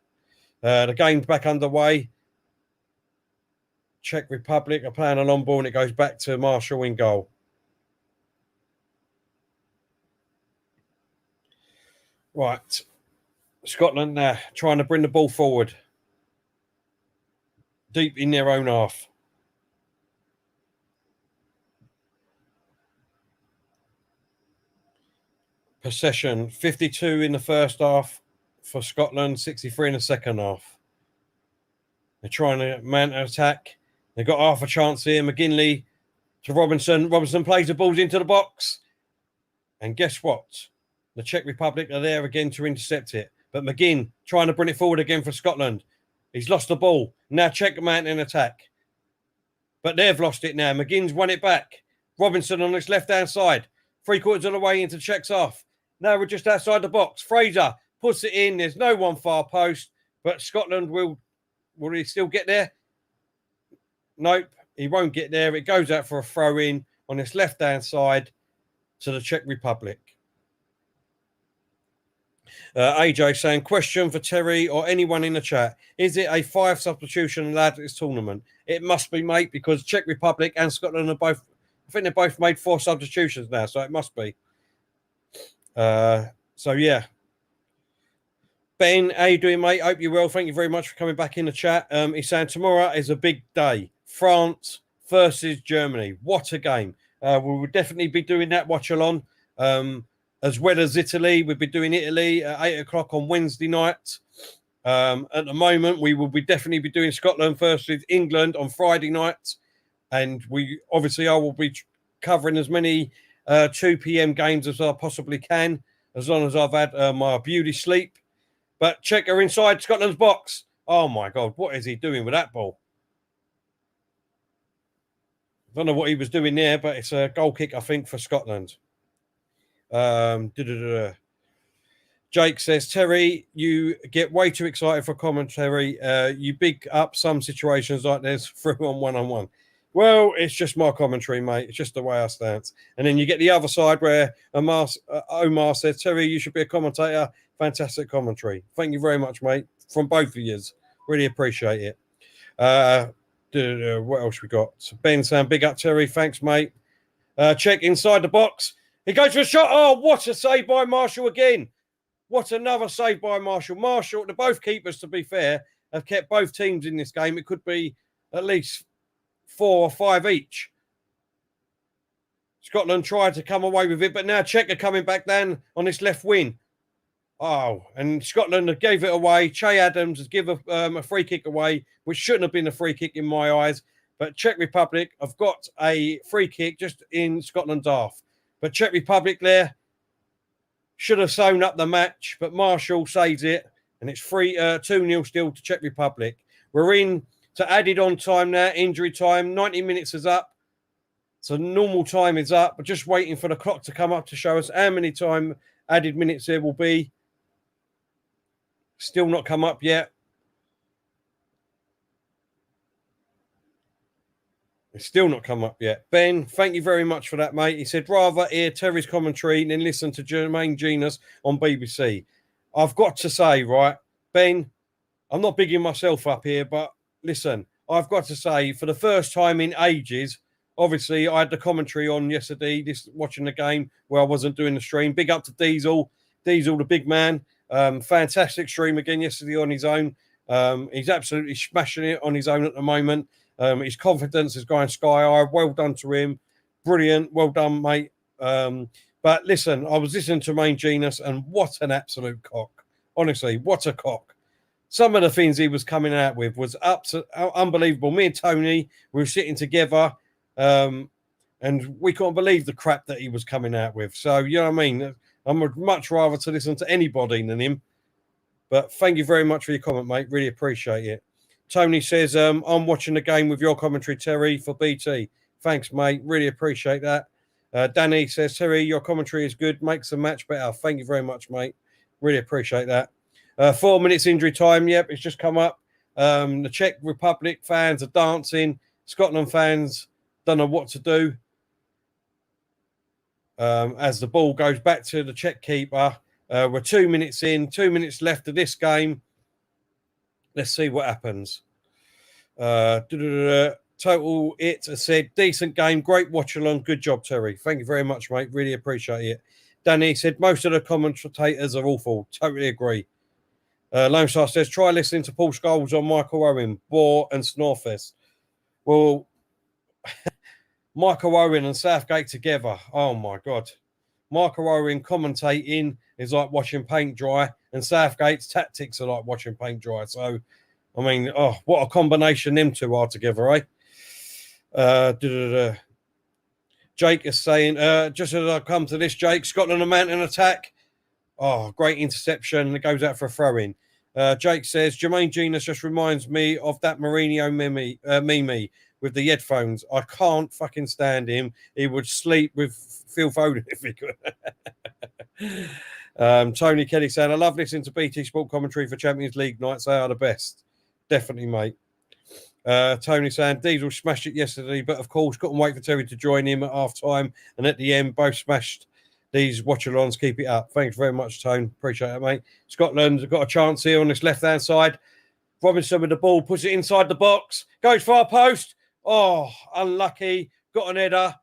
The game's back underway. Czech Republic are playing a long ball and it goes back to Marshall in goal. Right. Scotland now trying to bring the ball forward. Deep in their own half. Possession, 52 in the first half for Scotland, 63 in the second half. They're trying to mount an attack. They've got half a chance here. McGinley to Robinson. Robinson plays the balls into the box. And guess what? The Czech Republic are there again to intercept it. But McGinn trying to bring it forward again for Scotland. He's lost the ball. Now Czech mounting an attack. But they've lost it now. McGinn's won it back. Robinson on his left-hand side. 3/4 of the way into Czech's half. Now we're just outside the box. Fraser puts it in. There's no one far post. But Scotland will he still get there? Nope, he won't get there. It goes out for a throw-in on this left-hand side to the Czech Republic. AJ saying, question for Terry or anyone in the chat. Is it a 5 substitution allowed at this tournament? It must be, mate, because Czech Republic and Scotland are both, I think they've both made 4 substitutions now, so it must be. So, yeah. Ben, how you doing, mate? Hope you're well. Thank you very much for coming back in the chat. He's saying tomorrow is a big day. France versus Germany. What a game. We will definitely be doing that watch-along. As well as Italy. We'll be doing Italy at 8 o'clock on Wednesday night. At the moment, we will be definitely be doing Scotland versus England on Friday night. And I will be covering as many 2 p.m. games as I possibly can, as long as I've had my beauty sleep. But Czech are inside Scotland's box. Oh, my God. What is he doing with that ball? I don't know what he was doing there, but it's a goal kick, I think, for Scotland. Jake says, Terry, you get way too excited for commentary. You big up some situations like this through on one-on-one. Well, it's just my commentary, mate. It's just the way I stance. And then you get the other side where Omar says, Terry, you should be a commentator. Fantastic commentary. Thank you very much, mate, from both of you. Really appreciate it. What else we got? Ben saying, big up, Terry. Thanks, mate. Check inside the box. He goes for a shot. Oh, what a save by Marshall again. What another save by Marshall. Marshall, the both keepers, to be fair, have kept both teams in this game. It could be at least 4 or 5 each. Scotland tried to come away with it, but now Czech are coming back down on this left wing. Oh, and Scotland gave it away. Che Adams has given a free kick away, which shouldn't have been a free kick in my eyes. But Czech Republic have got a free kick just in Scotland's half. But Czech Republic there should have sewn up the match, but Marshall saves it, and it's 2-0 still to Czech Republic. We're in to added on time now, injury time. 90 minutes is up. So normal time is up. We're just waiting for the clock to come up to show us how many time added minutes there will be. Still not come up yet. It's still not come up yet. Ben, thank you very much for that, mate. He said, rather hear Terry's commentary than listen to Jermaine Genius on BBC. I've got to say, right, Ben, I'm not bigging myself up here, but listen, I've got to say, for the first time in ages, obviously, I had the commentary on yesterday, watching the game where I wasn't doing the stream. Big up to Diesel. Diesel, the big man. Fantastic stream again yesterday on his own. He's absolutely smashing it on his own at the moment. His confidence is going sky high. Well done to him. Brilliant. Well done, mate. But listen, I was listening to Main Genius, and what an absolute cock. Honestly, what a cock. Some of the things he was coming out with was unbelievable. Me and Tony, we were sitting together, and we couldn't believe the crap that he was coming out with. So, you know what I mean? I would much rather to listen to anybody than him. But thank you very much for your comment, mate. Really appreciate it. Tony says, I'm watching the game with your commentary, Terry, for BT. Thanks, mate. Really appreciate that. Danny says, Terry, your commentary is good. Makes the match better. Thank you very much, mate. Really appreciate that. 4 minutes injury time. Yep, it's just come up. The Czech Republic fans are dancing. Scotland fans don't know what to do. As the ball goes back to the Czech keeper. We're 2 minutes in. 2 minutes left of this game. Let's see what happens. Total it has said, decent game, great watch along. Good job, Terry. Thank you very much, mate. Really appreciate it. Danny said, most of the commentators are awful. Totally agree. Lone Star says, try listening to Paul Scholes on Michael Owen, Bore and Snorfest. Well, Michael Owen and Southgate together. Oh, my God. Michael Owen commentating is like watching paint dry, and Southgate's tactics are like watching paint dry. So, I mean, oh, what a combination them two are together, eh? Jake is saying, just as I come to this, Jake, Scotland a mountain attack. Oh, great interception. It goes out for a throw-in. Jake says, Jermaine Genius just reminds me of that Mourinho meme with the headphones. I can't fucking stand him. He would sleep with Phil Foden if he could. Tony Kelly saying, I love listening to BT Sport commentary for Champions League nights. They are the best. Definitely, mate. Tony saying Diesel smashed it yesterday, but of course couldn't wait for Terry to join him at half time, and at the end both smashed these watch-alongs. Keep it up. Thanks very much, Tone. Appreciate it, mate. Scotland's got a chance here on this left-hand side. Robinson with the ball, puts it inside the box, goes far post. Oh, unlucky. Got an header.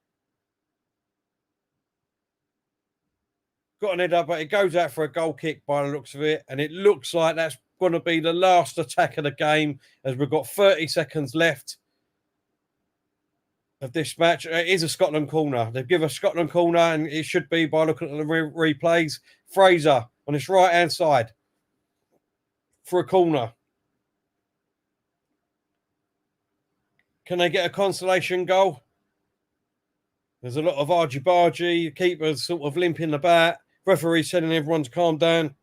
But it goes out for a goal kick by the looks of it. And it looks like that's going to be the last attack of the game as we've got 30 seconds left of this match. It is a Scotland corner. They've given a Scotland corner, and it should be, by looking at the replays, Fraser on his right-hand side for a corner. Can they get a consolation goal? There's a lot of argy-bargy. Keeper's sort of limping about. Referee's telling everyone to calm down.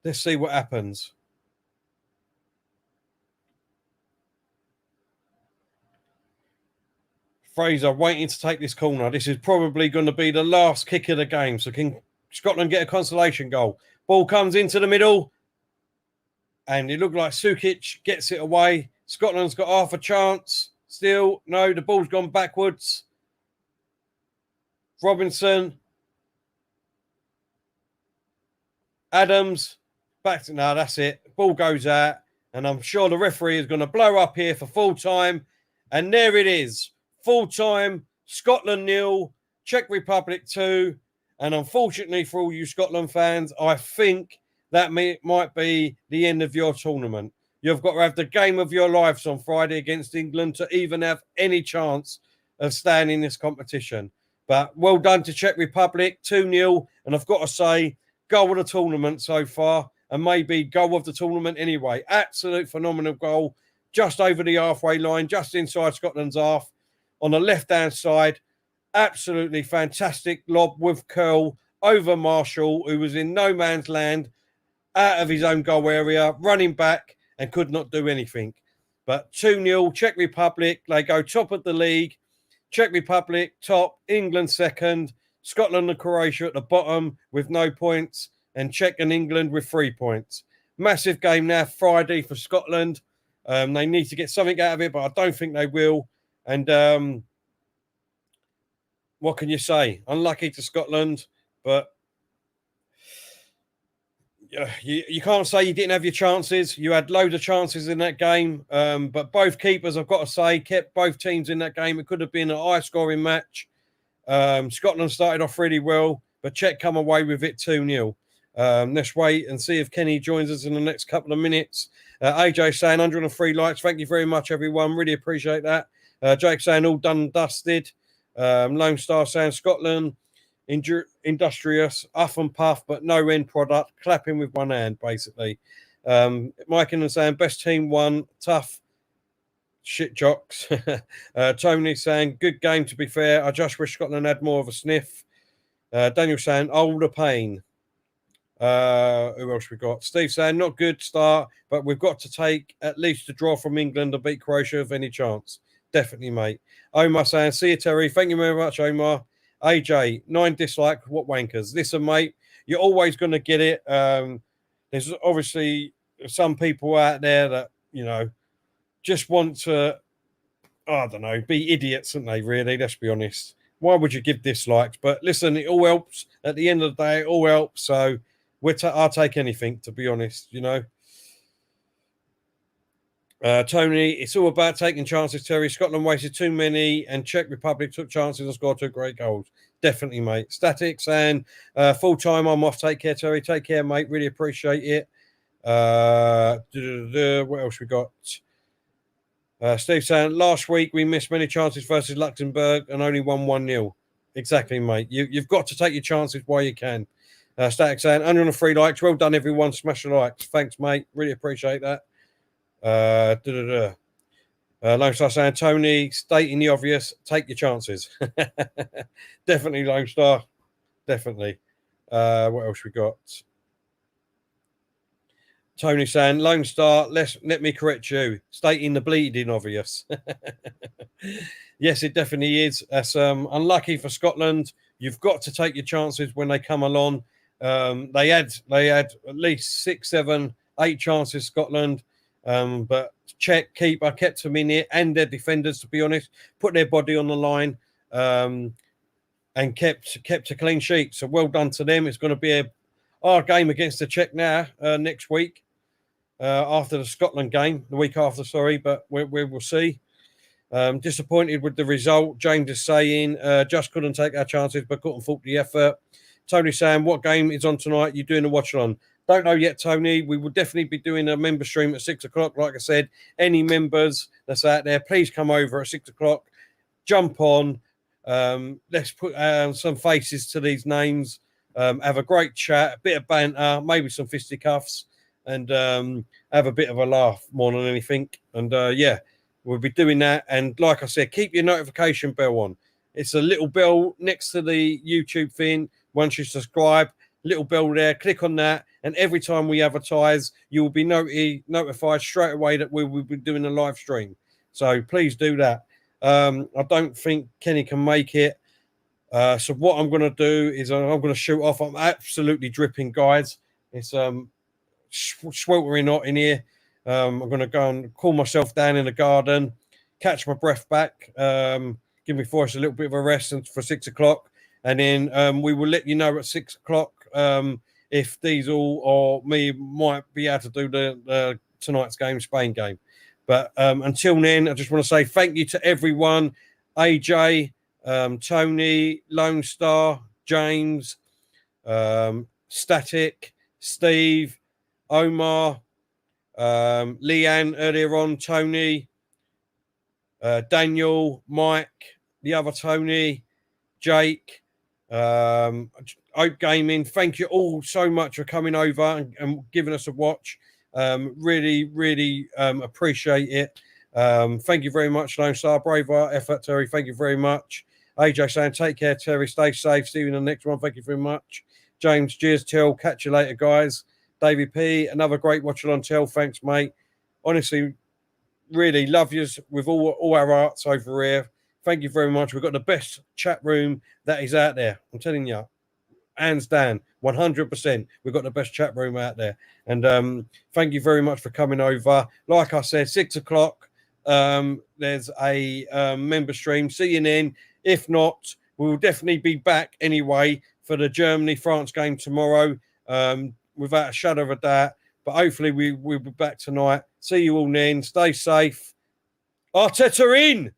Let's see what happens. Fraser waiting to take this corner. This is probably going to be the last kick of the game. So can Scotland get a consolation goal? Ball comes into the middle. And it looked like Sukic gets it away. Scotland's got half a chance. Still, no, the ball's gone backwards. Robinson. Adams. Back to, no, that's it. Ball goes out. And I'm sure the referee is going to blow up here for full time. And there it is. Full time. Scotland 0. Czech Republic 2. And unfortunately for all you Scotland fans, I think that might be the end of your tournament. You've got to have the game of your lives on Friday against England to even have any chance of staying in this competition. But well done to Czech Republic, 2-0. And I've got to say, goal of the tournament so far, and maybe goal of the tournament anyway. Absolute phenomenal goal, just over the halfway line, just inside Scotland's half, on the left-hand side. Absolutely fantastic lob with curl over Marshall, who was in no man's land, out of his own goal area, running back, and could not do anything. But 2-0, Czech Republic. They go top of the league. Czech Republic top, England second, Scotland and Croatia at the bottom with no points, and Czech and England with 3 points. Massive game now Friday for Scotland. They need to get something out of it, but I don't think they will. And what can you say? Unlucky to Scotland, but you can't say you didn't have your chances. You had loads of chances in that game, but both keepers, I've got to say, kept both teams in that game. It could have been a high-scoring match. Scotland started off really well, but Czech come away with it 2-0. Let's wait and see if Kenny joins us in the next couple of minutes. AJ saying 103 likes. Thank you very much, everyone. Really appreciate that. Jake saying all done and dusted. Lone Star saying Scotland industrious, huff and puff, but no end product, clapping with one hand, basically. Mike and saying best team won, tough shit jocks. Tony saying good game, to be fair. I just wish Scotland had more of a sniff. Daniel saying all the pain. Who else we got? Steve saying not good start, but we've got to take at least a draw from England to beat Croatia of any chance. Definitely, mate. Omar saying see you, Terry. Thank you very much, Omar. AJ, 9 dislike, what wankers. Listen, mate, you're always going to get it. There's obviously some people out there that, you know, just want to, I don't know, be idiots, aren't they, really? Let's be honest. Why would you give dislikes? But listen, it all helps. At the end of the day, it all helps. So I'll take anything, to be honest, you know. Tony, it's all about taking chances, Terry. Scotland wasted too many, and Czech Republic took chances and scored 2 great goals. Definitely, mate. Statics and full time. I'm off. Take care, Terry. Take care, mate. Really appreciate it. What else we got? Steve saying last week we missed many chances versus Luxembourg and only won 1-0. Exactly, mate. You've got to take your chances while you can. Static saying 103 likes. Well done, everyone. Smash the likes. Thanks, mate. Really appreciate that. Lone Star saying Tony stating the obvious, take your chances. Definitely, Lone Star, definitely. What else we got? Tony saying Lone Star, let me correct you, stating the bleeding obvious. Yes, it definitely is. That's unlucky for Scotland. You've got to take your chances when they come along. They had at least 6, 7, 8 chances, Scotland. But Czech keeper kept them in it, and their defenders, to be honest, put their body on the line, and kept a clean sheet. So well done to them. It's going to be our game against the Czech now next week, after the Scotland game, the week after, sorry, but we will see. Disappointed with the result. James is saying just couldn't take our chances, but couldn't fault the effort. Tony saying, what game is on tonight? You're doing a watch-along? Don't know yet, Tony. We will definitely be doing a member stream at 6 o'clock. Like I said, any members that's out there, please come over at 6 o'clock. Jump on. Let's put some faces to these names. Have a great chat, a bit of banter, maybe some fisticuffs, and have a bit of a laugh more than anything. And yeah, we'll be doing that. And like I said, keep your notification bell on. It's a little bell next to the YouTube thing. Once you subscribe, little bell there, click on that. And every time we advertise, you will be notified straight away that we will be doing a live stream. So please do that. I don't think Kenny can make it. So what I'm going to do is I'm going to shoot off. I'm absolutely dripping, guys. It's sweltering hot in here. I'm going to go and cool myself down in the garden, catch my breath back, give my voice a little bit of a rest for 6 o'clock. And then we will let you know at 6 o'clock if Diesel or me might be able to do the tonight's game, Spain game. But until then, I just want to say thank you to everyone. AJ, Tony, Lone Star, James, Static, Steve, Omar, Leanne earlier on, Tony, Daniel, Mike, the other Tony, Jake, Oak Gaming. Thank you all so much for coming over and giving us a watch. Really, really appreciate it. Thank you very much, Lone Star. Braveheart effort, Terry. Thank you very much. AJ saying, take care, Terry. Stay safe. See you in the next one. Thank you very much. James, cheers, Till. Catch you later, guys. Davey P, another great watch along, Till. Thanks, mate. Honestly, really love you with all our arts over here. Thank you very much. We've got the best chat room that is out there. I'm telling you, hands down, 100%. We've got the best chat room out there. And thank you very much for coming over. Like I said, 6 o'clock, there's a member stream. See you then. If not, we will definitely be back anyway for the Germany-France game tomorrow, without a shadow of a doubt. But hopefully we'll be back tonight. See you all then. Stay safe. Arteta in!